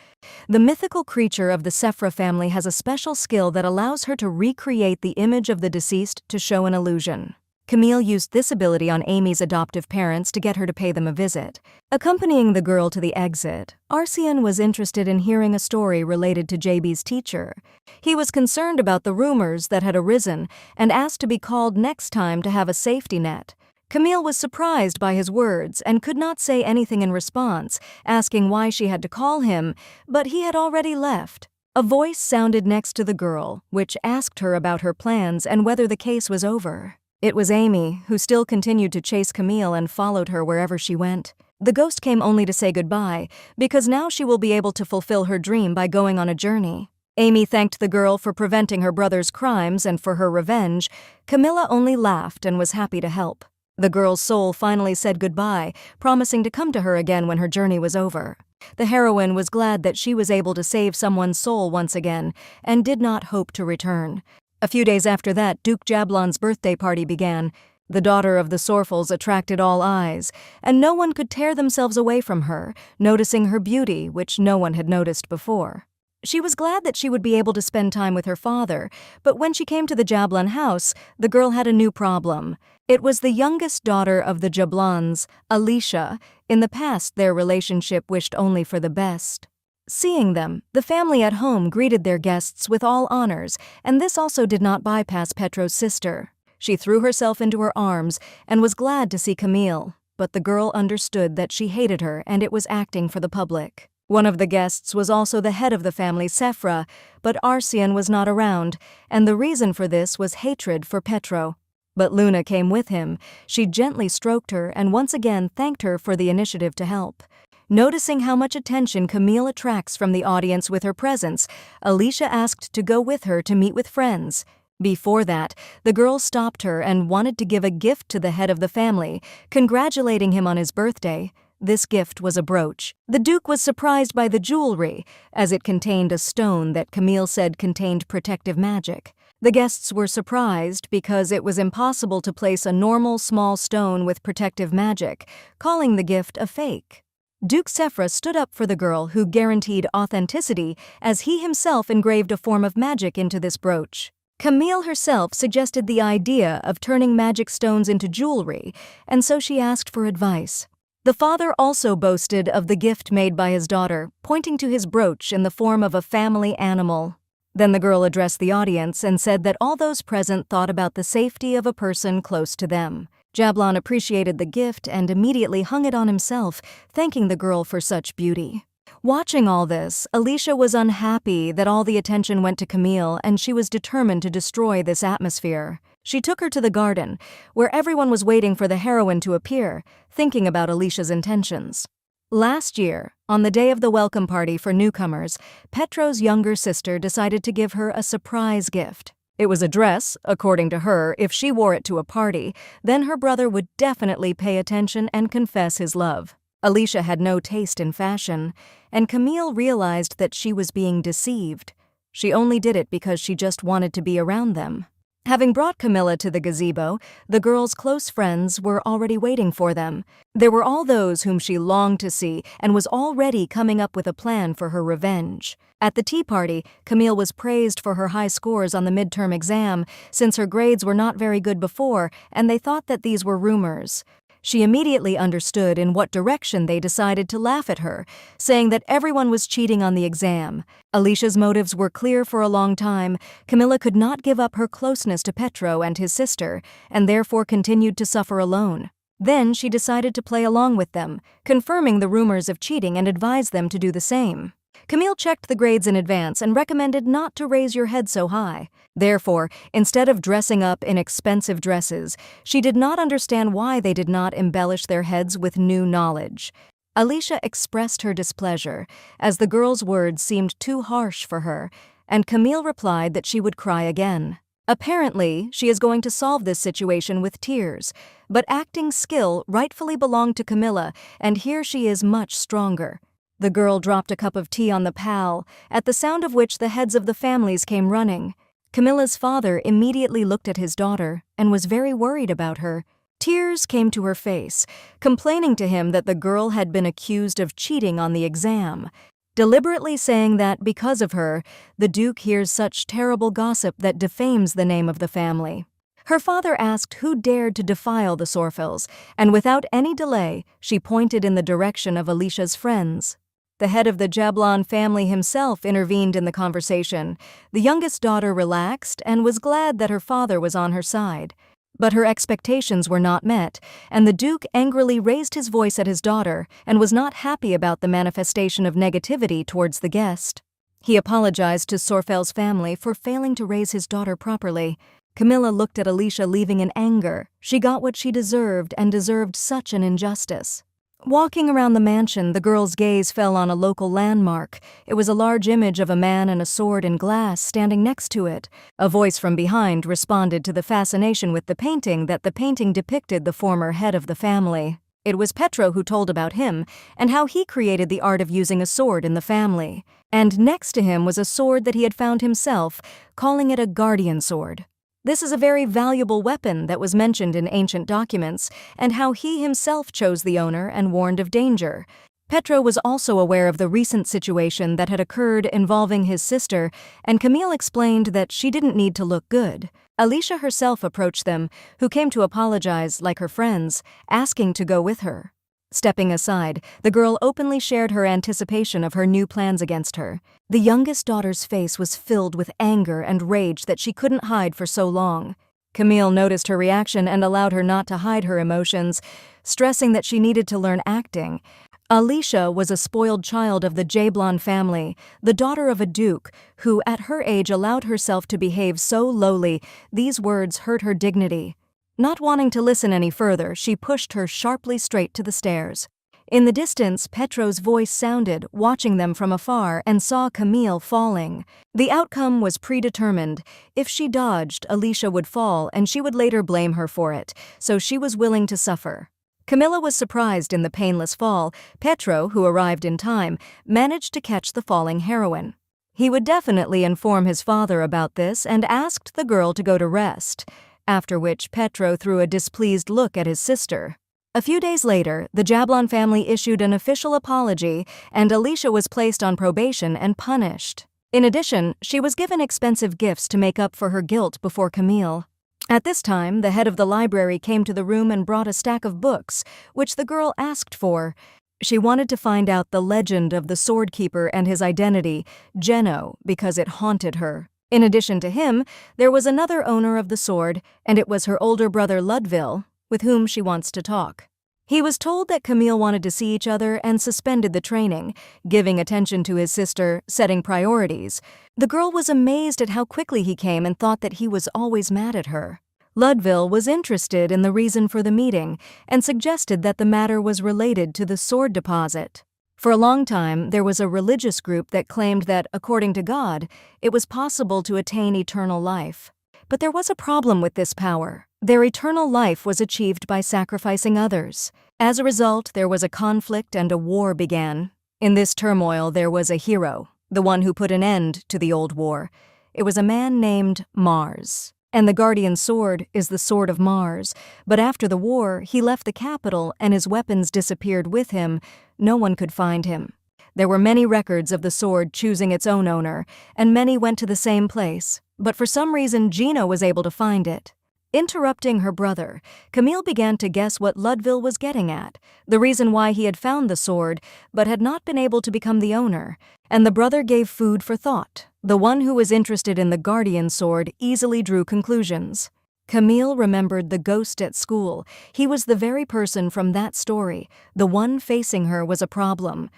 The mythical creature of the Sephra family has a special skill that allows her to recreate the image of the deceased to show an illusion. Camille used this ability on Amy's adoptive parents to get her to pay them a visit. Accompanying the girl to the exit, Arsian was interested in hearing a story related to JB's teacher. He was concerned about the rumors that had arisen and asked to be called next time to have a safety net. Camille was surprised by his words and could not say anything in response, asking why she had to call him, but he had already left. A voice sounded next to the girl, which asked her about her plans and whether the case was over. It was Amy, who still continued to chase Camille and followed her wherever she went. The ghost came only to say goodbye, because now she will be able to fulfill her dream by going on a journey. Amy thanked the girl for preventing her brother's crimes and for her revenge. Camilla only laughed and was happy to help. The girl's soul finally said goodbye, promising to come to her again when her journey was over. The heroine was glad that she was able to save someone's soul once again, and did not hope to return. A few days after that, Duke Jablon's birthday party began. The daughter of the Sorfels attracted all eyes, and no one could tear themselves away from her, noticing her beauty, which no one had noticed before. She was glad that she would be able to spend time with her father, but when she came to the Jablon house, the girl had a new problem. It was the youngest daughter of the Jablons, Alicia. In the past, their relationship wished only for the best. Seeing them, the family at home greeted their guests with all honors, and this also did not bypass Petro's sister. She threw herself into her arms and was glad to see Camille, but the girl understood that she hated her and it was acting for the public. One of the guests was also the head of the family, Sephra, but Arsian was not around, and the reason for this was hatred for Petro. But Luna came with him. She gently stroked her and once again thanked her for the initiative to help. Noticing how much attention Camille attracts from the audience with her presence, Alicia asked to go with her to meet with friends. Before that, the girl stopped her and wanted to give a gift to the head of the family, congratulating him on his birthday. This gift was a brooch. The Duke was surprised by the jewelry, as it contained a stone that Camille said contained protective magic. The guests were surprised because it was impossible to place a normal small stone with protective magic, calling the gift a fake. Duke Sephra stood up for the girl, who guaranteed authenticity as he himself engraved a form of magic into this brooch. Camille herself suggested the idea of turning magic stones into jewelry, and so she asked for advice. The father also boasted of the gift made by his daughter, pointing to his brooch in the form of a family animal. Then the girl addressed the audience and said that all those present thought about the safety of a person close to them. Jablon appreciated the gift and immediately hung it on himself, thanking the girl for such beauty. Watching all this, Alicia was unhappy that all the attention went to Camille, and she was determined to destroy this atmosphere. She took her to the garden, where everyone was waiting for the heroine to appear, thinking about Alicia's intentions. Last year, on the day of the welcome party for newcomers, Petro's younger sister decided to give her a surprise gift. It was a dress. According to her, if she wore it to a party, then her brother would definitely pay attention and confess his love. Alicia had no taste in fashion, and Camille realized that she was being deceived. She only did it because she just wanted to be around them. Having brought Camilla to the gazebo, the girls' close friends were already waiting for them. There were all those whom she longed to see and was already coming up with a plan for her revenge. At the tea party, Camille was praised for her high scores on the midterm exam, since her grades were not very good before, and they thought that these were rumors. She immediately understood in what direction they decided to laugh at her, saying that everyone was cheating on the exam. Alicia's motives were clear for a long time. Camilla could not give up her closeness to Petro and his sister, and therefore continued to suffer alone. Then she decided to play along with them, confirming the rumors of cheating, and advised them to do the same. Camille checked the grades in advance and recommended not to raise your head so high. Therefore, instead of dressing up in expensive dresses, she did not understand why they did not embellish their heads with new knowledge. Alicia expressed her displeasure, as the girl's words seemed too harsh for her, and Camille replied that she would cry again. Apparently, she is going to solve this situation with tears, but acting skill rightfully belonged to Camilla, and here she is much stronger. The girl dropped a cup of tea on the pal, at the sound of which the heads of the families came running. Camilla's father immediately looked at his daughter and was very worried about her. Tears came to her face, complaining to him that the girl had been accused of cheating on the exam, deliberately saying that because of her, the Duke hears such terrible gossip that defames the name of the family. Her father asked who dared to defile the Sorfels, and without any delay, she pointed in the direction of Alicia's friends. The head of the Jablon family himself intervened in the conversation. The youngest daughter relaxed and was glad that her father was on her side. But her expectations were not met, and the Duke angrily raised his voice at his daughter and was not happy about the manifestation of negativity towards the guest. He apologized to Sorfel's family for failing to raise his daughter properly. Camilla looked at Alicia, leaving in anger. She got what she deserved, and deserved such an injustice. Walking around the mansion, the girl's gaze fell on a local landmark. It was a large image of a man and a sword in glass standing next to it. A voice from behind responded to the fascination with the painting that the painting depicted the former head of the family. It was Petro who told about him and how he created the art of using a sword in the family. And next to him was a sword that he had found himself, calling it a guardian sword. This is a very valuable weapon that was mentioned in ancient documents, and how he himself chose the owner and warned of danger. Petro was also aware of the recent situation that had occurred involving his sister, and Camille explained that she didn't need to look good. Alicia herself approached them, who came to apologize like her friends, asking to go with her. Stepping aside, the girl openly shared her anticipation of her new plans against her. The youngest daughter's face was filled with anger and rage that she couldn't hide for so long. Camille noticed her reaction and allowed her not to hide her emotions, stressing that she needed to learn acting. Alicia was a spoiled child of the Jablon family, the daughter of a duke, who at her age allowed herself to behave so lowly. These words hurt her dignity. Not wanting to listen any further, she pushed her sharply straight to the stairs. In the distance, Petro's voice sounded, watching them from afar, and saw Camille falling. The outcome was predetermined. If she dodged, Alicia would fall, and she would later blame her for it, so she was willing to suffer. Camilla was surprised in the painless fall. Petro, who arrived in time, managed to catch the falling heroine. He would definitely inform his father about this and asked the girl to go to rest, after which Petro threw a displeased look at his sister. A few days later, the Jablon family issued an official apology, and Alicia was placed on probation and punished. In addition, she was given expensive gifts to make up for her guilt before Camille. At this time, the head of the library came to the room and brought a stack of books, which the girl asked for. She wanted to find out the legend of the sword keeper and his identity, Geno, because it haunted her. In addition to him, there was another owner of the sword, and it was her older brother Ludville, with whom she wants to talk. He was told that Camille wanted to see each other and suspended the training, giving attention to his sister, setting priorities. The girl was amazed at how quickly he came and thought that he was always mad at her. Ludville was interested in the reason for the meeting and suggested that the matter was related to the sword deposit. For a long time, there was a religious group that claimed that, according to God, it was possible to attain eternal life. But there was a problem with this power. Their eternal life was achieved by sacrificing others. As a result, there was a conflict and a war began. In this turmoil, there was a hero, the one who put an end to the old war. It was a man named Mars. And the guardian sword is the sword of Mars. But after the war, he left the capital and his weapons disappeared with him. No one could find him. There were many records of the sword choosing its own owner, and many went to the same place. But for some reason, Geno was able to find it. Interrupting her brother, Camille began to guess what Ludville was getting at, the reason why he had found the sword but had not been able to become the owner, and the brother gave food for thought. The one who was interested in the guardian sword easily drew conclusions. Camille remembered the ghost at school. He was the very person from that story. The one facing her was a problem.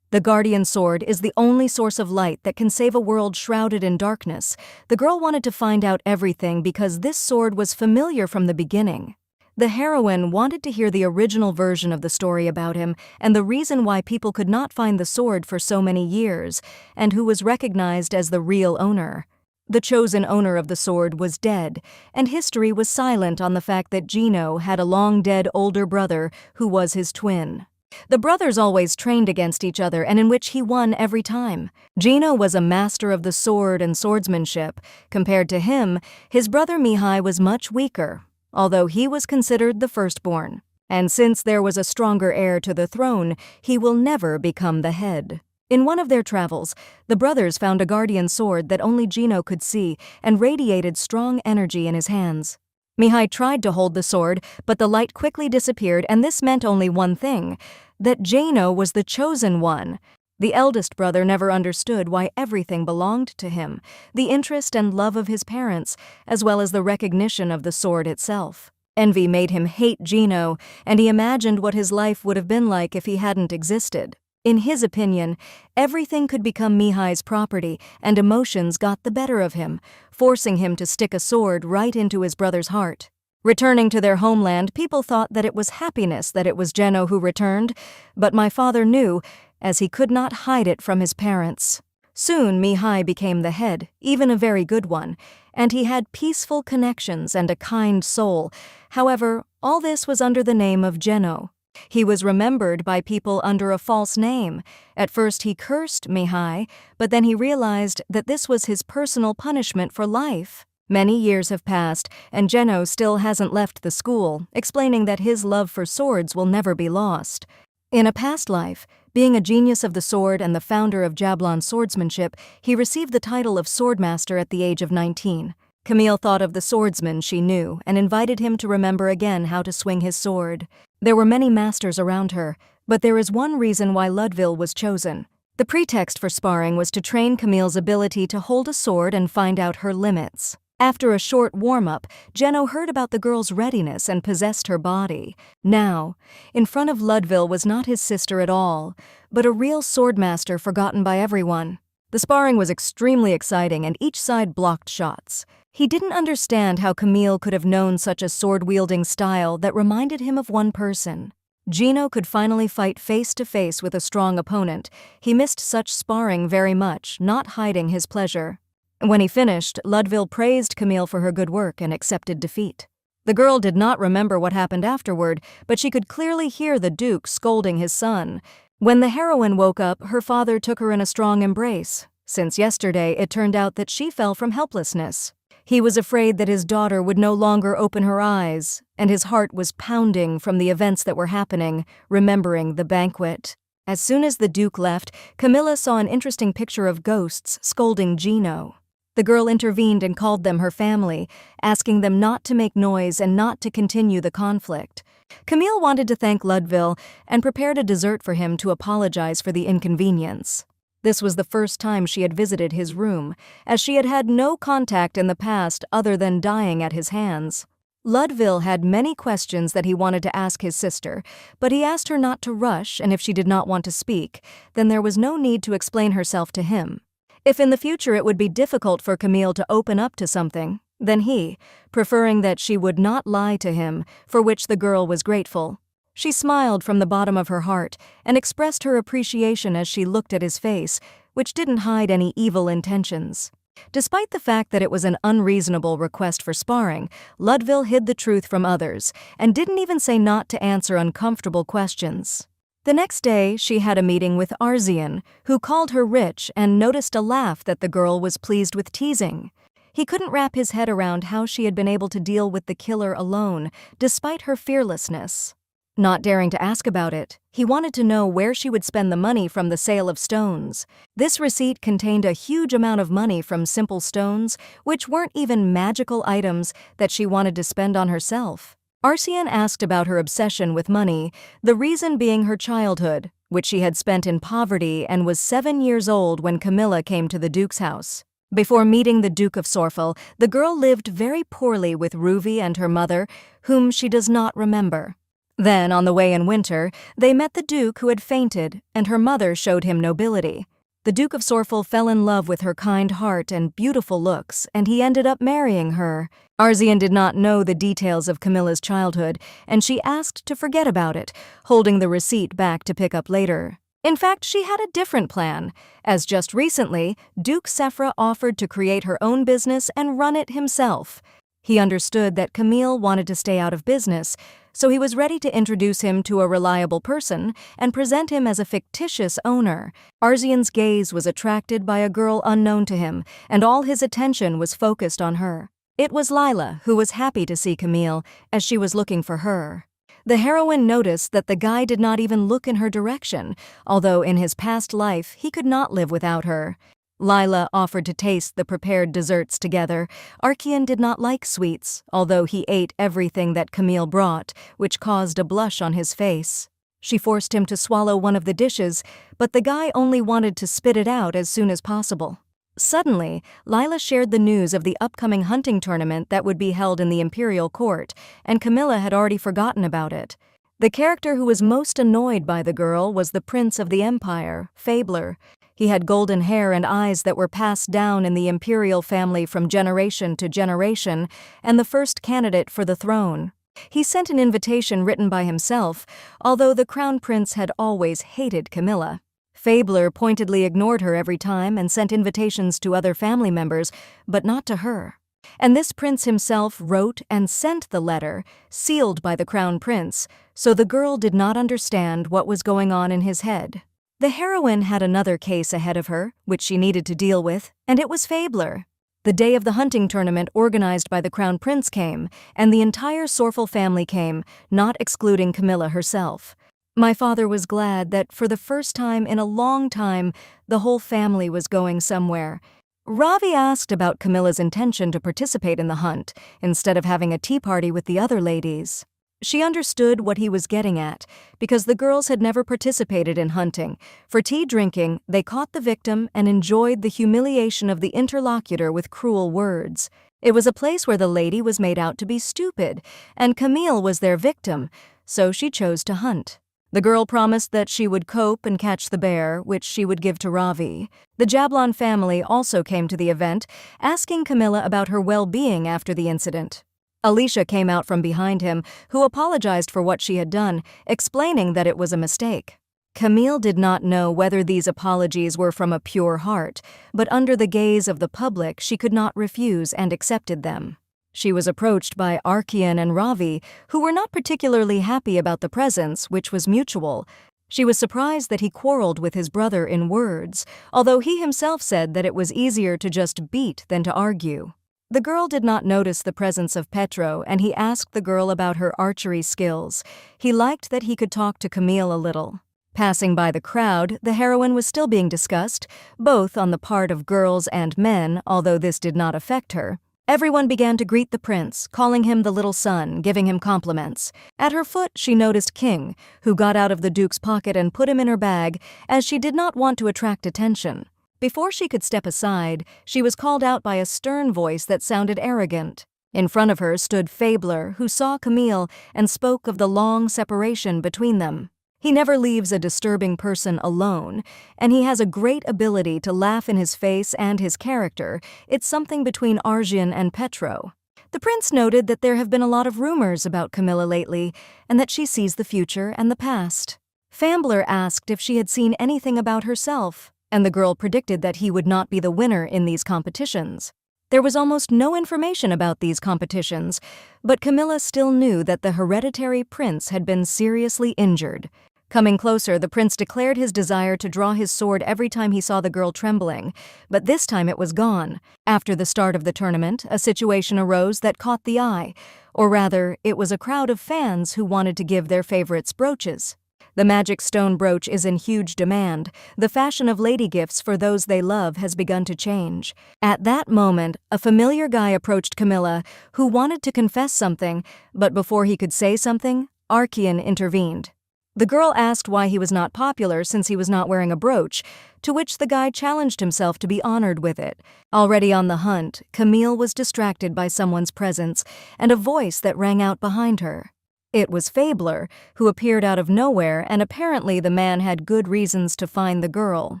The guardian sword is the only source of light that can save a world shrouded in darkness. The girl wanted to find out everything because this sword was familiar from the beginning. The heroine wanted to hear the original version of the story about him and the reason why people could not find the sword for so many years, and who was recognized as the real owner. The chosen owner of the sword was dead, and history was silent on the fact that Geno had a long-dead older brother who was his twin. The brothers always trained against each other, and in which he won every time. Geno was a master of the sword and swordsmanship. Compared to him, his brother Mihai was much weaker, although he was considered the firstborn. And since there was a stronger heir to the throne, he will never become the head. In one of their travels, the brothers found a guardian sword that only Geno could see and radiated strong energy in his hands. Mihai tried to hold the sword, but the light quickly disappeared, and this meant only one thing, that Geno was the chosen one. The eldest brother never understood why everything belonged to him, the interest and love of his parents, as well as the recognition of the sword itself. Envy made him hate Geno, and he imagined what his life would have been like if he hadn't existed. In his opinion, everything could become Mihai's property, and emotions got the better of him, forcing him to stick a sword right into his brother's heart. Returning to their homeland, people thought that it was happiness that it was Geno who returned, but my father knew, as he could not hide it from his parents. Soon Mihai became the head, even a very good one, and he had peaceful connections and a kind soul. However, all this was under the name of Geno. He was remembered by people under a false name. At first he cursed Mihai, but then he realized that this was his personal punishment for life. Many years have passed, and Geno still hasn't left the school, explaining that his love for swords will never be lost. In a past life, being a genius of the sword and the founder of Jablon swordsmanship, he received the title of swordmaster at the age of 19. Camille thought of the swordsman she knew and invited him to remember again how to swing his sword. There were many masters around her, but there is one reason why Ludville was chosen. The pretext for sparring was to train Camille's ability to hold a sword and find out her limits. After a short warm-up, Geno heard about the girl's readiness and possessed her body. Now, in front of Ludville was not his sister at all, but a real swordmaster forgotten by everyone. The sparring was extremely exciting and each side blocked shots. He didn't understand how Camille could have known such a sword-wielding style that reminded him of one person. Geno could finally fight face-to-face with a strong opponent. He missed such sparring very much, not hiding his pleasure. When he finished, Ludville praised Camille for her good work and accepted defeat. The girl did not remember what happened afterward, but she could clearly hear the Duke scolding his son. When the heroine woke up, her father took her in a strong embrace. Since yesterday, it turned out that she fell from helplessness. He was afraid that his daughter would no longer open her eyes, and his heart was pounding from the events that were happening, remembering the banquet. As soon as the Duke left, Camilla saw an interesting picture of ghosts scolding Gino. The girl intervened and called them her family, asking them not to make noise and not to continue the conflict. Camille wanted to thank Ludwig and prepared a dessert for him to apologize for the inconvenience. This was the first time she had visited his room, as she had had no contact in the past other than dying at his hands. Ludwig had many questions that he wanted to ask his sister, but he asked her not to rush, and if she did not want to speak, then there was no need to explain herself to him. If in the future it would be difficult for Camille to open up to something, then he, preferring that she would not lie to him, for which the girl was grateful. She smiled from the bottom of her heart and expressed her appreciation as she looked at his face, which didn't hide any evil intentions. Despite the fact that it was an unreasonable request for sparring, Ludwig hid the truth from others and didn't even say not to answer uncomfortable questions. The next day, she had a meeting with Arzian, who called her rich and noticed a laugh that the girl was pleased with teasing. He couldn't wrap his head around how she had been able to deal with the killer alone, despite her fearlessness. Not daring to ask about it, he wanted to know where she would spend the money from the sale of stones. This receipt contained a huge amount of money from simple stones, which weren't even magical items that she wanted to spend on herself. Arzian asked about her obsession with money, the reason being her childhood, which she had spent in poverty and was 7 years old when Camilla came to the Duke's house. Before meeting the Duke of Sorfel, the girl lived very poorly with Ruvi and her mother, whom she does not remember. Then, on the way in winter, they met the Duke who had fainted, and her mother showed him nobility. The Duke of Sorfel fell in love with her kind heart and beautiful looks, and he ended up marrying her. Arzian did not know the details of Camilla's childhood, and she asked to forget about it, holding the receipt back to pick up later. In fact, she had a different plan, as just recently, Duke Sephra offered to create her own business and run it himself. He understood that Camille wanted to stay out of business, so he was ready to introduce him to a reliable person and present him as a fictitious owner. Arzian's gaze was attracted by a girl unknown to him, and all his attention was focused on her. It was Lila, who was happy to see Camille, as she was looking for her. The heroine noticed that the guy did not even look in her direction, although in his past life he could not live without her. Lila offered to taste the prepared desserts together. Arzian did not like sweets, although he ate everything that Camille brought, which caused a blush on his face. She forced him to swallow one of the dishes, but the guy only wanted to spit it out as soon as possible. Suddenly, Lila shared the news of the upcoming hunting tournament that would be held in the imperial court, and Camilla had already forgotten about it. The character who was most annoyed by the girl was the prince of the empire, Fabler. He had golden hair and eyes that were passed down in the imperial family from generation to generation, and the first candidate for the throne. He sent an invitation written by himself, although the crown prince had always hated Camilla. Fabler pointedly ignored her every time and sent invitations to other family members, but not to her. And this prince himself wrote and sent the letter, sealed by the crown prince, so the girl did not understand what was going on in his head. The heroine had another case ahead of her, which she needed to deal with, and it was Fabler. The day of the hunting tournament organized by the crown prince came, and the entire Sorfel family came, not excluding Camilla herself. My father was glad that, for the first time in a long time, the whole family was going somewhere. Ravi asked about Camilla's intention to participate in the hunt, instead of having a tea party with the other ladies. She understood what he was getting at, because the girls had never participated in hunting. For tea drinking, they caught the victim and enjoyed the humiliation of the interlocutor with cruel words. It was a place where the lady was made out to be stupid, and Camille was their victim, so she chose to hunt. The girl promised that she would cope and catch the bear, which she would give to Ravi. The Jablon family also came to the event, asking Camilla about her well-being after the incident. Alicia came out from behind him, who apologized for what she had done, explaining that it was a mistake. Camille did not know whether these apologies were from a pure heart, but under the gaze of the public she could not refuse and accepted them. She was approached by Arzian and Ravi, who were not particularly happy about the presents, which was mutual. She was surprised that he quarreled with his brother in words, although he himself said that it was easier to just beat than to argue. The girl did not notice the presence of Petro, and he asked the girl about her archery skills. He liked that he could talk to Camille a little. Passing by the crowd, the heroine was still being discussed, both on the part of girls and men, although this did not affect her. Everyone began to greet the prince, calling him the little son, giving him compliments. At her foot, she noticed King, who got out of the duke's pocket and put him in her bag, as she did not want to attract attention. Before she could step aside, she was called out by a stern voice that sounded arrogant. In front of her stood Fabler, who saw Camille and spoke of the long separation between them. He never leaves a disturbing person alone, and he has a great ability to laugh in his face and his character. It's something between Arjun and Petro. The prince noted that there have been a lot of rumors about Camilla lately, and that she sees the future and the past. Fambler asked if she had seen anything about herself, and the girl predicted that he would not be the winner in these competitions. There was almost no information about these competitions, but Camilla still knew that the hereditary prince had been seriously injured. Coming closer, the prince declared his desire to draw his sword every time he saw the girl trembling, but this time it was gone. After the start of the tournament, a situation arose that caught the eye, or rather, it was a crowd of fans who wanted to give their favorites brooches. The magic stone brooch is in huge demand. The fashion of lady gifts for those they love has begun to change. At that moment, a familiar guy approached Camilla, who wanted to confess something, but before he could say something, Archean intervened. The girl asked why he was not popular since he was not wearing a brooch, to which the guy challenged himself to be honored with it. Already on the hunt, Camille was distracted by someone's presence and a voice that rang out behind her. It was Fabler, who appeared out of nowhere, and apparently the man had good reasons to find the girl.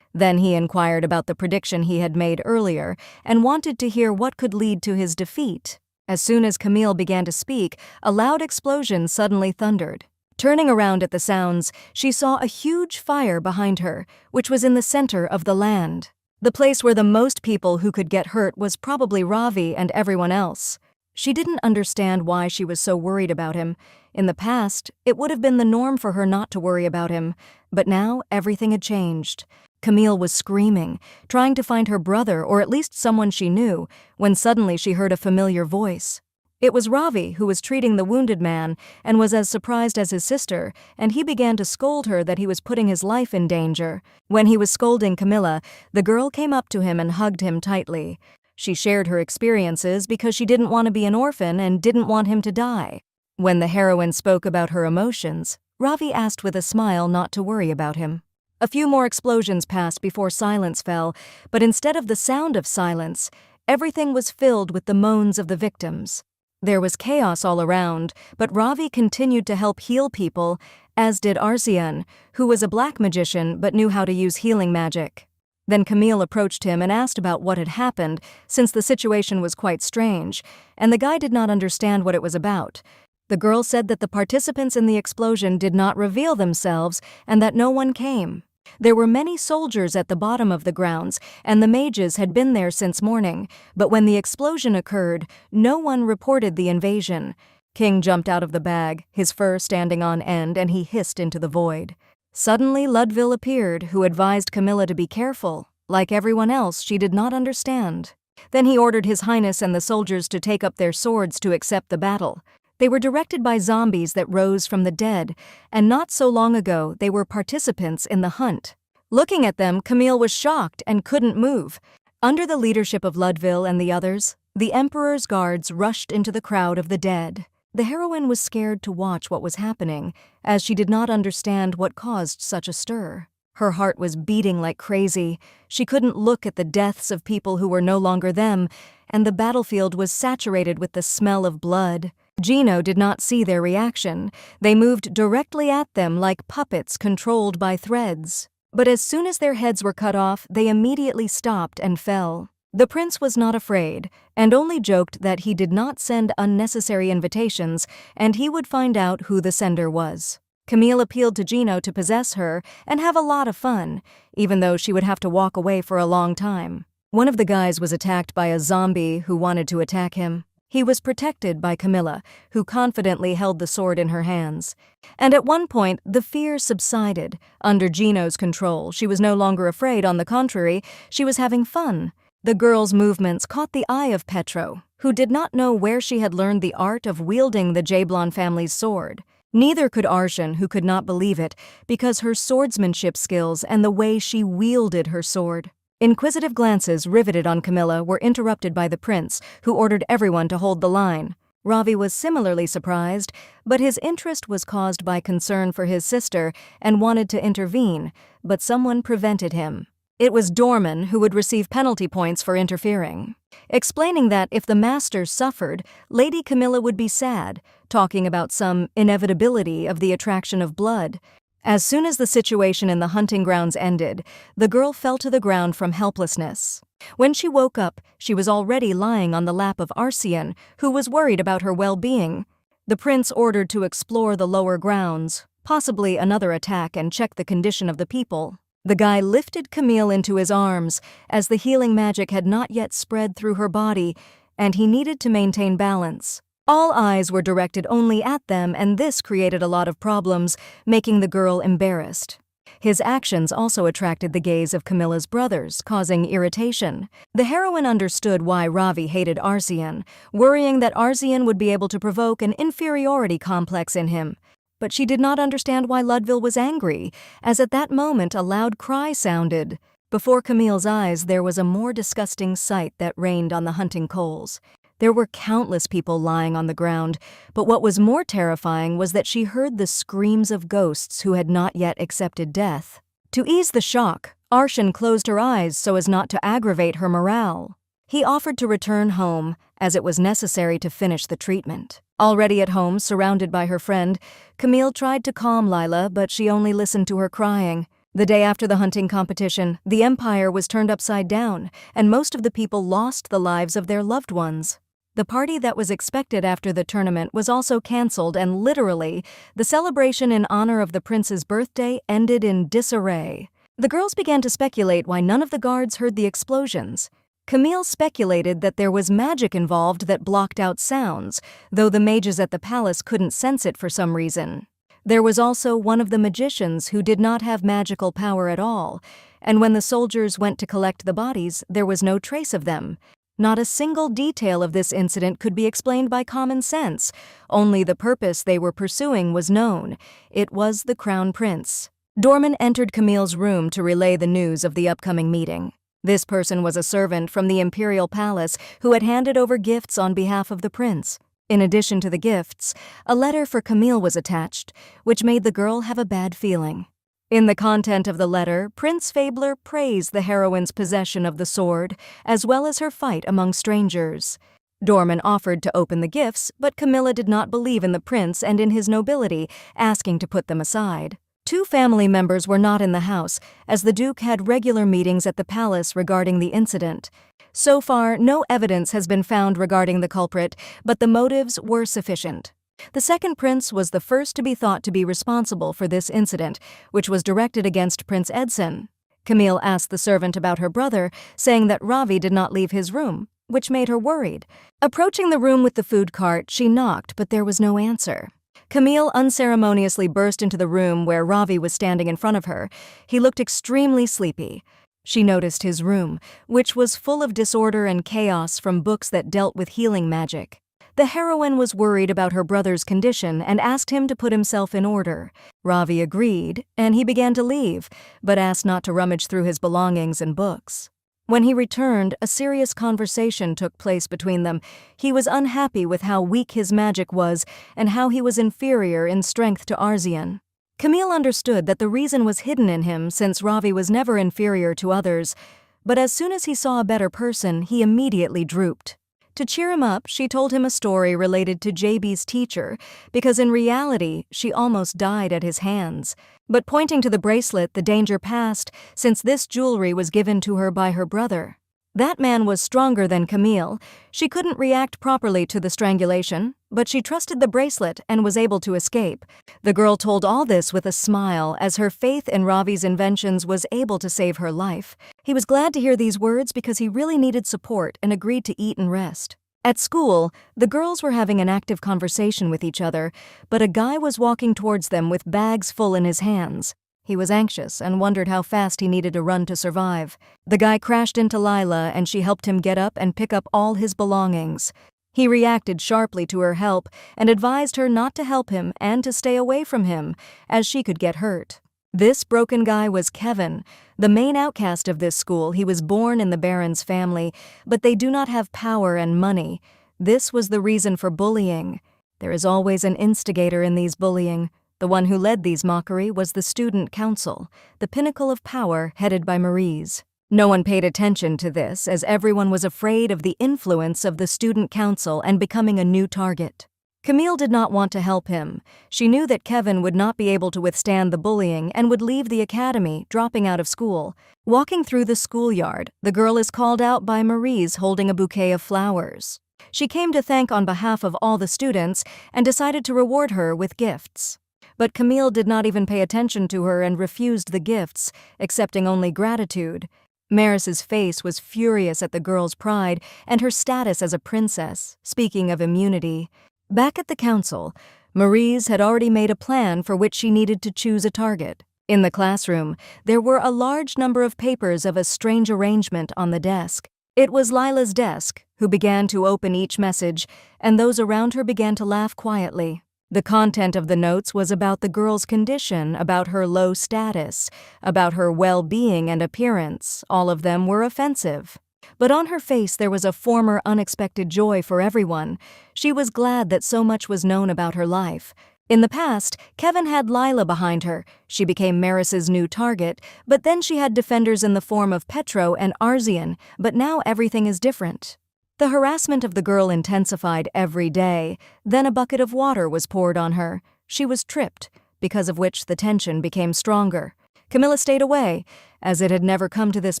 Then he inquired about the prediction he had made earlier and wanted to hear what could lead to his defeat. As soon as Camille began to speak, a loud explosion suddenly thundered. Turning around at the sounds, she saw a huge fire behind her, which was in the center of the land. The place where the most people who could get hurt was probably Ravi and everyone else. She didn't understand why she was so worried about him. In the past, it would have been the norm for her not to worry about him, but now everything had changed. Camille was screaming, trying to find her brother or at least someone she knew, when suddenly she heard a familiar voice. It was Ravi, who was treating the wounded man and was as surprised as his sister, and he began to scold her that he was putting his life in danger. When he was scolding Camilla, the girl came up to him and hugged him tightly. She shared her experiences because she didn't want to be an orphan and didn't want him to die. When the heroine spoke about her emotions, Ravi asked with a smile not to worry about him. A few more explosions passed before silence fell, but instead of the sound of silence, everything was filled with the moans of the victims. There was chaos all around, but Ravi continued to help heal people, as did Arzian, who was a black magician but knew how to use healing magic. Then Camille approached him and asked about what had happened, since the situation was quite strange, and the guy did not understand what it was about. The girl said that the participants in the explosion did not reveal themselves and that no one came. There were many soldiers at the bottom of the grounds, and the mages had been there since morning, but when the explosion occurred, no one reported the invasion. King jumped out of the bag, his fur standing on end, and he hissed into the void. Suddenly Ludville appeared, who advised Camilla to be careful. Like everyone else, she did not understand. Then he ordered His Highness and the soldiers to take up their swords to accept the battle. They were directed by zombies that rose from the dead, and not so long ago they were participants in the hunt. Looking at them, Camille was shocked and couldn't move. Under the leadership of Ludville and the others, the Emperor's guards rushed into the crowd of the dead. The heroine was scared to watch what was happening, as she did not understand what caused such a stir. Her heart was beating like crazy. She couldn't look at the deaths of people who were no longer them, and the battlefield was saturated with the smell of blood. Gino did not see their reaction. They moved directly at them like puppets controlled by threads. But as soon as their heads were cut off, they immediately stopped and fell. The prince was not afraid, and only joked that he did not send unnecessary invitations, and he would find out who the sender was. Camille appealed to Gino to possess her and have a lot of fun, even though she would have to walk away for a long time. One of the guys was attacked by a zombie who wanted to attack him. He was protected by Camilla, who confidently held the sword in her hands. And at one point, the fear subsided. Under Gino's control, she was no longer afraid. On the contrary, she was having fun. The girl's movements caught the eye of Petro, who did not know where she had learned the art of wielding the Jablon family's sword. Neither could Arshan, who could not believe it, because her swordsmanship skills and the way she wielded her sword. Inquisitive glances riveted on Camilla were interrupted by the prince, who ordered everyone to hold the line. Ravi was similarly surprised, but his interest was caused by concern for his sister and wanted to intervene, but someone prevented him. It was Dorman who would receive penalty points for interfering, explaining that if the master suffered, Lady Camilla would be sad, talking about some inevitability of the attraction of blood. As soon as the situation in the hunting grounds ended, the girl fell to the ground from helplessness. When she woke up, she was already lying on the lap of Arsian, who was worried about her well-being. The prince ordered to explore the lower grounds, possibly another attack, and check the condition of the people. The guy lifted Camille into his arms, as the healing magic had not yet spread through her body, and he needed to maintain balance. All eyes were directed only at them, and this created a lot of problems, making the girl embarrassed. His actions also attracted the gaze of Camilla's brothers, causing irritation. The heroine understood why Ravi hated Arsian, worrying that Arsian would be able to provoke an inferiority complex in him. But she did not understand why Ludville was angry, as at that moment a loud cry sounded. Before Camille's eyes there was a more disgusting sight that rained on the hunting coals. There were countless people lying on the ground, but what was more terrifying was that she heard the screams of ghosts who had not yet accepted death. To ease the shock, Arshan closed her eyes so as not to aggravate her morale. He offered to return home, as it was necessary to finish the treatment. Already at home, surrounded by her friend, Camille tried to calm Lila, but she only listened to her crying. The day after the hunting competition, the empire was turned upside down, and most of the people lost the lives of their loved ones. The party that was expected after the tournament was also cancelled, and literally, the celebration in honor of the prince's birthday ended in disarray. The girls began to speculate why none of the guards heard the explosions. Camille speculated that there was magic involved that blocked out sounds, though the mages at the palace couldn't sense it for some reason. There was also one of the magicians who did not have magical power at all, and when the soldiers went to collect the bodies, there was no trace of them. Not a single detail of this incident could be explained by common sense. Only the purpose they were pursuing was known. It was the crown prince. Dorman entered Camille's room to relay the news of the upcoming meeting. This person was a servant from the imperial palace who had handed over gifts on behalf of the prince. In addition to the gifts, a letter for Camille was attached, which made the girl have a bad feeling. In the content of the letter, Prince Fabler praised the heroine's possession of the sword, as well as her fight among strangers. Dorman offered to open the gifts, but Camilla did not believe in the prince and in his nobility, asking to put them aside. 2 family members were not in the house, as the Duke had regular meetings at the palace regarding the incident. So far, no evidence has been found regarding the culprit, but the motives were sufficient. The second prince was the first to be thought to be responsible for this incident, which was directed against Prince Edson. Camille asked the servant about her brother, saying that Ravi did not leave his room, which made her worried. Approaching the room with the food cart, she knocked, but there was no answer. Camille unceremoniously burst into the room where Ravi was standing in front of her. He looked extremely sleepy. She noticed his room, which was full of disorder and chaos from books that dealt with healing magic. The heroine was worried about her brother's condition and asked him to put himself in order. Ravi agreed, and he began to leave, but asked not to rummage through his belongings and books. When he returned, a serious conversation took place between them. He was unhappy with how weak his magic was and how he was inferior in strength to Arsian. Camille understood that the reason was hidden in him, since Ravi was never inferior to others, but as soon as he saw a better person, he immediately drooped. To cheer him up, she told him a story related to JB's teacher, because in reality, she almost died at his hands. But pointing to the bracelet, the danger passed, since this jewelry was given to her by her brother. That man was stronger than Camille. She couldn't react properly to the strangulation, but she trusted the bracelet and was able to escape. The girl told all this with a smile, as her faith in Ravi's inventions was able to save her life. He was glad to hear these words because he really needed support and agreed to eat and rest. At school, the girls were having an active conversation with each other, but a guy was walking towards them with bags full in his hands. He was anxious and wondered how fast he needed to run to survive. The guy crashed into Lila and she helped him get up and pick up all his belongings. He reacted sharply to her help and advised her not to help him and to stay away from him, as she could get hurt. This broken guy was Kevin, the main outcast of this school. He was born in the Baron's family, but they do not have power and money. This was the reason for bullying. There is always an instigator in these bullying. The one who led these mockery was the student council, the pinnacle of power headed by Maurice. No one paid attention to this, as everyone was afraid of the influence of the student council and becoming a new target. Camille did not want to help him. She knew that Kevin would not be able to withstand the bullying and would leave the academy, dropping out of school. Walking through the schoolyard, the girl is called out by Maurice holding a bouquet of flowers. She came to thank on behalf of all the students and decided to reward her with gifts. But Camille did not even pay attention to her and refused the gifts, accepting only gratitude. Maris's face was furious at the girl's pride and her status as a princess, speaking of immunity. Back at the council, Maurice had already made a plan for which she needed to choose a target. In the classroom, there were a large number of papers of a strange arrangement on the desk. It was Lila's desk, who began to open each message, and those around her began to laugh quietly. The content of the notes was about the girl's condition, about her low status, about her well-being and appearance. All of them were offensive. But on her face there was a former unexpected joy for everyone. She was glad that so much was known about her life. In the past, Kevin had Lila behind her. She became Maris's new target, but then she had defenders in the form of Petro and Arzian, but now everything is different. The harassment of the girl intensified every day. Then a bucket of water was poured on her. She was tripped, because of which the tension became stronger. Camilla stayed away, as it had never come to this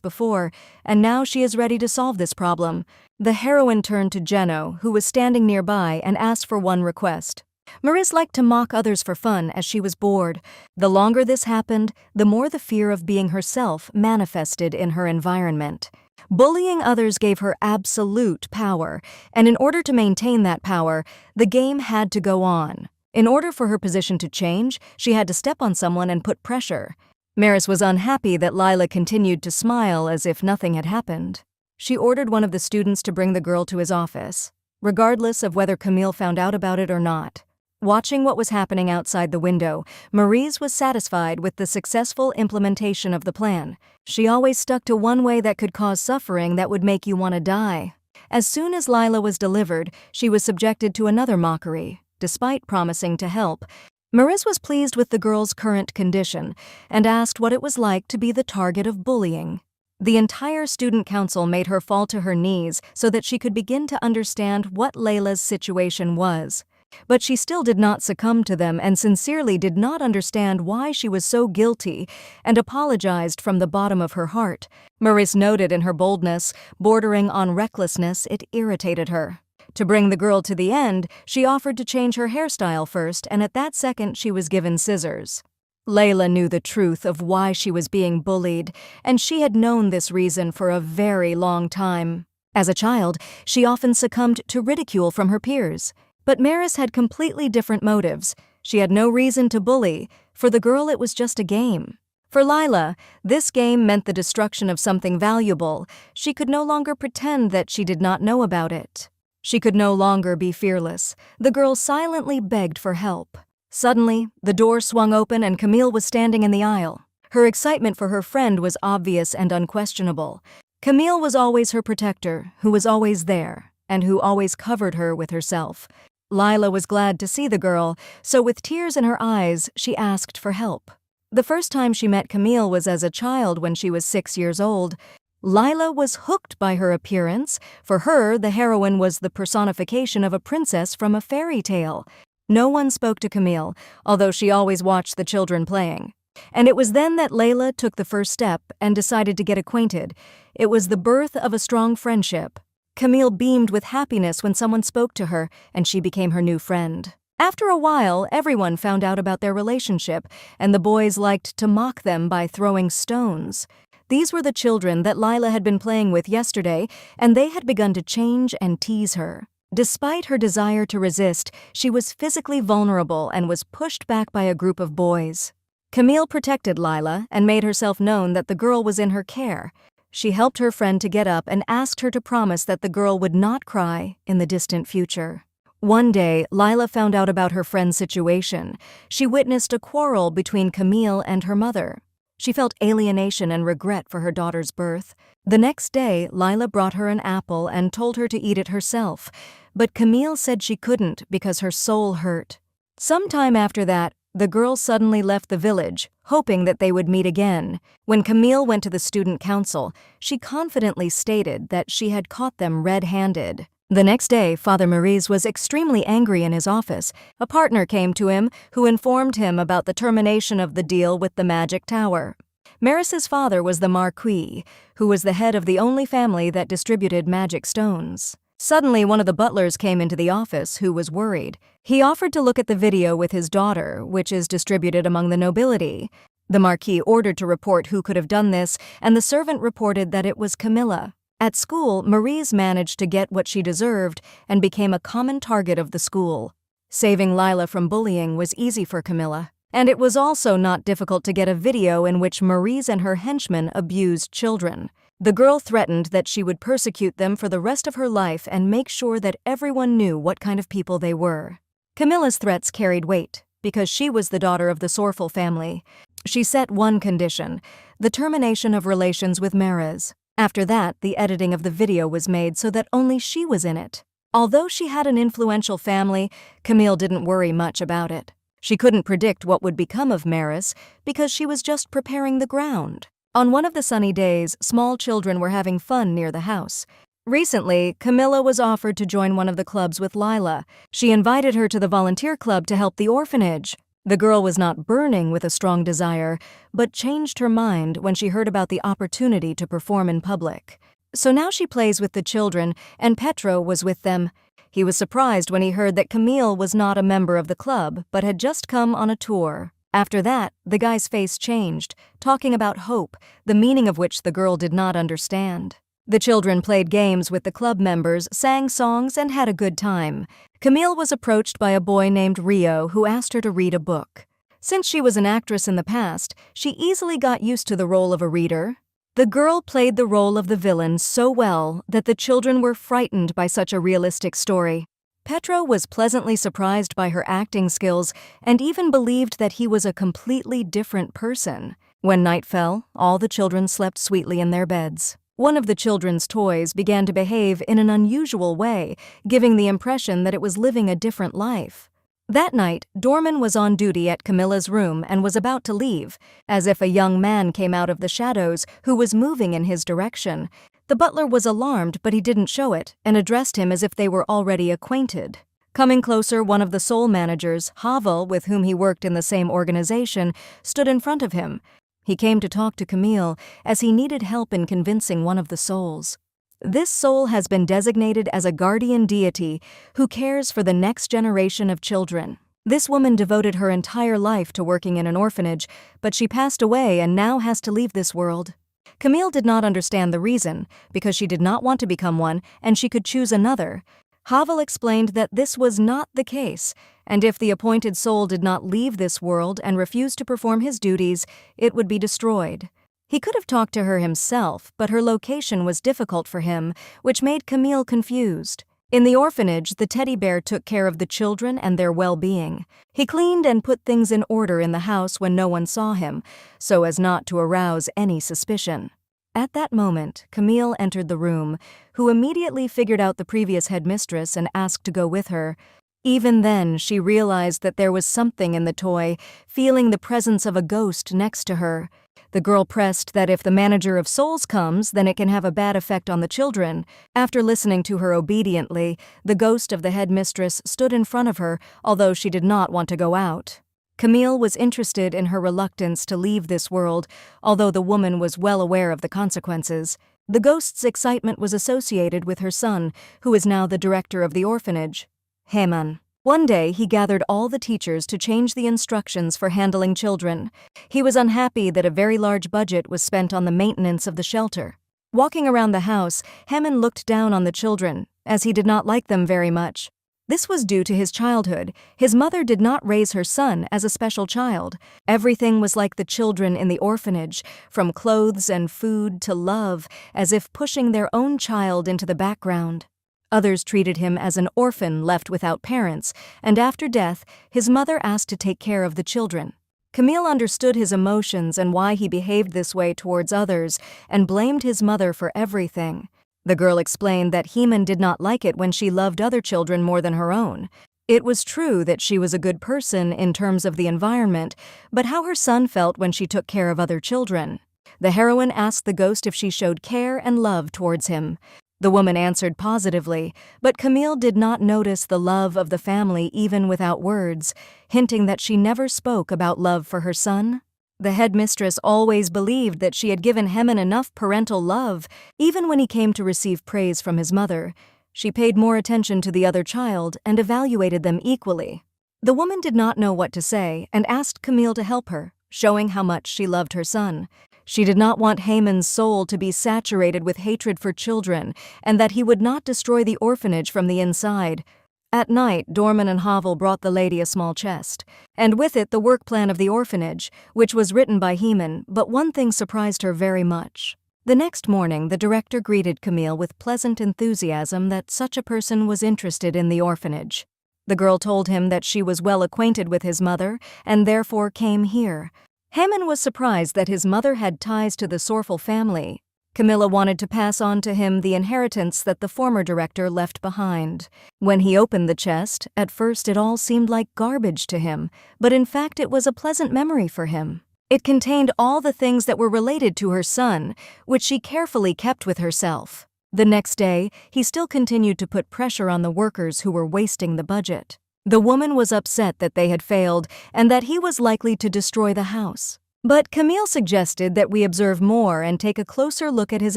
before, and now she is ready to solve this problem. The heroine turned to Geno, who was standing nearby, and asked for one request. Maurice liked to mock others for fun as she was bored. The longer this happened, the more the fear of being herself manifested in her environment. Bullying others gave her absolute power, and in order to maintain that power, the game had to go on. In order for her position to change, she had to step on someone and put pressure. Maris was unhappy that Lila continued to smile as if nothing had happened. She ordered one of the students to bring the girl to his office, regardless of whether Camille found out about it or not. Watching what was happening outside the window, Maurice was satisfied with the successful implementation of the plan. She always stuck to one way that could cause suffering that would make you want to die. As soon as Lila was delivered, she was subjected to another mockery, despite promising to help. Maurice was pleased with the girl's current condition and asked what it was like to be the target of bullying. The entire student council made her fall to her knees so that she could begin to understand what Layla's situation was. But she still did not succumb to them and sincerely did not understand why she was so guilty and apologized from the bottom of her heart. Maurice noted in her boldness, bordering on recklessness, it irritated her. To bring the girl to the end, she offered to change her hairstyle first, and at that second she was given scissors. Layla knew the truth of why she was being bullied, and she had known this reason for a very long time. As a child, she often succumbed to ridicule from her peers. But Maris had completely different motives. She had no reason to bully. For the girl, it was just a game. For Lila, this game meant the destruction of something valuable. She could no longer pretend that she did not know about it. She could no longer be fearless. The girl silently begged for help. Suddenly, the door swung open and Camille was standing in the aisle. Her excitement for her friend was obvious and unquestionable. Camille was always her protector, who was always there, and who always covered her with herself. Lila was glad to see the girl, so with tears in her eyes, she asked for help. The first time she met Camille was as a child when she was 6 years old. Lila was hooked by her appearance. For her, the heroine was the personification of a princess from a fairy tale. No one spoke to Camille, although she always watched the children playing. And it was then that Layla took the first step and decided to get acquainted. It was the birth of a strong friendship. Camille beamed with happiness when someone spoke to her, and she became her new friend. After a while, everyone found out about their relationship, and the boys liked to mock them by throwing stones. These were the children that Lila had been playing with yesterday, and they had begun to change and tease her. Despite her desire to resist, she was physically vulnerable and was pushed back by a group of boys. Camille protected Lila and made herself known that the girl was in her care. She helped her friend to get up and asked her to promise that the girl would not cry in the distant future. One day, Lila found out about her friend's situation. She witnessed a quarrel between Camille and her mother. She felt alienation and regret for her daughter's birth. The next day, Lila brought her an apple and told her to eat it herself, but Camille said she couldn't because her soul hurt. Sometime after that, the girl suddenly left the village, hoping that they would meet again. When Camille went to the student council, she confidently stated that she had caught them red-handed. The next day, Father Maurice was extremely angry in his office. A partner came to him who informed him about the termination of the deal with the magic tower. Maris's father was the Marquis, who was the head of the only family that distributed magic stones. Suddenly, one of the butlers came into the office who was worried. He offered to look at the video with his daughter, which is distributed among the nobility. The Marquis ordered to report who could have done this, and the servant reported that it was Camilla. At school, Maurice managed to get what she deserved and became a common target of the school. Saving Lila from bullying was easy for Camilla, and it was also not difficult to get a video in which Maurice and her henchmen abused children. The girl threatened that she would persecute them for the rest of her life and make sure that everyone knew what kind of people they were. Camilla's threats carried weight, because she was the daughter of the Sorful family. She set one condition: the termination of relations with Maris. After that, the editing of the video was made so that only she was in it. Although she had an influential family, Camille didn't worry much about it. She couldn't predict what would become of Maris because she was just preparing the ground. On one of the sunny days, small children were having fun near the house. Recently, Camilla was offered to join one of the clubs with Lila. She invited her to the volunteer club to help the orphanage. The girl was not burning with a strong desire, but changed her mind when she heard about the opportunity to perform in public. So now she plays with the children, and Petro was with them. He was surprised when he heard that Camille was not a member of the club, but had just come on a tour. After that, the guy's face changed, talking about hope, the meaning of which the girl did not understand. The children played games with the club members, sang songs, and had a good time. Camille was approached by a boy named Rio who asked her to read a book. Since she was an actress in the past, she easily got used to the role of a reader. The girl played the role of the villain so well that the children were frightened by such a realistic story. Petro was pleasantly surprised by her acting skills and even believed that he was a completely different person. When night fell, all the children slept sweetly in their beds. One of the children's toys began to behave in an unusual way, giving the impression that it was living a different life. That night, Dorman was on duty at Camilla's room and was about to leave, as if a young man came out of the shadows who was moving in his direction. The butler was alarmed, but he didn't show it, and addressed him as if they were already acquainted. Coming closer, one of the soul managers, Havel, with whom he worked in the same organization, stood in front of him. He came to talk to Camille, as he needed help in convincing one of the souls. This soul has been designated as a guardian deity who cares for the next generation of children. This woman devoted her entire life to working in an orphanage, but she passed away and now has to leave this world. Camille did not understand the reason, because she did not want to become one and she could choose another. Havel explained that this was not the case, and if the appointed soul did not leave this world and refused to perform his duties, it would be destroyed. He could have talked to her himself, but her location was difficult for him, which made Camille confused. In the orphanage, the teddy bear took care of the children and their well-being. He cleaned and put things in order in the house when no one saw him, so as not to arouse any suspicion. At that moment, Camille entered the room, who immediately figured out the previous headmistress and asked to go with her. Even then, she realized that there was something in the toy, feeling the presence of a ghost next to her. The girl pressed that if the manager of souls comes, then it can have a bad effect on the children. After listening to her obediently, the ghost of the headmistress stood in front of her, although she did not want to go out. Camille was interested in her reluctance to leave this world, although the woman was well aware of the consequences. The ghost's excitement was associated with her son, who is now the director of the orphanage, Haman. One day, he gathered all the teachers to change the instructions for handling children. He was unhappy that a very large budget was spent on the maintenance of the shelter. Walking around the house, Haman looked down on the children, as he did not like them very much. This was due to his childhood. His mother did not raise her son as a special child. Everything was like the children in the orphanage, from clothes and food to love, as if pushing their own child into the background. Others treated him as an orphan left without parents, and after death, his mother asked to take care of the children. Camille understood his emotions and why he behaved this way towards others, and blamed his mother for everything. The girl explained that Heman did not like it when she loved other children more than her own. It was true that she was a good person in terms of the environment, but how her son felt when she took care of other children. The heroine asked the ghost if she showed care and love towards him. The woman answered positively, but Camille did not notice the love of the family even without words, hinting that she never spoke about love for her son. The headmistress always believed that she had given Heman enough parental love, even when he came to receive praise from his mother. She paid more attention to the other child and evaluated them equally. The woman did not know what to say and asked Camille to help her, showing how much she loved her son. She did not want Haman's soul to be saturated with hatred for children and that he would not destroy the orphanage from the inside. At night, Dorman and Havel brought the lady a small chest, and with it the work plan of the orphanage, which was written by Heman, but one thing surprised her very much. The next morning, the director greeted Camille with pleasant enthusiasm that such a person was interested in the orphanage. The girl told him that she was well acquainted with his mother and therefore came here. Haman was surprised that his mother had ties to the Sorfel family. Camilla wanted to pass on to him the inheritance that the former director left behind. When he opened the chest, at first it all seemed like garbage to him, but in fact it was a pleasant memory for him. It contained all the things that were related to her son, which she carefully kept with herself. The next day, he still continued to put pressure on the workers who were wasting the budget. The woman was upset that they had failed and that he was likely to destroy the house. But Camille suggested that we observe more and take a closer look at his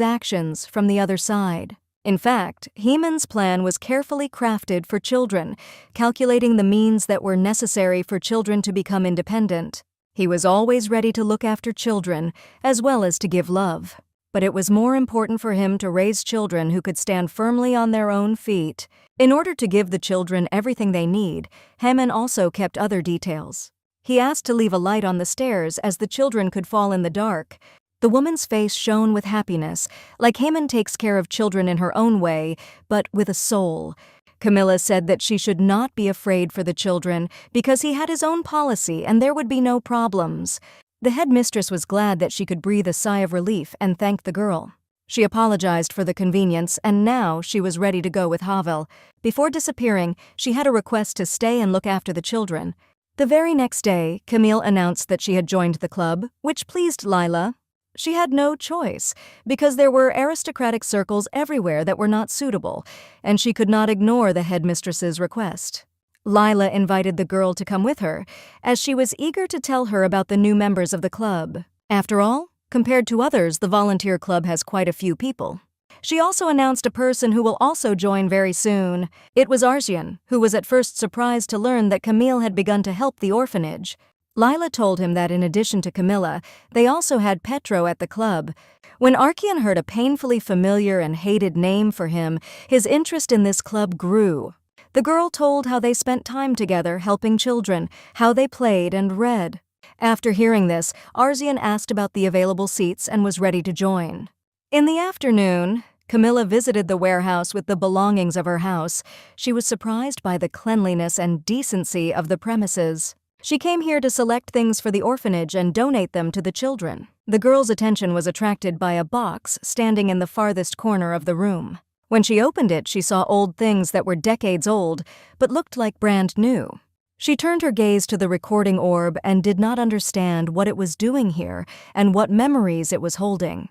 actions from the other side. In fact, Heman's plan was carefully crafted for children, calculating the means that were necessary for children to become independent. He was always ready to look after children, as well as to give love. But it was more important for him to raise children who could stand firmly on their own feet. In order to give the children everything they need, Haman also kept other details. He asked to leave a light on the stairs as the children could fall in the dark. The woman's face shone with happiness, like Haman takes care of children in her own way, but with a soul. Camilla said that she should not be afraid for the children because he had his own policy and there would be no problems. The headmistress was glad that she could breathe a sigh of relief and thanked the girl. She apologized for the convenience, and now she was ready to go with Havel. Before disappearing, she had a request to stay and look after the children. The very next day, Camille announced that she had joined the club, which pleased Lila. She had no choice, because there were aristocratic circles everywhere that were not suitable, and she could not ignore the headmistress's request. Lila invited the girl to come with her, as she was eager to tell her about the new members of the club. After all, compared to others, the volunteer club has quite a few people. She also announced a person who will also join very soon. It was Arzian, who was at first surprised to learn that Camille had begun to help the orphanage. Lila told him that in addition to Camilla, they also had Petro at the club. When Arkian heard a painfully familiar and hated name for him, his interest in this club grew. The girl told how they spent time together helping children, how they played and read. After hearing this, Arzian asked about the available seats and was ready to join. In the afternoon, Camilla visited the warehouse with the belongings of her house. She was surprised by the cleanliness and decency of the premises. She came here to select things for the orphanage and donate them to the children. The girl's attention was attracted by a box standing in the farthest corner of the room. When she opened it, she saw old things that were decades old, but looked like brand new. She turned her gaze to the recording orb and did not understand what it was doing here and what memories it was holding.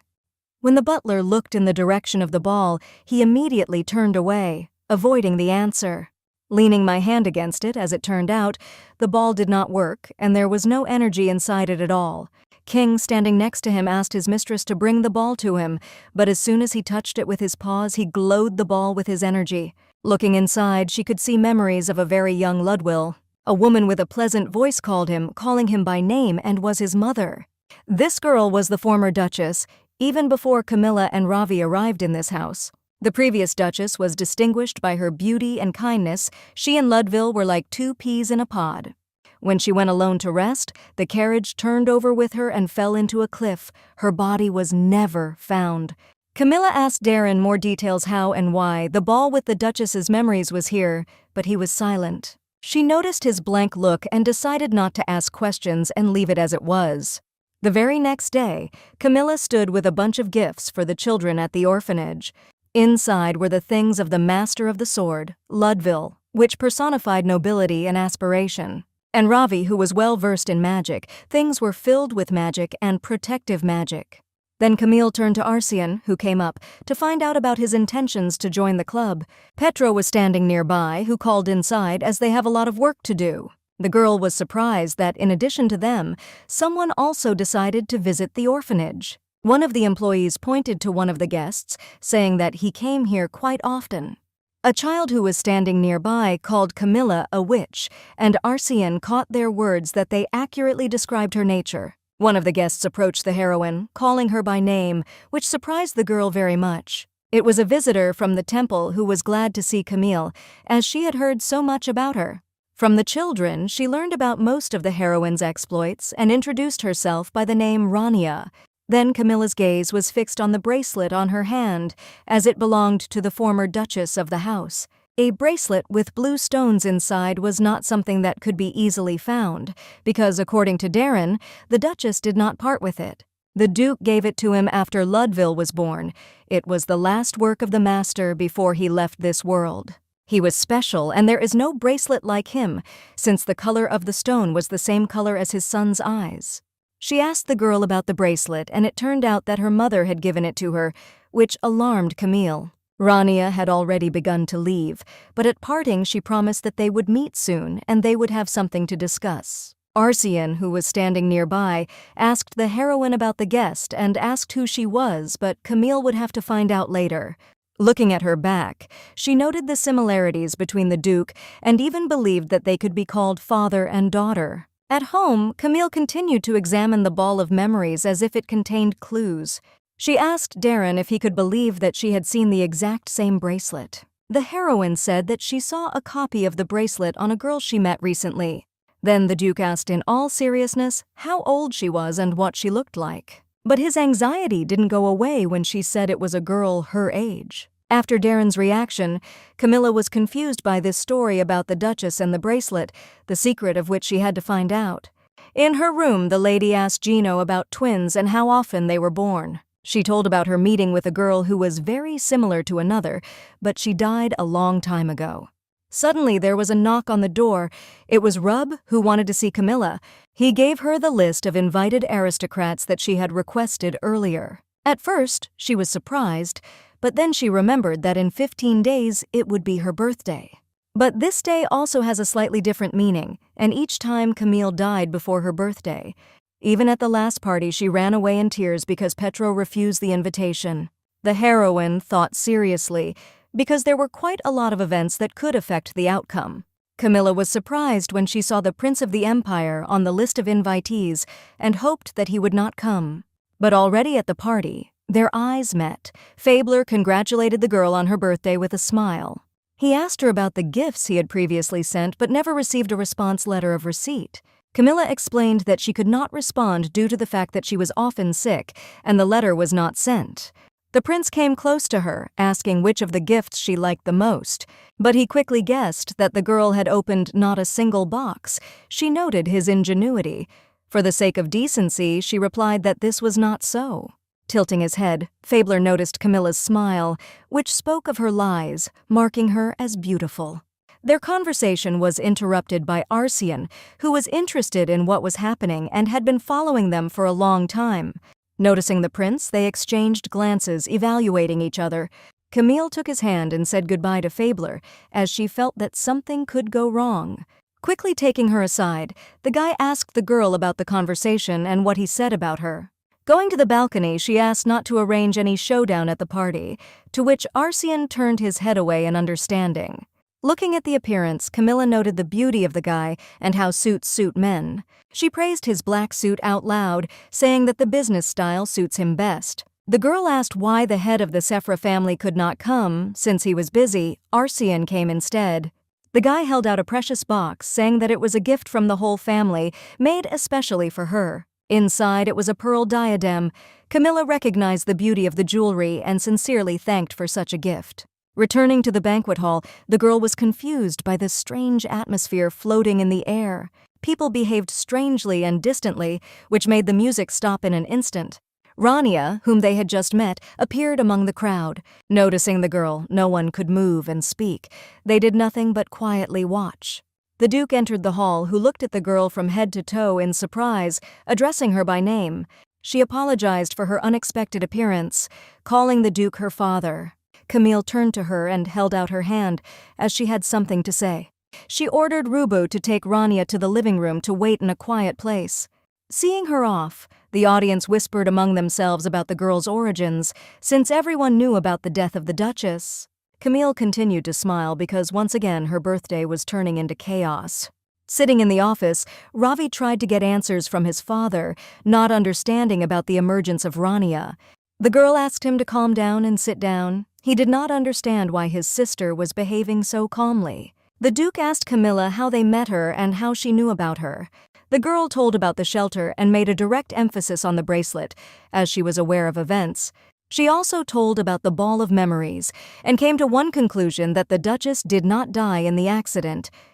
When the butler looked in the direction of the ball, he immediately turned away, avoiding the answer. Leaning my hand against it, as it turned out, the ball did not work, and there was no energy inside it at all. King, standing next to him, asked his mistress to bring the ball to him, but as soon as he touched it with his paws, he glowed the ball with his energy. Looking inside, she could see memories of a very young Ludwil. A woman with a pleasant voice called him, calling him by name, and was his mother. This girl was the former duchess, even before Camilla and Ravi arrived in this house. The previous duchess was distinguished by her beauty and kindness. She and Ludville were like two peas in a pod. When she went alone to rest, the carriage turned over with her and fell into a cliff. Her body was never found. Camilla asked Darren more details how and why the ball with the Duchess's memories was here, but he was silent. She noticed his blank look and decided not to ask questions and leave it as it was. The very next day, Camilla stood with a bunch of gifts for the children at the orphanage. Inside were the things of the master of the sword, Ludville, which personified nobility and aspiration, and Ravi, who was well versed in magic. Things were filled with magic and protective magic. Then Camille turned to Arsian, who came up, to find out about his intentions to join the club. Petro was standing nearby, who called inside as they have a lot of work to do. The girl was surprised that, in addition to them, someone also decided to visit the orphanage. One of the employees pointed to one of the guests, saying that he came here quite often. A child who was standing nearby called Camilla a witch, and Arsian caught their words that they accurately described her nature. One of the guests approached the heroine, calling her by name, which surprised the girl very much. It was a visitor from the temple who was glad to see Camille, as she had heard so much about her. From the children, she learned about most of the heroine's exploits and introduced herself by the name Rania. Then Camilla's gaze was fixed on the bracelet on her hand, as it belonged to the former duchess of the house. A bracelet with blue stones inside was not something that could be easily found, because, according to Darren, the duchess did not part with it. The duke gave it to him after Ludville was born. It was the last work of the master before he left this world. He was special, and there is no bracelet like him, since the color of the stone was the same color as his son's eyes. She asked the girl about the bracelet, and it turned out that her mother had given it to her, which alarmed Camille. Rania had already begun to leave, but at parting she promised that they would meet soon and they would have something to discuss. Arsian, who was standing nearby, asked the heroine about the guest and asked who she was, but Camille would have to find out later. Looking at her back, she noted the similarities between the duke and even believed that they could be called father and daughter. At home, Camille continued to examine the ball of memories as if it contained clues. She asked Darren if he could believe that she had seen the exact same bracelet. The heroine said that she saw a copy of the bracelet on a girl she met recently. Then the Duke asked in all seriousness how old she was and what she looked like. But his anxiety didn't go away when she said it was a girl her age. After Darren's reaction, Camilla was confused by this story about the Duchess and the bracelet, the secret of which she had to find out. In her room, the lady asked Gino about twins and how often they were born. She told about her meeting with a girl who was very similar to another, but she died a long time ago. Suddenly, there was a knock on the door. It was Rub, who wanted to see Camilla. He gave her the list of invited aristocrats that she had requested earlier. At first, she was surprised, but then she remembered that in 15 days it would be her birthday. But this day also has a slightly different meaning, and each time Camille died before her birthday. Even at the last party, she ran away in tears because Petro refused the invitation. The heroine thought seriously, because there were quite a lot of events that could affect the outcome. Camilla was surprised when she saw the Prince of the Empire on the list of invitees and hoped that he would not come. But already at the party, their eyes met. Fabler congratulated the girl on her birthday with a smile. He asked her about the gifts he had previously sent but never received a response letter of receipt. Camilla explained that she could not respond due to the fact that she was often sick and the letter was not sent. The prince came close to her, asking which of the gifts she liked the most, but he quickly guessed that the girl had opened not a single box. She noted his ingenuity. For the sake of decency, she replied that this was not so. Tilting his head, Fabler noticed Camilla's smile, which spoke of her lies, marking her as beautiful. Their conversation was interrupted by Arsian, who was interested in what was happening and had been following them for a long time. Noticing the prince, they exchanged glances, evaluating each other. Camille took his hand and said goodbye to Fabler, as she felt that something could go wrong. Quickly taking her aside, the guy asked the girl about the conversation and what he said about her. Going to the balcony, she asked not to arrange any showdown at the party, to which Arsian turned his head away in understanding. Looking at the appearance, Camilla noted the beauty of the guy and how suits suit men. She praised his black suit out loud, saying that the business style suits him best. The girl asked why the head of the Sephra family could not come. Since he was busy, Arsian came instead. The guy held out a precious box, saying that it was a gift from the whole family, made especially for her. Inside, it was a pearl diadem. Camilla recognized the beauty of the jewelry and sincerely thanked for such a gift. Returning to the banquet hall, the girl was confused by this strange atmosphere floating in the air. People behaved strangely and distantly, which made the music stop in an instant. Rania, whom they had just met, appeared among the crowd. Noticing the girl, no one could move and speak. They did nothing but quietly watch. The Duke entered the hall, who looked at the girl from head to toe in surprise, addressing her by name. She apologized for her unexpected appearance, calling the Duke her father. Camille turned to her and held out her hand, as she had something to say. She ordered Rubu to take Rania to the living room to wait in a quiet place. Seeing her off, the audience whispered among themselves about the girl's origins, since everyone knew about the death of the Duchess. Camille continued to smile because once again her birthday was turning into chaos. Sitting in the office, Ravi tried to get answers from his father, not understanding about the emergence of Rania. The girl asked him to calm down and sit down. He did not understand why his sister was behaving so calmly. The Duke asked Camilla how they met her and how she knew about her. The girl told about the shelter and made a direct emphasis on the bracelet, as she was aware of events. She also told about the ball of memories, and came to one conclusion that the Duchess did not die in the accident.